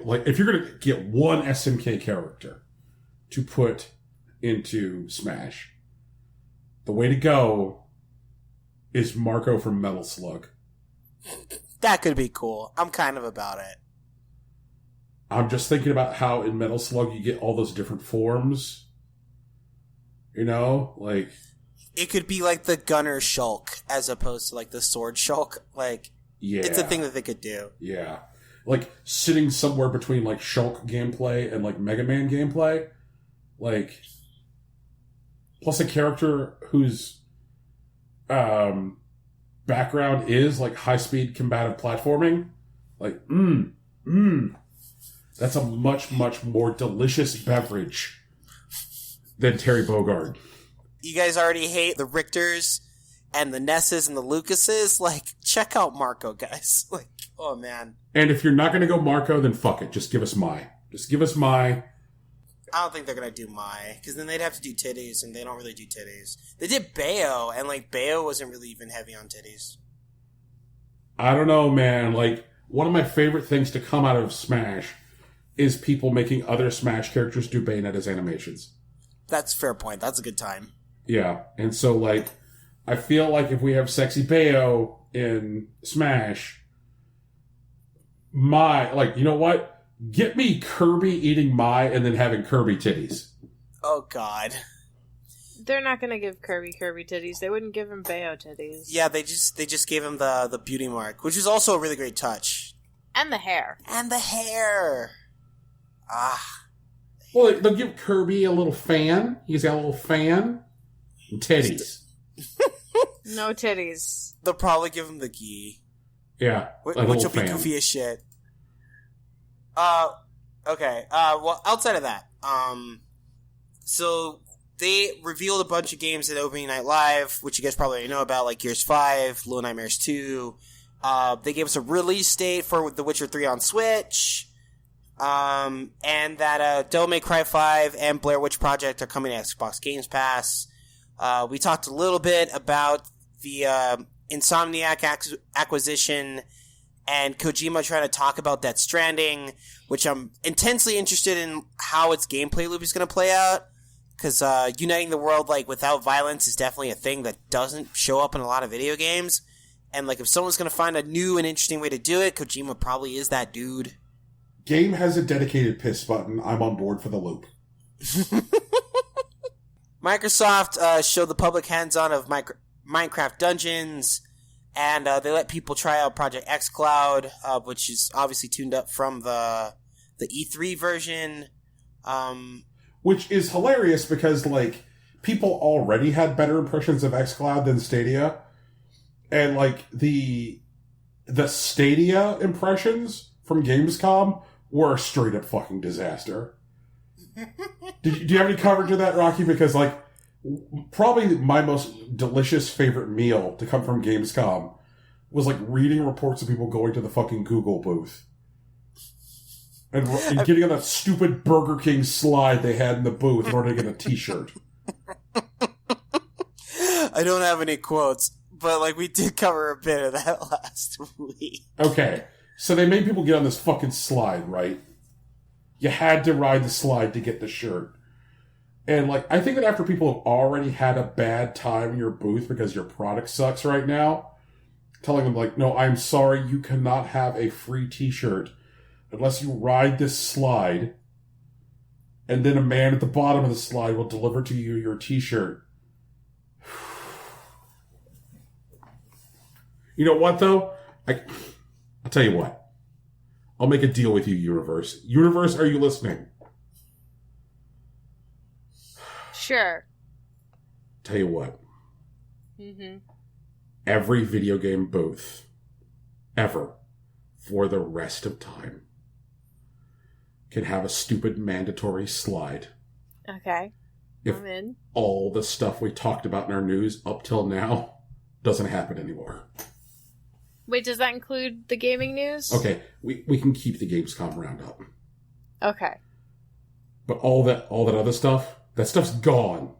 like, if you're going to get one SNK character to put into Smash, the way to go is Marco from Metal Slug. That could be cool. I'm kind of about it. I'm just thinking about how in Metal Slug you get all those different forms. You know, like It could be like the gunner Shulk as opposed to like the sword Shulk. Like, yeah, it's a thing that they could do. Yeah, like sitting somewhere between like Shulk gameplay and like Mega Man gameplay, like plus a character whose background is like high speed combative platforming. Like, that's a much more delicious beverage than Terry Bogard. You guys already hate the Richters and the Nesses and the Lucases. Like, check out Marco, guys. Like, oh man. And if you're not going to go Marco, then fuck it. Just give us Mai. Just give us Mai. I don't think they're gonna do Mai, because then they'd have to do titties, and they don't really do titties. They did Bayo, and like Bayo wasn't really even heavy on titties. I don't know, man. Like, one of my favorite things to come out of Smash is people making other Smash characters do Bayonetta's animations. That's a fair point. That's a good time. Yeah, and so, like, I feel like if we have Sexy Bayo in Smash, Mai, like, you know what? Get me Kirby eating Mai and then having Kirby titties. Oh, God. They're not gonna give Kirby titties. They wouldn't give him Bayo titties. Yeah, they just gave him the beauty mark, which is also a really great touch. And the hair. And the hair. Ah. Well, they'll give Kirby a little fan. He's got a little fan. And titties. No titties. They'll probably give him the gi. Yeah, Which a little will be fan. goofy as shit. Okay. Well, outside of that, so they revealed a bunch of games at Opening Night Live, which you guys probably already know about, like Gears 5, Little Nightmares 2. They gave us a release date for The Witcher 3 on Switch. And that Devil May Cry 5 and Blair Witch Project are coming to Xbox Games Pass. We talked a little bit about the Insomniac acquisition and Kojima trying to talk about Death Stranding, which I'm intensely interested in how its gameplay loop is going to play out. Because uniting the world like without violence is definitely a thing that doesn't show up in a lot of video games. And like if someone's going to find a new and interesting way to do it, Kojima probably is that dude. Game has a dedicated piss button. I'm on board for the loop. Microsoft showed the public hands-on of Minecraft Dungeons, and they let people try out Project xCloud, which is obviously tuned up from the E3 version. Which is hilarious because, like, people already had better impressions of xCloud than Stadia. And, like, the Stadia impressions from Gamescom were a straight-up fucking disaster. Do you have any coverage of that, Rocky? Because, like, probably my most delicious favorite meal to come from Gamescom was, like, reading reports of people going to the fucking Google booth. And getting on that stupid Burger King slide they had in the booth in order to get a t-shirt. I don't have any quotes, but, like, we did cover a bit of that last week. Okay, so they made people get on this fucking slide, right? You had to ride the slide to get the shirt. And, like, I think that after people have already had a bad time in your booth because your product sucks right now, telling them, like, no, I'm sorry, you cannot have a free t-shirt unless you ride this slide, and then a man at the bottom of the slide will deliver to you your t-shirt. You know what, though? I'll tell you what. I'll make a deal with you, Universe. Universe, are you listening? Sure. Tell you what. Mm-hmm. Every video game booth, ever, for the rest of time, can have a stupid mandatory slide. Okay. If I'm in. all the stuff we talked about in our news up till now doesn't happen anymore. Wait, does that include the gaming news? Okay, we can keep the Gamescom roundup. Okay. But all that other stuff, that stuff's gone.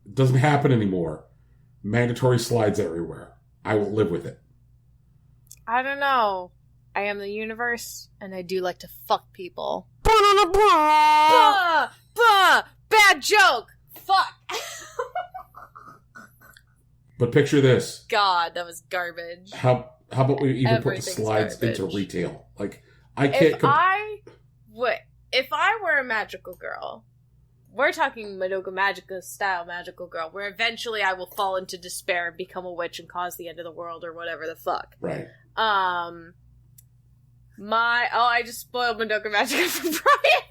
It doesn't happen anymore. Mandatory slides everywhere. I will live with it. I don't know. I am the universe, and I do like to fuck people. Bad joke! Fuck! But picture this. God, that was garbage. How about we even put the Everything's slides garbage. into retail? Like, I can't... If I were a magical girl, we're talking Madoka Magica style magical girl, where eventually I will fall into despair and become a witch and cause the end of the world or whatever the fuck. Right. I just spoiled Madoka Magica for Brian.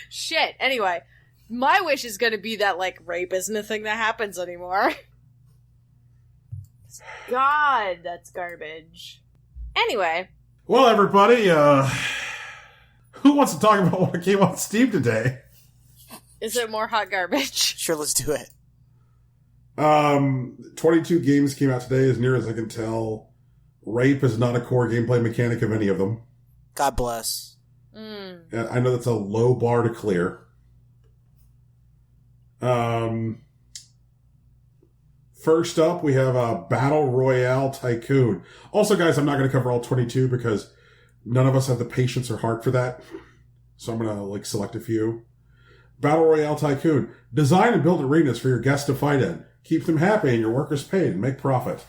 Shit. Anyway, my wish is gonna be that, like, rape isn't a thing that happens anymore. God, that's garbage. Anyway. Well, everybody, who wants to talk about what came on Steam today? Is it more hot garbage? Sure, let's do it. 22 games came out today, as near as I can tell. Rape is not a core gameplay mechanic of any of them. God bless. And I know that's a low bar to clear. First up, we have a Battle Royale Tycoon. Also, guys, I'm not going to cover all 22 because none of us have the patience or heart for that. So I'm going to select a few. Battle Royale Tycoon. Design and build arenas for your guests to fight in. Keep them happy and your workers paid and make profit.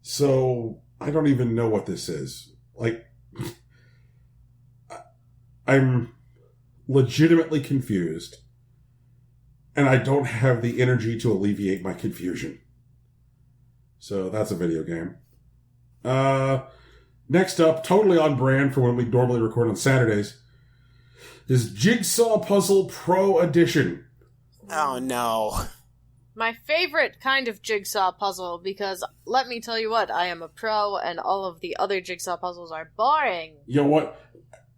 So I don't even know what this is. I'm legitimately confused. And I don't have the energy to alleviate my confusion. So that's a video game. Next up, totally on brand for when we normally record on Saturdays, is Jigsaw Puzzle Pro Edition. Oh, no. My favorite kind of jigsaw puzzle, because let me tell you what, I am a pro, and all of the other jigsaw puzzles are boring. You know what?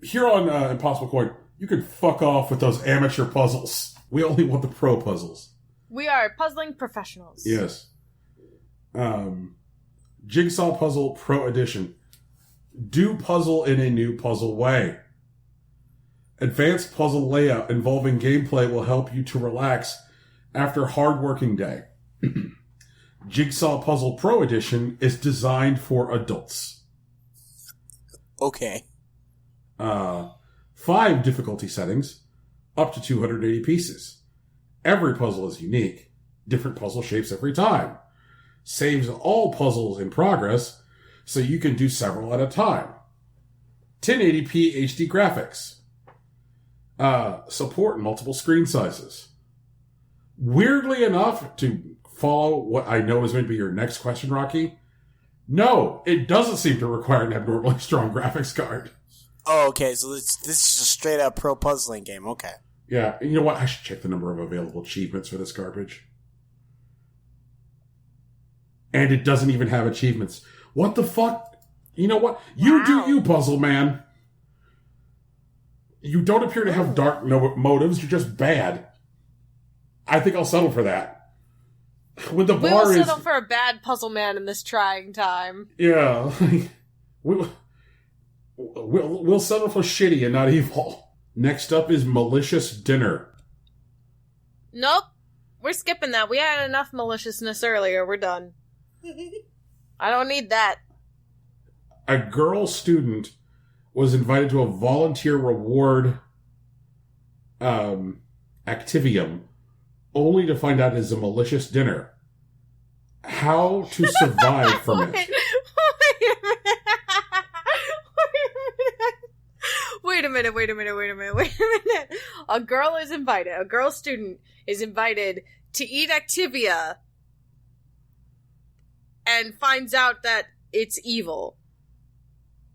Here on Impossible Coin, you can fuck off with those amateur puzzles. We only want the pro puzzles. We are puzzling professionals. Yes. Jigsaw Puzzle Pro Edition. Do puzzle in a new puzzle way. Advanced puzzle layout involving gameplay will help you to relax after a hard working day. Jigsaw Puzzle Pro Edition is designed for adults. Okay. 5 difficulty settings, up to 280 pieces. Every puzzle is unique. Different puzzle shapes every time. Saves all puzzles in progress, so you can do several at a time. 1080p HD graphics. Support multiple screen sizes. Weirdly enough, to follow what I know is going to be your next question, Rocky, no, it doesn't seem to require an abnormally strong graphics card. Oh, okay, so this is a straight-up pro puzzling game, okay. Yeah, you know what? I should check the number of available achievements for this garbage. And it doesn't even have achievements. What the fuck? You know what? You do you, Puzzle Man. You don't appear to have dark motives. You're just bad. I think I'll settle for that. When the bar We'll is... settle for a bad puzzle man in this trying time. Yeah. We'll settle for shitty and not evil. Next up is Malicious Dinner. Nope. We're skipping that. We had enough maliciousness earlier. We're done. I don't need that. A girl student was invited to a volunteer reward activium, only to find out it's a malicious dinner. How to survive from it. Wait a minute. A girl student is invited to eat Activia and finds out that it's evil.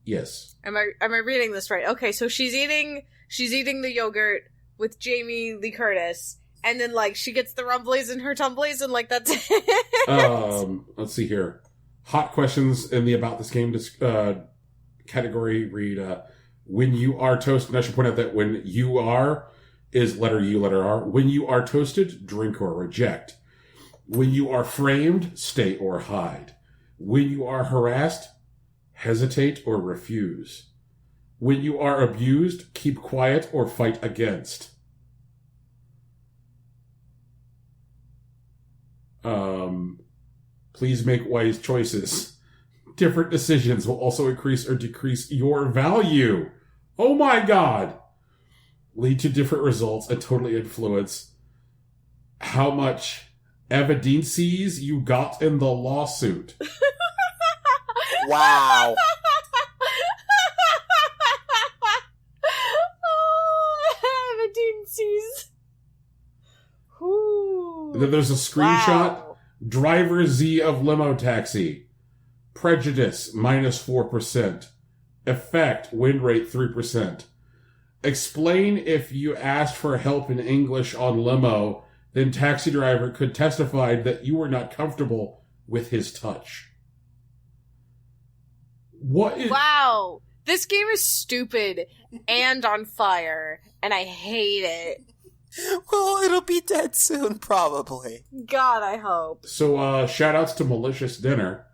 Yes. Am I reading this right? Okay, so she's eating the yogurt with Jamie Lee Curtis, and then she gets the rumblies and her tumblies, and that's it. Let's see here. Hot questions in the About This Game category read, when you are toasted, and I should point out that when you are is letter U, letter R. When you are toasted, drink or reject. When you are framed, stay or hide. When you are harassed, hesitate or refuse. When you are abused, keep quiet or fight against. Please make wise choices. Different decisions will also increase or decrease your value. Oh my god! Lead to different results and totally influence how much evidences you got in the lawsuit. Wow. Then there's a screenshot. Wow. Driver Z of limo taxi. Prejudice, -4%. Effect, win rate 3%. Explain if you asked for help in English on limo, then taxi driver could testify that you were not comfortable with his touch. What is... Wow. This game is stupid and on fire, and I hate it. Well, it'll be dead soon, probably. God, I hope. So, shout-outs to Malicious Dinner.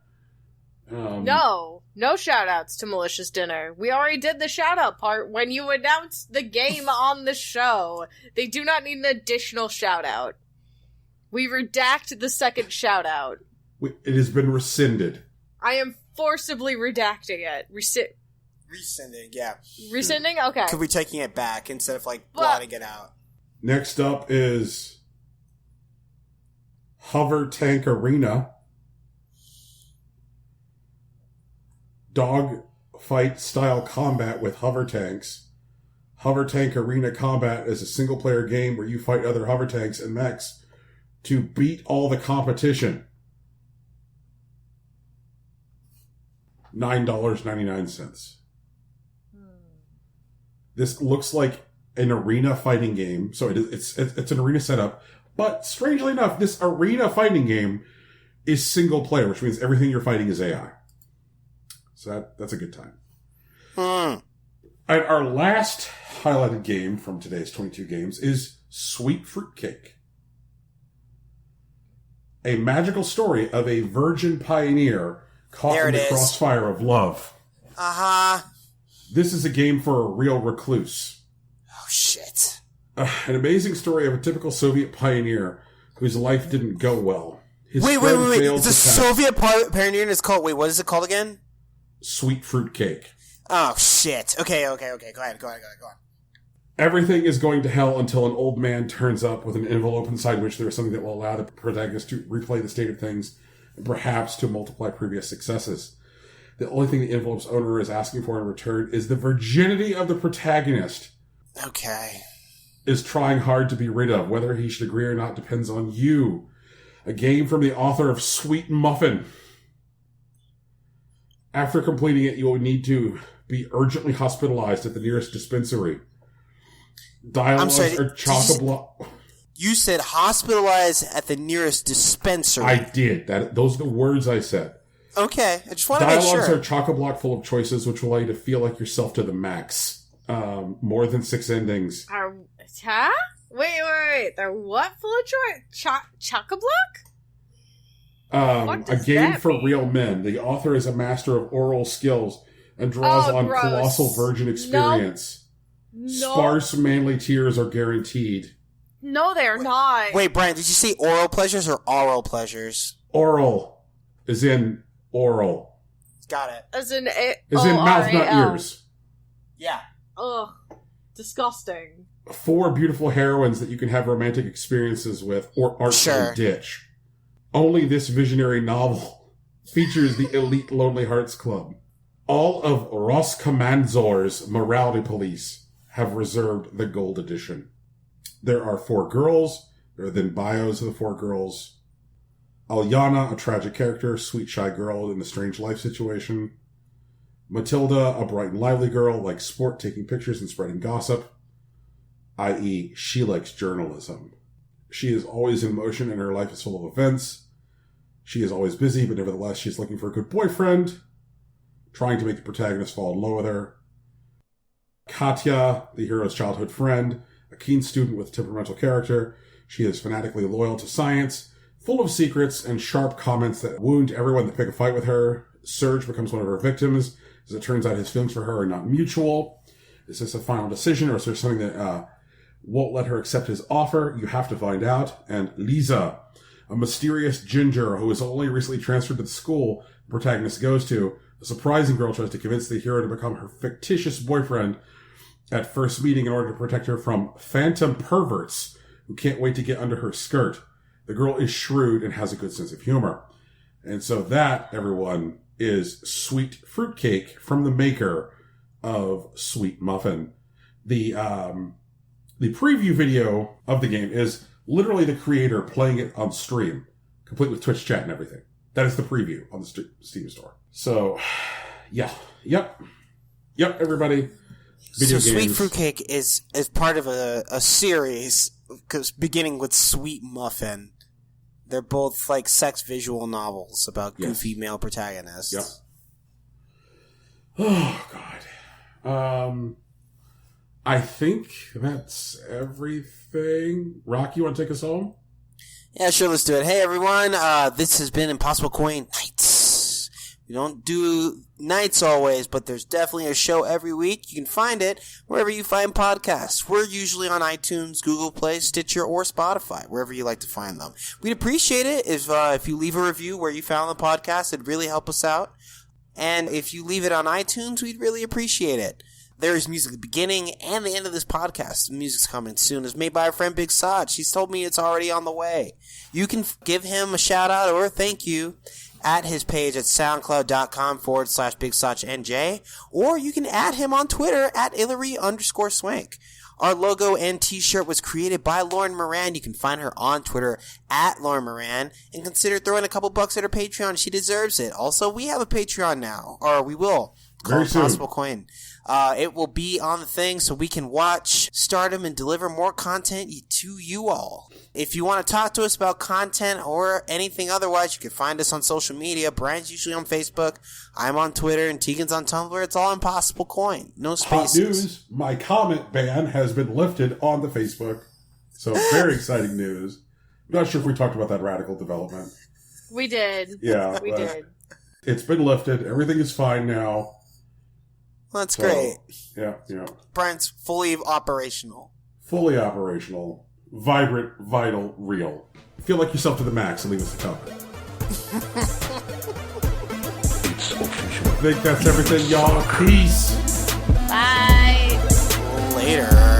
No shout-outs to Malicious Dinner. We already did the shout-out part when you announced the game on the show. They do not need an additional shout-out. We redact the second shout-out. It has been rescinded. I am forcibly redacting it. Rescinding, yeah. Rescinding? Okay. Could be taking it back instead of, blotting it out. Next up is Hover Tank Arena. Dog fight style combat with hover tanks. Hover Tank Arena Combat is a single-player game where you fight other hover tanks and mechs to beat all the competition. $9.99. This looks like an arena fighting game, so it's an arena setup. But strangely enough, this arena fighting game is single player, which means everything you're fighting is AI. So that's a good time. And our last highlighted game from today's 22 games is Sweet Fruitcake. A magical story of a virgin pioneer caught in the crossfire of love. Uh-huh. This is a game for a real recluse. Oh, shit. An amazing story of a typical Soviet pioneer whose life didn't go well. Wait. It's a Soviet pioneer and it's called... Wait, what is it called again? Sweet Fruitcake. Oh, shit. Okay. Go ahead. Everything is going to hell until an old man turns up with an envelope inside which there is something that will allow the protagonist to replay the state of things and perhaps to multiply previous successes. The only thing the envelope's owner is asking for in return is the virginity of the protagonist. Okay. Is trying hard to be rid of. Whether he should agree or not depends on you. A game from the author of Sweet Muffin. After completing it, you will need to be urgently hospitalized at the nearest dispensary. Dialogues are chock-a-block. You said hospitalized at the nearest dispensary. I did. Those are the words I said. Okay, I just want to make sure. Dialogues are chock-a-block full of choices, which will allow you to feel like yourself to the max. More than 6 endings. Huh? Wait. They're what full of joy? Chock-a-block? A game for real men. The author is a master of oral skills and draws on gross. colossal virgin experience. No. Sparse, manly tears are guaranteed. No, they're not. Wait, Brian, did you say oral pleasures or oral pleasures? Oral is in oral. Got it. As in Is in mouth, not ears. Yeah. Ugh. Disgusting. 4 beautiful heroines that you can have romantic experiences with or artfully ditch. Only this visionary novel features the elite Lonely Hearts Club. All of Roskomnadzor's morality police have reserved the gold edition. There are 4 girls. There are then bios of the 4 girls. Alyana, a tragic character, sweet shy girl in a strange life situation. Matilda, a bright and lively girl, likes sport, taking pictures and spreading gossip. I.e., she likes journalism. She is always in motion and her life is full of events. She is always busy, but nevertheless she's looking for a good boyfriend, trying to make the protagonist fall in love with her. Katya, the hero's childhood friend, a keen student with a temperamental character. She is fanatically loyal to science, full of secrets and sharp comments that wound everyone that pick a fight with her. Serge becomes one of her victims. As it turns out, his feelings for her are not mutual. Is this a final decision, or is there something that won't let her accept his offer? You have to find out. And Lisa, a mysterious ginger who is only recently transferred to the school the protagonist goes to. A surprising girl tries to convince the hero to become her fictitious boyfriend at first meeting in order to protect her from phantom perverts who can't wait to get under her skirt. The girl is shrewd and has a good sense of humor. And so that, everyone, is Sweet Fruitcake from the maker of Sweet Muffin. The preview video of the game is literally the creator playing it on stream, complete with Twitch chat and everything. That is the preview on the Steam store. So, yeah. Yep, everybody. Video so games. Sweet Fruitcake is part of a series, because beginning with Sweet Muffin. They're both like sex visual novels about goofy male protagonists. Yep. Oh, God. I think that's everything. Rock, you want to take us home? Yeah, sure, let's do it. Hey, everyone. This has been Impossible Coin Nights. We don't do nights always, but there's definitely a show every week. You can find it wherever you find podcasts. We're usually on iTunes, Google Play, Stitcher, or Spotify, wherever you like to find them. We'd appreciate it if you leave a review where you found the podcast. It'd really help us out. And if you leave it on iTunes, we'd really appreciate it. There is music at the beginning and the end of this podcast. The music's coming soon. It's made by our friend Big Sod. She's told me it's already on the way. You can give him a shout out or a thank you at his page at soundcloud.com/BigSotchNJ, or you can add him on Twitter at Hillary_Swank. Our logo and t-shirt was created by Lauren Moran. You can find her on Twitter at Lauren Moran, and consider throwing a couple bucks at her Patreon. She deserves it. Also, we have a Patreon now, or we will. Very soon. Impossible Coin. It will be on the thing so we can watch Stardom and deliver more content to you all. If you want to talk to us about content or anything otherwise, you can find us on social media. Brian's usually on Facebook. I'm on Twitter, and Tegan's on Tumblr. It's all Impossible Coin. No spaces. Hot news. My comment ban has been lifted on the Facebook. So very exciting news. I'm not sure if we talked about that radical development. We did. Yeah. We did. It's been lifted. Everything is fine now. Well, that's great. Yeah. Brian's fully operational. Fully operational. Vibrant, vital, real. Feel like yourself to the max and leave us a comment. I think that's everything, y'all. Peace. Bye. Later.